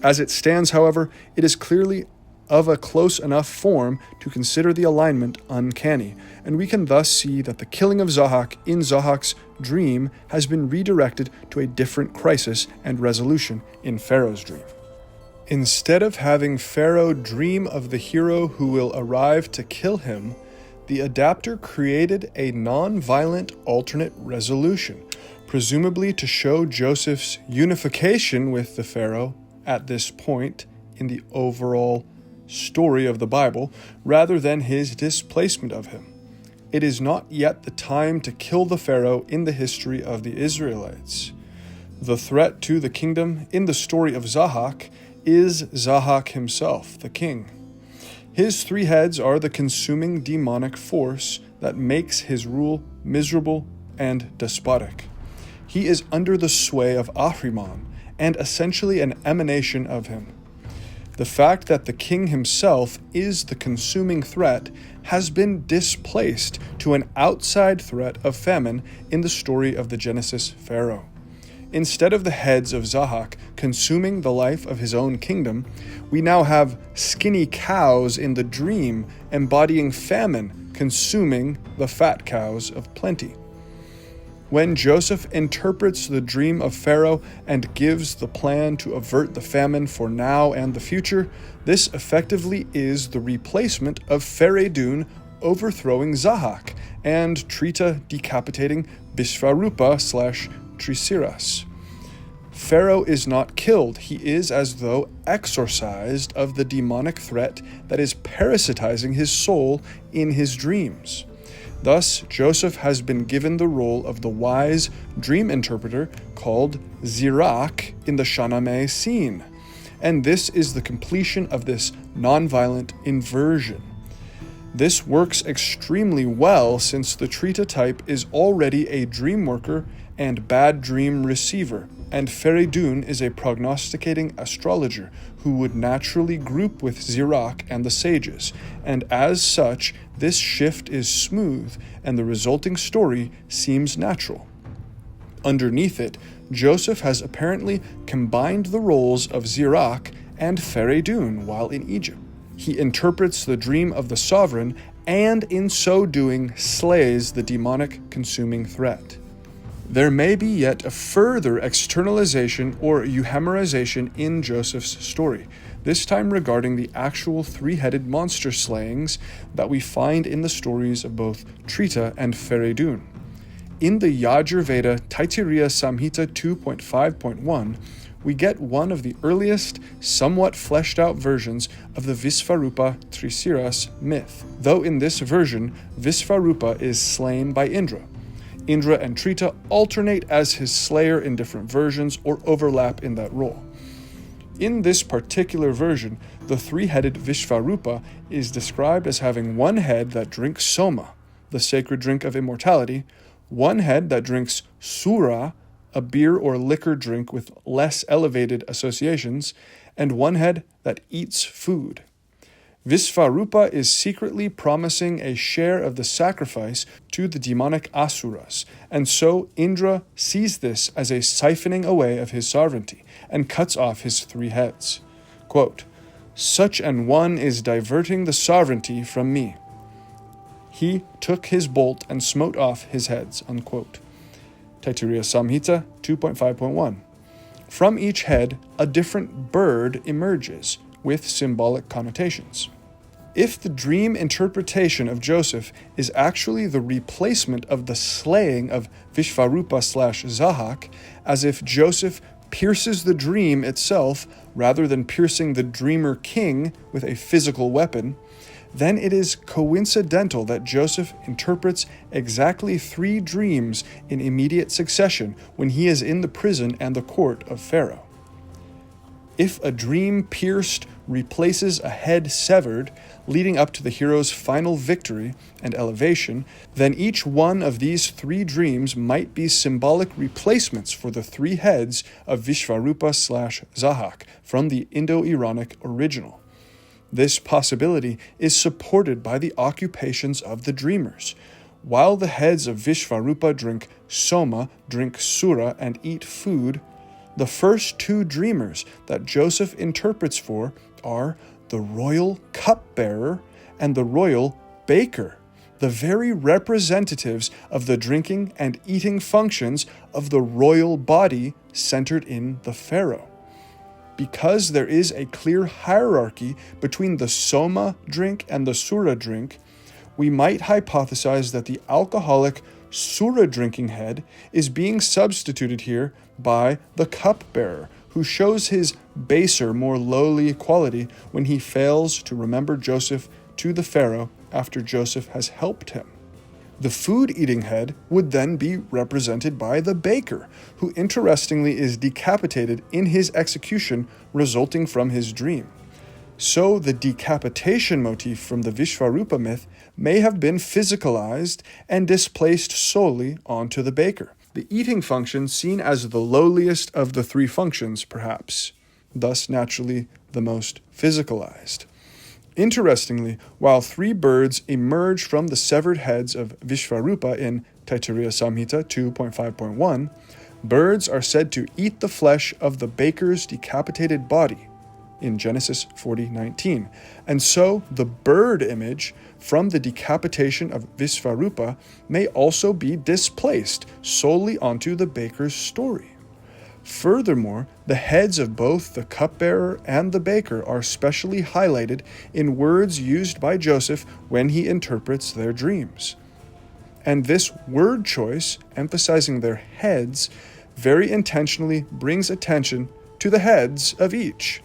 Speaker 1: As it stands, however, it is clearly of a close enough form to consider the alignment uncanny, and we can thus see that the killing of Zahak in Zahak's dream has been redirected to a different crisis and resolution in Pharaoh's dream. Instead of having Pharaoh dream of the hero who will arrive to kill him, the adapter created a non-violent alternate resolution, presumably to show Joseph's unification with the Pharaoh at this point in the overall story of the Bible, rather than his displacement of him. It is not yet the time to kill the Pharaoh in the history of the Israelites. The threat to the kingdom in the story of Zahak is Zahak himself, the king. His 3 heads are the consuming demonic force that makes his rule miserable and despotic. He is under the sway of Ahriman, and essentially an emanation of him. The fact that the king himself is the consuming threat has been displaced to an outside threat of famine in the story of the Genesis Pharaoh. Instead of the heads of Zahak consuming the life of his own kingdom, we now have skinny cows in the dream embodying famine consuming the fat cows of plenty. When Joseph interprets the dream of Pharaoh and gives the plan to avert the famine for now and the future, this effectively is the replacement of Fereydun overthrowing Zahak and Trita decapitating Bisvarupa/Trisiras. Pharaoh is not killed, he is as though exorcised of the demonic threat that is parasitizing his soul in his dreams. Thus, Joseph has been given the role of the wise dream interpreter called Zirak in the Shahnameh scene, and this is the completion of this nonviolent inversion. This works extremely well since the Trita type is already a dream worker and bad dream receiver, and Fereydun is a prognosticating astrologer who would naturally group with Zirak and the sages, and as such, this shift is smooth and the resulting story seems natural. Underneath it, Joseph has apparently combined the roles of Zirak and Fereydun while in Egypt. He interprets the dream of the sovereign and in so doing slays the demonic consuming threat. There may be yet a further externalization or euhemerization in Joseph's story, this time regarding the actual 3-headed monster slayings that we find in the stories of both Trita and Fereydun. In the Yajurveda Taittiriya Samhita 2.5.1, we get one of the earliest, somewhat fleshed out versions of the Visvarupa Trisiras myth, though in this version, Visvarupa is slain by Indra. Indra and Trita alternate as his slayer in different versions or overlap in that role. In this particular version, the 3-headed Vishvarupa is described as having one head that drinks soma, the sacred drink of immortality, one head that drinks sura, a beer or liquor drink with less elevated associations, and one head that eats food. Visvarupa is secretly promising a share of the sacrifice to the demonic asuras, and so Indra sees this as a siphoning away of his sovereignty and cuts off his 3 heads. Quote, "Such an one is diverting the sovereignty from me. he took his bolt and smote off his heads, unquote. Taittiriya Samhita 2.5.1. From each head, a different bird emerges, with symbolic connotations. If the dream interpretation of Joseph is actually the replacement of the slaying of Vishvarupa/Zahak, as if Joseph pierces the dream itself rather than piercing the dreamer king with a physical weapon, then it is coincidental that Joseph interprets exactly 3 dreams in immediate succession when he is in the prison and the court of Pharaoh. If a dream pierced replaces a head severed, leading up to the hero's final victory and elevation, then each one of these 3 dreams might be symbolic replacements for the 3 heads of Vishvarupa/Zahak from the Indo-Iranic original. This possibility is supported by the occupations of the dreamers. While the heads of Vishvarupa drink soma, drink sura, and eat food, the first 2 dreamers that Joseph interprets for are the royal cupbearer and the royal baker, the very representatives of the drinking and eating functions of the royal body centered in the pharaoh. Because there is a clear hierarchy between the soma drink and the sura drink, we might hypothesize that the alcoholic sura drinking head is being substituted here by the cupbearer, who shows his baser, more lowly quality when he fails to remember Joseph to the Pharaoh after Joseph has helped him. The food-eating head would then be represented by the baker, who interestingly is decapitated in his execution resulting from his dream. So the decapitation motif from the Vishvarupa myth may have been physicalized and displaced solely onto the baker. The eating function seen as the lowliest of the 3 functions, perhaps, thus naturally the most physicalized. Interestingly, while 3 birds emerge from the severed heads of Vishvarupa in Taittiriya Samhita 2.5.1, birds are said to eat the flesh of the baker's decapitated body in Genesis 40:19, and so the bird image from the decapitation of Vishvarupa may also be displaced solely onto the baker's story. Furthermore, the heads of both the cupbearer and the baker are specially highlighted in words used by Joseph when he interprets their dreams. And this word choice, emphasizing their heads, very intentionally brings attention to the heads of each.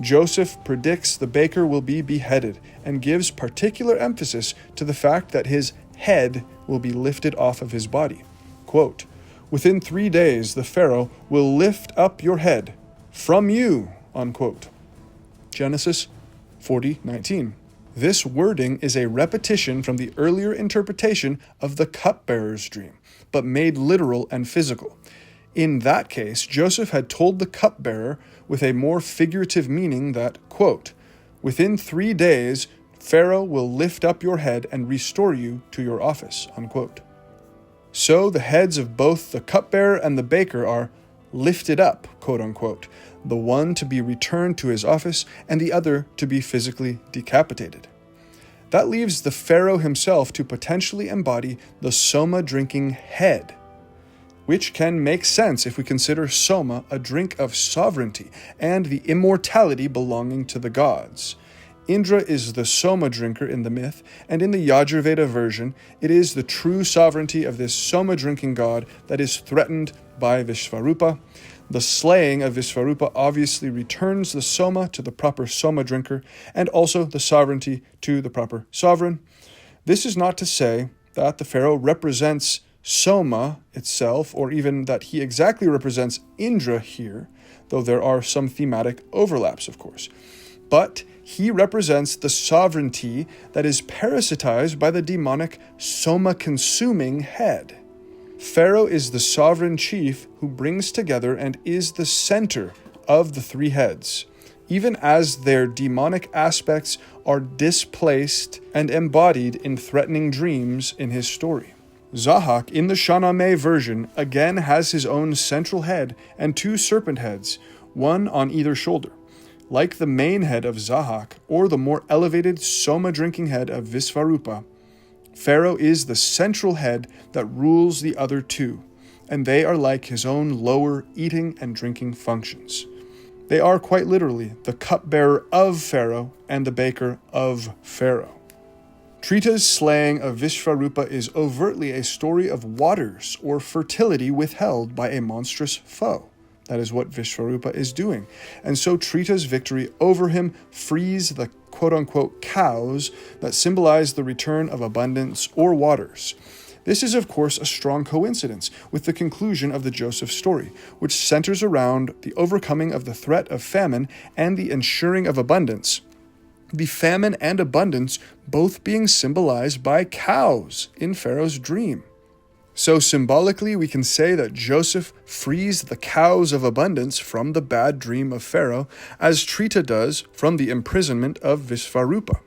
Speaker 1: Joseph predicts the baker will be beheaded and gives particular emphasis to the fact that his head will be lifted off of his body. Quote, "Within 3 days the Pharaoh will lift up your head from you," unquote. Genesis 40:19. This wording is a repetition from the earlier interpretation of the cupbearer's dream, but made literal and physical. In that case, Joseph had told the cupbearer with a more figurative meaning that, quote, "Within 3 days Pharaoh will lift up your head and restore you to your office," unquote. So the heads of both the cupbearer and the baker are lifted up, quote unquote, the one to be returned to his office and the other to be physically decapitated. That leaves the Pharaoh himself to potentially embody the soma drinking head, which can make sense if we consider soma a drink of sovereignty and the immortality belonging to the gods. Indra is the soma drinker in the myth, and in the Yajurveda version, it is the true sovereignty of this soma drinking god that is threatened by Vishvarupa. The slaying of Vishvarupa obviously returns the soma to the proper soma drinker, and also the sovereignty to the proper sovereign. This is not to say that the pharaoh represents soma itself, or even that he exactly represents Indra here, though there are some thematic overlaps, of course. But he represents the sovereignty that is parasitized by the demonic soma-consuming head. Pharaoh is the sovereign chief who brings together and is the center of the 3 heads, even as their demonic aspects are displaced and embodied in threatening dreams in his story. Zahak in the Shahnameh version again has his own central head and 2 serpent heads, one on either shoulder. Like the main head of Zahak, or the more elevated soma-drinking head of Vishvarupa, Pharaoh is the central head that rules the other two, and they are like his own lower eating and drinking functions. They are quite literally the cupbearer of Pharaoh and the baker of Pharaoh. Trita's slaying of Vishvarupa is overtly a story of waters or fertility withheld by a monstrous foe. That is what Vishvarupa is doing. And so Trita's victory over him frees the quote-unquote cows that symbolize the return of abundance or waters. This is, of course, a strong coincidence with the conclusion of the Joseph story, which centers around the overcoming of the threat of famine and the ensuring of abundance. The famine and abundance both being symbolized by cows in Pharaoh's dream. So symbolically, we can say that Joseph frees the cows of abundance from the bad dream of Pharaoh, as Trita does from the imprisonment of Vishvarupa.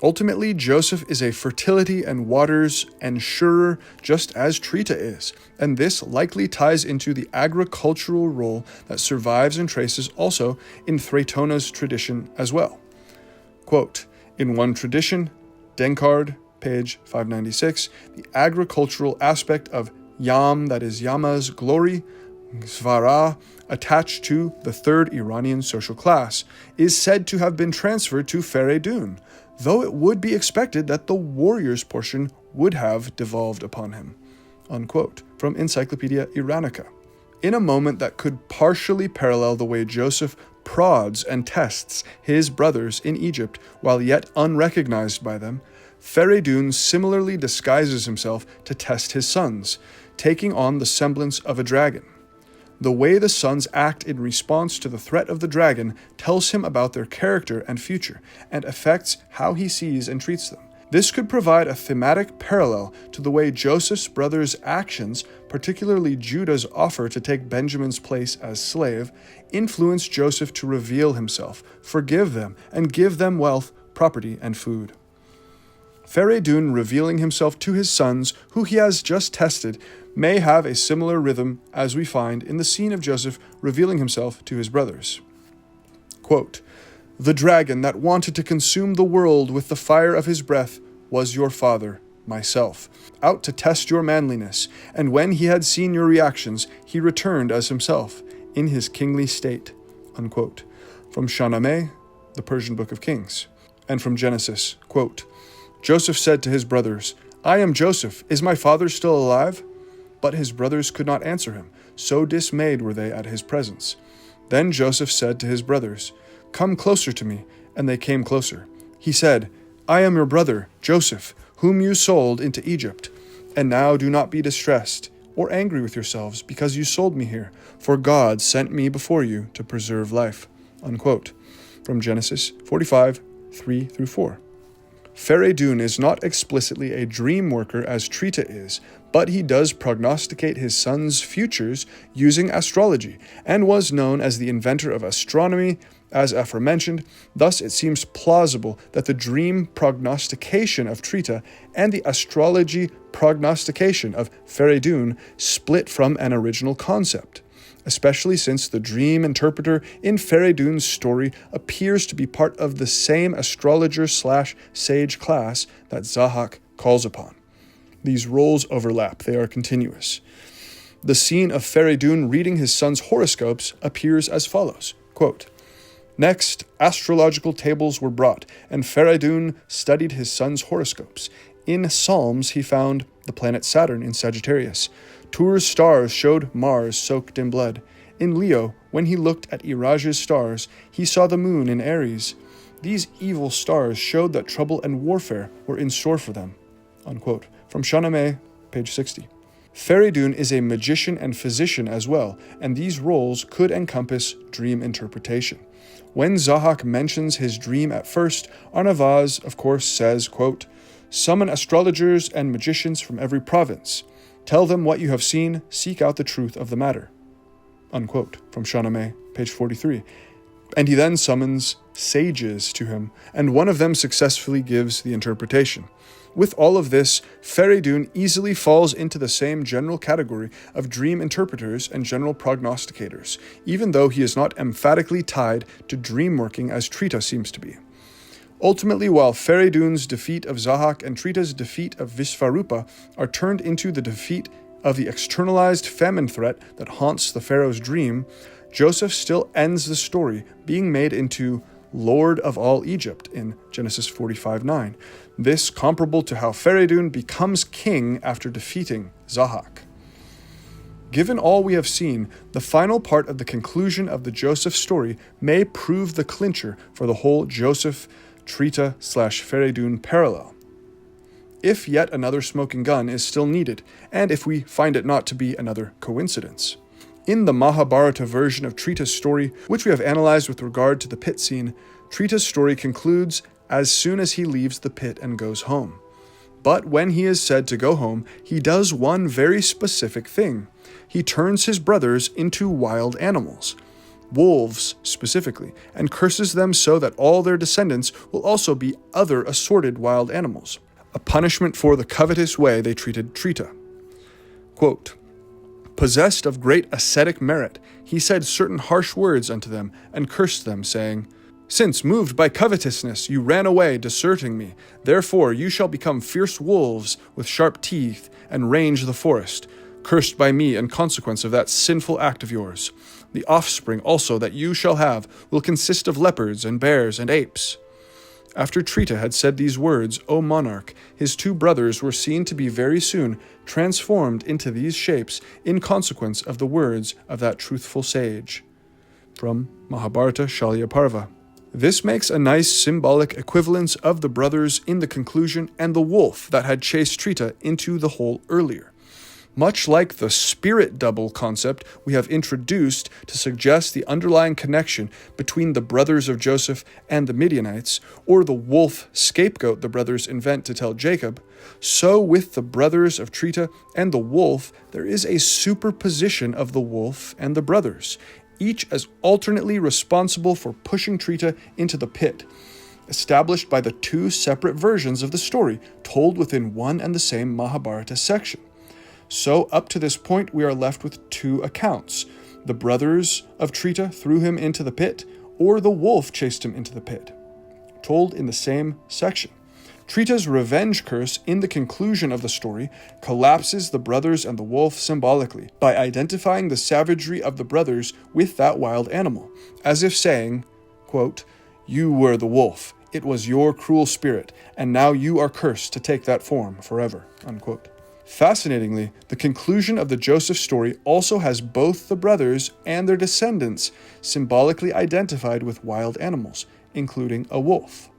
Speaker 1: Ultimately, Joseph is a fertility and waters ensurer, just as Trita is, and this likely ties into the agricultural role that survives and traces also in Thraitona's tradition as well. Quote, in one tradition, Denkard, page 596, the agricultural aspect of Yam, that is Yama's glory, Svara, attached to the third Iranian social class, is said to have been transferred to Fereydun, though it would be expected that the warrior's portion would have devolved upon him. Unquote, from Encyclopedia Iranica. In a moment that could partially parallel the way Joseph prods and tests his brothers in Egypt while yet unrecognized by them, Fereydun similarly disguises himself to test his sons, taking on the semblance of a dragon. The way the sons act in response to the threat of the dragon tells him about their character and future, and affects how he sees and treats them. This could provide a thematic parallel to the way Joseph's brothers' actions, particularly Judah's offer to take Benjamin's place as slave, influenced Joseph to reveal himself, forgive them, and give them wealth, property, and food. Fereydun revealing himself to his sons, who he has just tested, may have a similar rhythm as we find in the scene of Joseph revealing himself to his brothers. Quote, the dragon that wanted to consume the world with the fire of his breath was your father, myself, out to test your manliness, and when he had seen your reactions, he returned as himself, in his kingly state. Unquote. From Shahnameh, the Persian Book of Kings. And from Genesis, quote, Joseph said to his brothers, I am Joseph, is my father still alive? But his brothers could not answer him, so dismayed were they at his presence. Then Joseph said to his brothers, come closer to me, and they came closer. He said, I am your brother, Joseph, whom you sold into Egypt. And now do not be distressed or angry with yourselves because you sold me here, for God sent me before you to preserve life. Unquote. From Genesis 45, 3-4. Fereydun is not explicitly a dream worker as Trita is, but he does prognosticate his sons' futures using astrology, and was known as the inventor of astronomy, as aforementioned. Thus it seems plausible that the dream prognostication of Trita and the astrology prognostication of Fereydun split from an original concept, especially since the dream interpreter in Fereydun's story appears to be part of the same astrologer/sage class that Zahak calls upon. These roles overlap, they are continuous. The scene of Fereydun reading his son's horoscopes appears as follows, quote, next, astrological tables were brought, and Fereydun studied his son's horoscopes. In Psalms he found the planet Saturn in Sagittarius. Tur's stars showed Mars soaked in blood. In Leo, when he looked at Iraj's stars, he saw the moon in Aries. These evil stars showed that trouble and warfare were in store for them. Unquote. From Shahnameh, page 60. Fereydun is a magician and physician as well, and these roles could encompass dream interpretation. When Zahak mentions his dream at first, Arnavaz, of course, says, quote, summon astrologers and magicians from every province. Tell them what you have seen, seek out the truth of the matter. Unquote. From Shahnameh, page 43. And he then summons sages to him, and one of them successfully gives the interpretation. With all of this, Fereydun easily falls into the same general category of dream interpreters and general prognosticators, even though he is not emphatically tied to dream working as Trita seems to be. Ultimately, while Fereydun's defeat of Zahak and Trita's defeat of Visvarupa are turned into the defeat of the externalized famine threat that haunts the pharaoh's dream, Joseph still ends the story being made into Lord of all Egypt in Genesis 45:9. This comparable to how Fereydun becomes king after defeating Zahak. Given all we have seen, the final part of the conclusion of the Joseph story may prove the clincher for the whole Joseph Trita/Fereydun parallel. If yet another smoking gun is still needed, and if we find it not to be another coincidence. In the Mahabharata version of Trita's story, which we have analyzed with regard to the pit scene, Trita's story concludes as soon as he leaves the pit and goes home. But when he is said to go home, he does one very specific thing. He turns his brothers into wild animals, wolves specifically, and curses them so that all their descendants will also be other assorted wild animals, a punishment for the covetous way they treated Trita. Quote, "Possessed of great ascetic merit, he said certain harsh words unto them, and cursed them, saying, Since, moved by covetousness, you ran away, deserting me, therefore you shall become fierce wolves with sharp teeth, and range the forest, cursed by me in consequence of that sinful act of yours. The offspring also that you shall have will consist of leopards and bears and apes." After Trita had said these words, O monarch, his two brothers were seen to be very soon transformed into these shapes in consequence of the words of that truthful sage. From Mahabharata Shalya Parva. This makes a nice symbolic equivalence of the brothers in the conclusion and the wolf that had chased Trita into the hole earlier. Much like the spirit double concept we have introduced to suggest the underlying connection between the brothers of Joseph and the Midianites, or the wolf scapegoat the brothers invent to tell Jacob, so with the brothers of Trita and the wolf, there is a superposition of the wolf and the brothers, each as alternately responsible for pushing Trita into the pit, established by the two separate versions of the story told within one and the same Mahabharata section. So up to this point, we are left with two accounts. The brothers of Trita threw him into the pit, or the wolf chased him into the pit, told in the same section. Trita's revenge curse in the conclusion of the story collapses the brothers and the wolf symbolically by identifying the savagery of the brothers with that wild animal, as if saying, quote, "You were the wolf, it was your cruel spirit, and now you are cursed to take that form forever," unquote. Fascinatingly, the conclusion of the Joseph story also has both the brothers and their descendants symbolically identified with wild animals, including a wolf.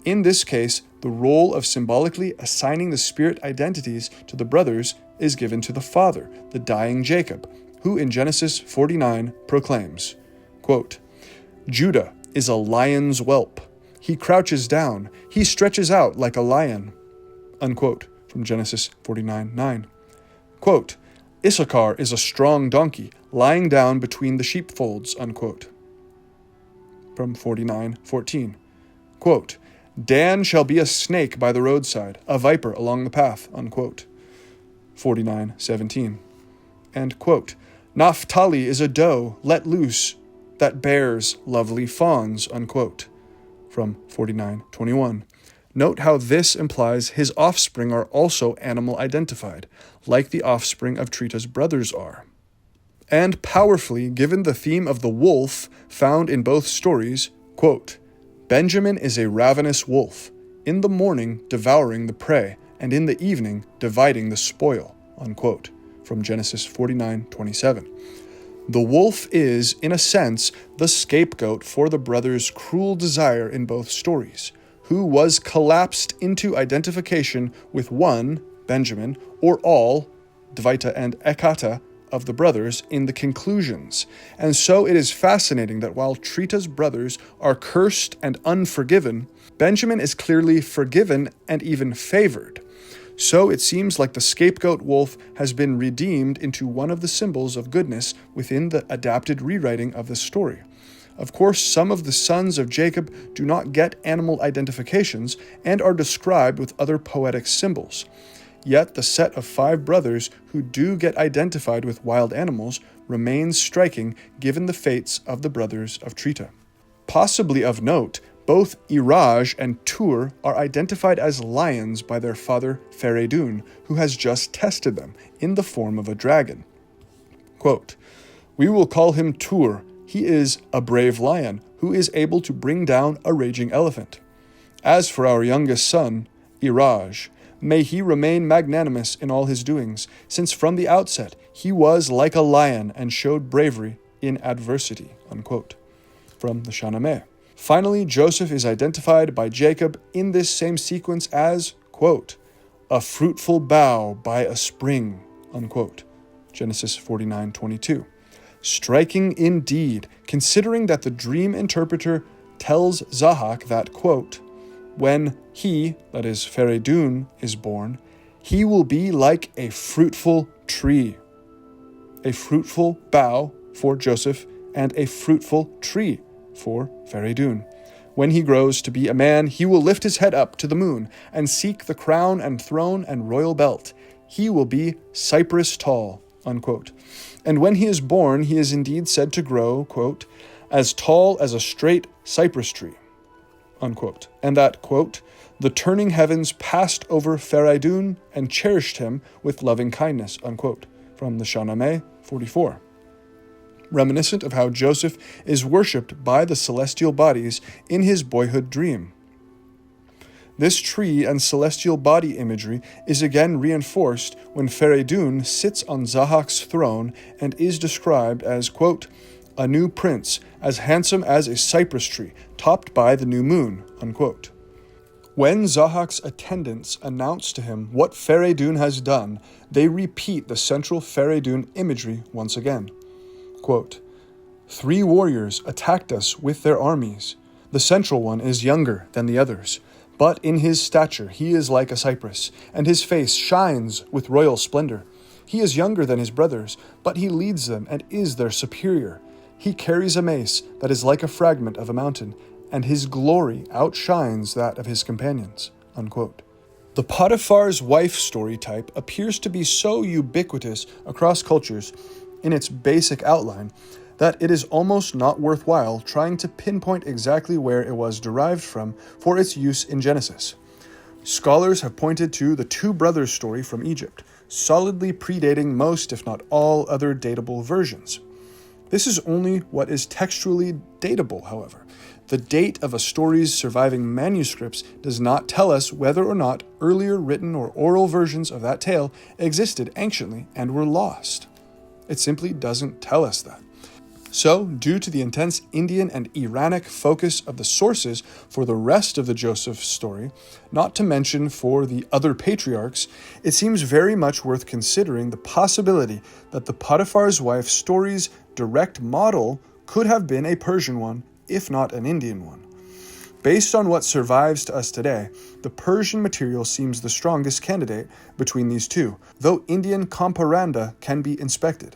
Speaker 1: In this case, the role of symbolically assigning the spirit identities to the brothers is given to the father, the dying Jacob, who in Genesis 49 proclaims, quote, "Judah is a lion's whelp. He crouches down, he stretches out like a lion," unquote. From Genesis 49:9. Quote, "Issachar is a strong donkey, lying down between the sheepfolds," unquote. From 49:14. Quote, "Dan shall be a snake by the roadside, a viper along the path," unquote. 49:17. And quote, "Naphtali is a doe let loose that bears lovely fawns," unquote. From 49:21. Note how this implies his offspring are also animal identified, like the offspring of Trita's brothers are. And powerfully, given the theme of the wolf found in both stories, quote, "Benjamin is a ravenous wolf, in the morning devouring the prey, and in the evening dividing the spoil," unquote. From Genesis 49:27. The wolf is, in a sense, the scapegoat for the brothers' cruel desire in both stories, who was collapsed into identification with one, Benjamin, or all, Dvaita and Ekata, of the brothers in the conclusions. And so it is fascinating that while Trita's brothers are cursed and unforgiven, Benjamin is clearly forgiven and even favored. So it seems like the scapegoat wolf has been redeemed into one of the symbols of goodness within the adapted rewriting of the story. Of course, some of the sons of Jacob do not get animal identifications and are described with other poetic symbols. Yet the set of 5 brothers who do get identified with wild animals remains striking given the fates of the brothers of Trita. Possibly of note, Both Iraj and Tur are identified as lions by their father Fereydun, who has just tested them in the form of a dragon. Quote, "We will call him Tur. He is a brave lion who is able to bring down a raging elephant. As for our youngest son, Iraj, may he remain magnanimous in all his doings, since from the outset he was like a lion and showed bravery in adversity." Unquote. From the Shahnameh. Finally, Joseph is identified by Jacob in this same sequence as, quote, "a fruitful bough by a spring," unquote. Genesis 49:22. Striking indeed, considering that the dream interpreter tells Zahak that, quote, "when he," that is Fereydun, "is born, he will be like a fruitful tree." A fruitful bough for Joseph and a fruitful tree for Fereydun. "When he grows to be a man, he will lift his head up to the moon and seek the crown and throne and royal belt. He will be cypress tall," unquote. And when he is born, he is indeed said to grow, quote, "as tall as a straight cypress tree," unquote. And that, quote, "the turning heavens passed over Fereydun and cherished him with loving kindness," unquote. From the Shahnameh 44. Reminiscent of how Joseph is worshipped by the celestial bodies in his boyhood dream. This tree and celestial body imagery is again reinforced when Fereydun sits on Zahak's throne and is described as, quote, "a new prince, as handsome as a cypress tree, topped by the new moon," unquote. When Zahak's attendants announce to him what Fereydun has done, they repeat the central Fereydun imagery once again. Quote, "3 warriors attacked us with their armies. The central one is younger than the others, but in his stature he is like a cypress, and his face shines with royal splendor. He is younger than his brothers, but he leads them and is their superior. He carries a mace that is like a fragment of a mountain, and his glory outshines that of his companions." Unquote. The Potiphar's wife story type appears to be so ubiquitous across cultures in its basic outline that it is almost not worthwhile trying to pinpoint exactly where it was derived from for its use in Genesis. Scholars have pointed to the 2 brothers story from Egypt, solidly predating most, if not all, other datable versions. This is only what is textually datable, however. The date of a story's surviving manuscripts does not tell us whether or not earlier written or oral versions of that tale existed anciently and were lost. It simply doesn't tell us that. So, due to the intense Indian and Iranic focus of the sources for the rest of the Joseph story, not to mention for the other patriarchs, it seems very much worth considering the possibility that the Potiphar's wife story's direct model could have been a Persian one, if not an Indian one. Based on what survives to us today, the Persian material seems the strongest candidate between these two, though Indian comparanda can be inspected.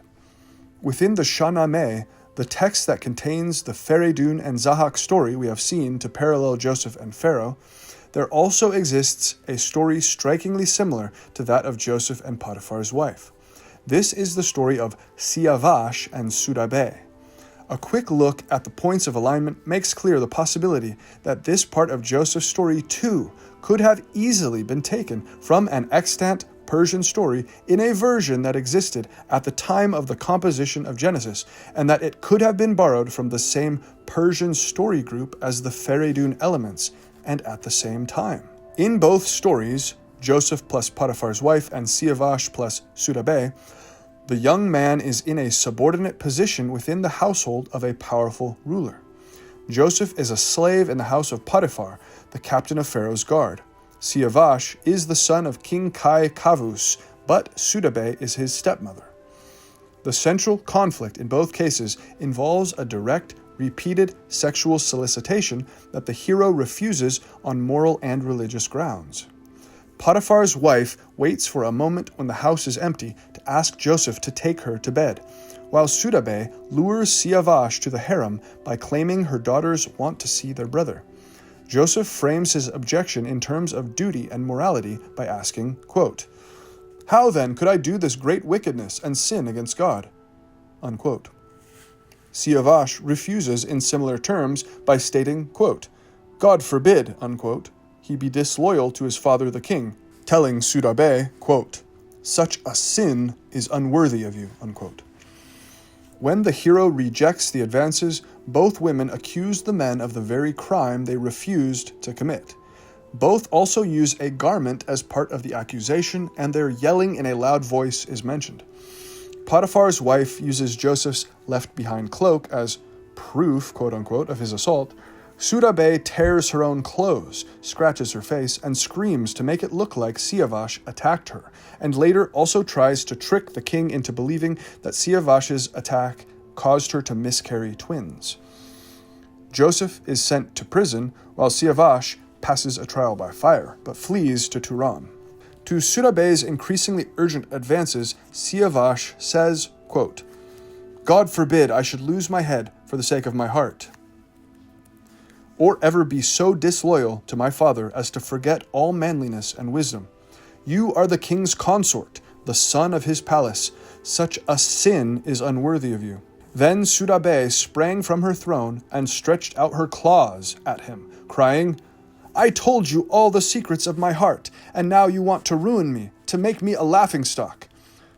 Speaker 1: Within the Shahnameh, the text that contains the Fereydun and Zahak story we have seen to parallel Joseph and Pharaoh, there also exists a story strikingly similar to that of Joseph and Potiphar's wife. This is the story of Siavash and Sudabeh. A quick look at the points of alignment makes clear the possibility that this part of Joseph's story too could have easily been taken from an extant Persian story in a version that existed at the time of the composition of Genesis, and that it could have been borrowed from the same Persian story group as the Fereydun elements, and at the same time. In both stories, Joseph plus Potiphar's wife and Siavash plus Sudabeh, the young man is in a subordinate position within the household of a powerful ruler. Joseph is a slave in the house of Potiphar, the captain of Pharaoh's guard. Siavash is the son of King Kai Kavus, but Sudabeh is his stepmother. The central conflict in both cases involves a direct, repeated sexual solicitation that the hero refuses on moral and religious grounds. Potiphar's wife waits for a moment when the house is empty to ask Joseph to take her to bed, while Sudabeh lures Siavash to the harem by claiming her daughters want to see their brother. Joseph frames his objection in terms of duty and morality by asking, quote, "How then could I do this great wickedness and sin against God?" Unquote. Siavash refuses in similar terms by stating, quote, God forbid, unquote, he be disloyal to his father the king, telling Surabe, quote, such a sin is unworthy of you, unquote. When the hero rejects the advances, both women accuse the men of the very crime they refused to commit. Both also use a garment as part of the accusation, and their yelling in a loud voice is mentioned. Potiphar's wife uses Joseph's left-behind cloak as proof, quote-unquote, of his assault. Surabe tears her own clothes, scratches her face, and screams to make it look like Siavash attacked her, and later also tries to trick the king into believing that Siavash's attack caused her to miscarry twins. Joseph is sent to prison, while Siavash passes a trial by fire, but flees to Turan. To Surabe's increasingly urgent advances, Siavash says, quote, God forbid I should lose my head for the sake of my heart, or ever be so disloyal to my father as to forget all manliness and wisdom. You are the king's consort, the son of his palace. Such a sin is unworthy of you. Then Surabe sprang from her throne and stretched out her claws at him, crying, I told you all the secrets of my heart, and now you want to ruin me, to make me a laughingstock.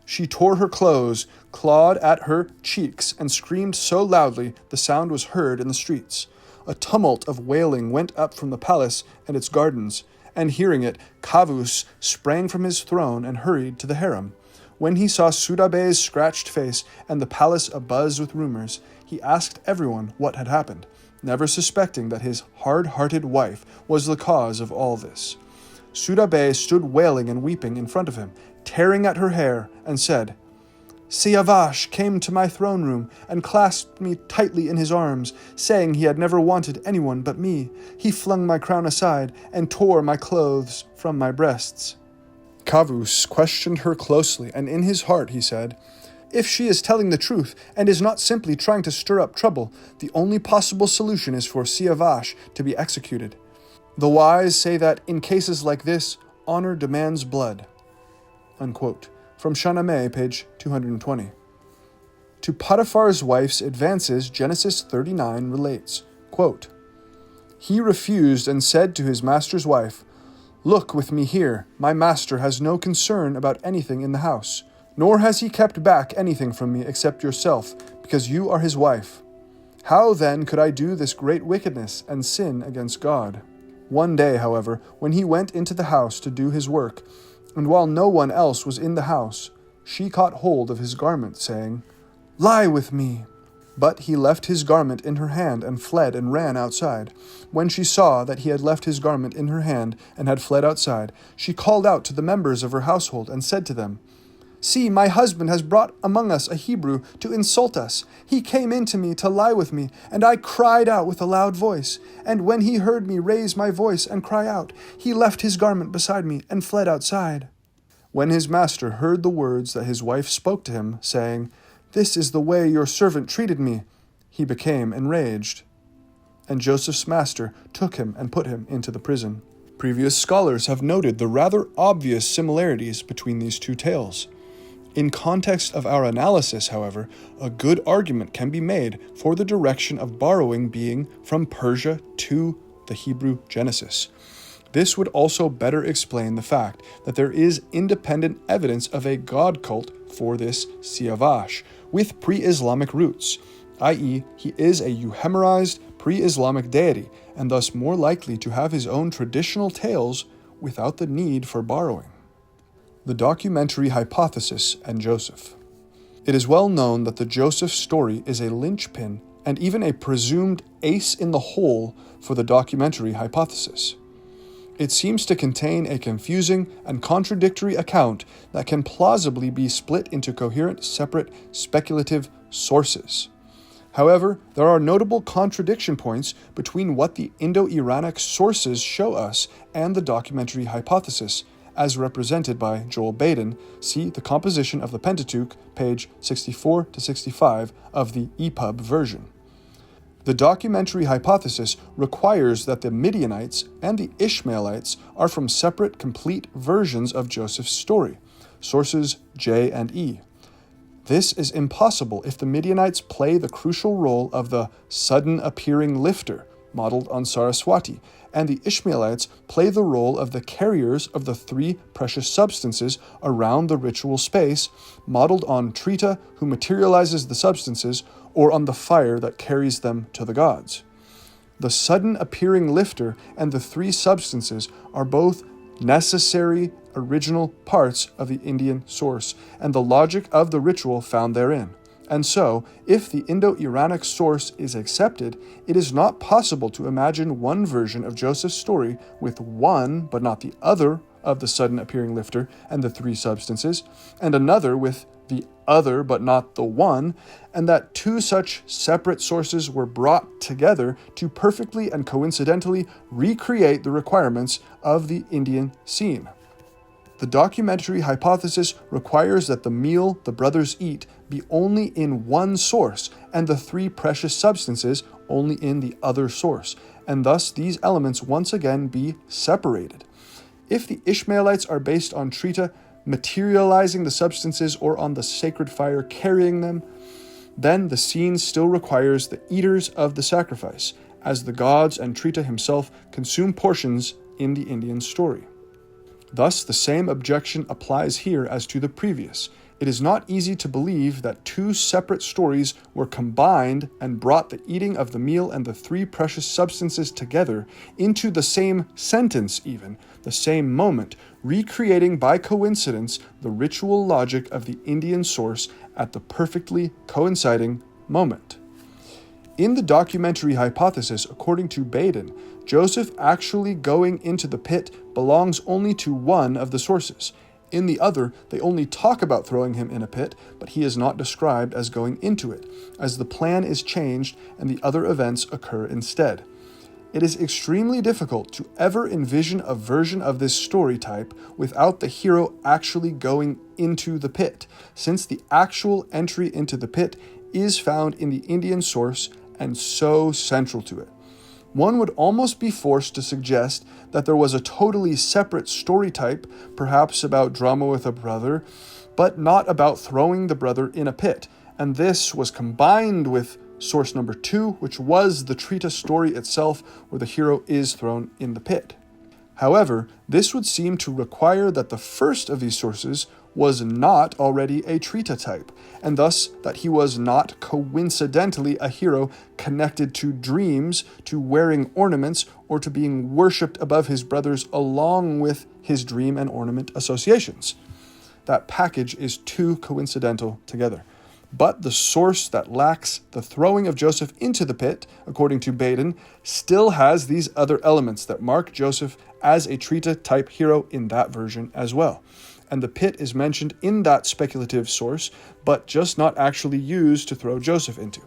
Speaker 1: She tore her clothes, clawed at her cheeks, and screamed so loudly the sound was heard in the streets. A tumult of wailing went up from the palace and its gardens, and hearing it, Kavus sprang from his throne and hurried to the harem. When he saw Surabe's scratched face and the palace abuzz with rumors, he asked everyone what had happened, never suspecting that his hard-hearted wife was the cause of all this. Surabe stood wailing and weeping in front of him, tearing at her hair, and said, Siavash came to my throne room and clasped me tightly in his arms, saying he had never wanted anyone but me. He flung my crown aside and tore my clothes from my breasts. Kavus questioned her closely, and in his heart he said, If she is telling the truth and is not simply trying to stir up trouble, the only possible solution is for Siavash to be executed. The wise say that in cases like this, honor demands blood. Unquote. From Shahnameh, page 220. To Potiphar's wife's advances, Genesis 39 relates, quote, He refused and said to his master's wife, Look with me here, my master has no concern about anything in the house, nor has he kept back anything from me except yourself, because you are his wife. How then could I do this great wickedness and sin against God? One day, however, when he went into the house to do his work, and while no one else was in the house, she caught hold of his garment, saying, Lie with me. But he left his garment in her hand and fled and ran outside. When she saw that he had left his garment in her hand and had fled outside, she called out to the members of her household and said to them, See, my husband has brought among us a Hebrew to insult us. He came in to me to lie with me, and I cried out with a loud voice. And when he heard me raise my voice and cry out, he left his garment beside me and fled outside. When his master heard the words that his wife spoke to him, saying, This is the way your servant treated me, he became enraged. And Joseph's master took him and put him into the prison. Previous scholars have noted the rather obvious similarities between these two tales. In context of our analysis, however, a good argument can be made for the direction of borrowing being from Persia to the Hebrew Genesis. This would also better explain the fact that there is independent evidence of a god cult for this Siavash, with pre-Islamic roots, i.e., he is a euhemerized pre-Islamic deity, and thus more likely to have his own traditional tales without the need for borrowing. The documentary hypothesis and Joseph. It is well known that the Joseph story is a linchpin and even a presumed ace in the hole for the documentary hypothesis. It seems to contain a confusing and contradictory account that can plausibly be split into coherent, separate, speculative sources. However, there are notable contradiction points between what the Indo-Iranic sources show us and the documentary hypothesis, as represented by Joel Baden. See The Composition of the Pentateuch, page 64 to 65 of the EPUB version. The documentary hypothesis requires that the Midianites and the Ishamaelites are from separate, complete versions of Joseph's story, sources J and E. This is impossible if the Midianites play the crucial role of the sudden appearing lifter, modeled on Saraswati, and the Ishmaelites play the role of the carriers of the three precious substances around the ritual space, modeled on Trita, who materializes the substances, or on the fire that carries them to the gods. The sudden appearing lifter and the three substances are both necessary original parts of the Indian source, and the logic of the ritual found therein. And so, if the Indo-Iranic source is accepted, it is not possible to imagine one version of Joseph's story with one, but not the other, of the sudden appearing lifter and the three substances, and another with the other, but not the one, and that two such separate sources were brought together to perfectly and coincidentally recreate the requirements of the Indian scene. The documentary hypothesis requires that the meal the brothers eat be only in one source, and the three precious substances only in the other source, and thus these elements once again be separated. If the Ishmaelites are based on Trita materializing the substances or on the sacred fire carrying them, then the scene still requires the eaters of the sacrifice, as the gods and Trita himself consume portions in the Indian story. Thus, the same objection applies here as to the previous. It is not easy to believe that two separate stories were combined and brought the eating of the meal and the three precious substances together into the same sentence even, the same moment, recreating by coincidence the ritual logic of the Indian source at the perfectly coinciding moment. In the documentary hypothesis, according to Baden, Joseph actually going into the pit belongs only to one of the sources. In the other, they only talk about throwing him in a pit, but he is not described as going into it, as the plan is changed and the other events occur instead. It is extremely difficult to ever envision a version of this story type without the hero actually going into the pit, since the actual entry into the pit is found in the Indian source and so central to it. One would almost be forced to suggest that there was a totally separate story type, perhaps about drama with a brother, but not about throwing the brother in a pit, and this was combined with source number 2, which was the Trita story itself, where the hero is thrown in the pit. However, this would seem to require that the first of these sources was not already a Trita type, and thus that he was not coincidentally a hero connected to dreams, to wearing ornaments, or to being worshipped above his brothers along with his dream and ornament associations. That package is too coincidental together. But the source that lacks the throwing of Joseph into the pit, according to Baden, still has these other elements that mark Joseph as a Trita type hero in that version as well. And the pit is mentioned in that speculative source, but just not actually used to throw Joseph into.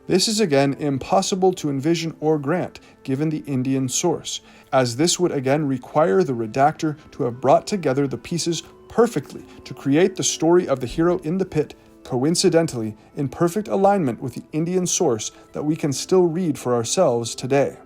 Speaker 1: This is again impossible to envision or grant, given the Indian source, as this would again require the redactor to have brought together the pieces perfectly to create the story of the hero in the pit coincidentally in perfect alignment with the Indian source that we can still read for ourselves today.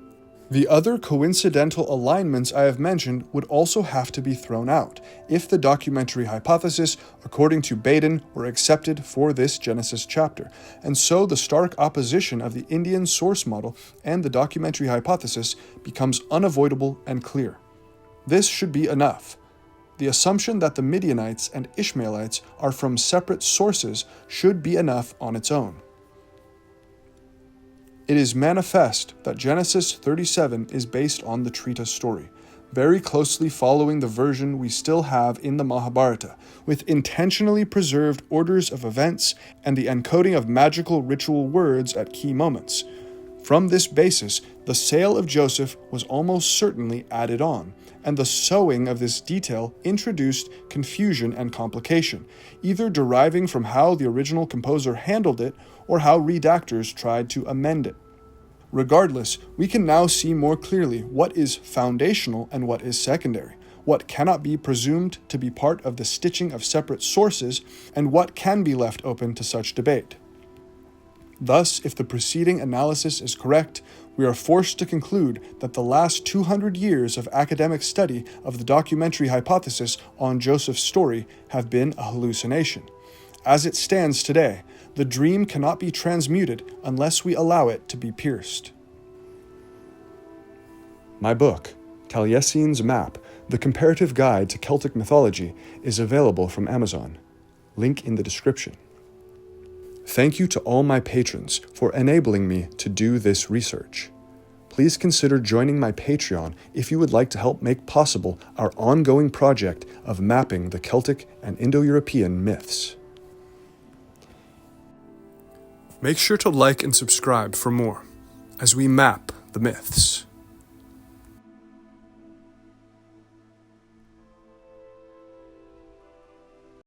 Speaker 1: The other coincidental alignments I have mentioned would also have to be thrown out if the documentary hypothesis, according to Baden, were accepted for this Genesis chapter, and so the stark opposition of the Indian source model and the documentary hypothesis becomes unavoidable and clear. This should be enough. The assumption that the Midianites and Ishmaelites are from separate sources should be enough on its own. It is manifest that Genesis 37 is based on the Trita story, very closely following the version we still have in the Mahabharata, with intentionally preserved orders of events and the encoding of magical ritual words at key moments. From this basis, the sale of Joseph was almost certainly added on, and the sewing of this detail introduced confusion and complication, either deriving from how the original composer handled it or how redactors tried to amend it. Regardless, we can now see more clearly what is foundational and what is secondary, what cannot be presumed to be part of the stitching of separate sources, and what can be left open to such debate. Thus, if the preceding analysis is correct, we are forced to conclude that the last 200 years of academic study of the documentary hypothesis on Joseph's story have been a hallucination. As it stands today, the dream cannot be transmuted unless we allow it to be pierced. My book, Taliesin's Map, The Comparative Guide to Celtic Mythology, is available from Amazon. Link in the description. Thank you to all my patrons for enabling me to do this research. Please consider joining my Patreon if you would like to help make possible our ongoing project of mapping the Celtic and Indo-European myths. Make sure to like and subscribe for more as we map the myths.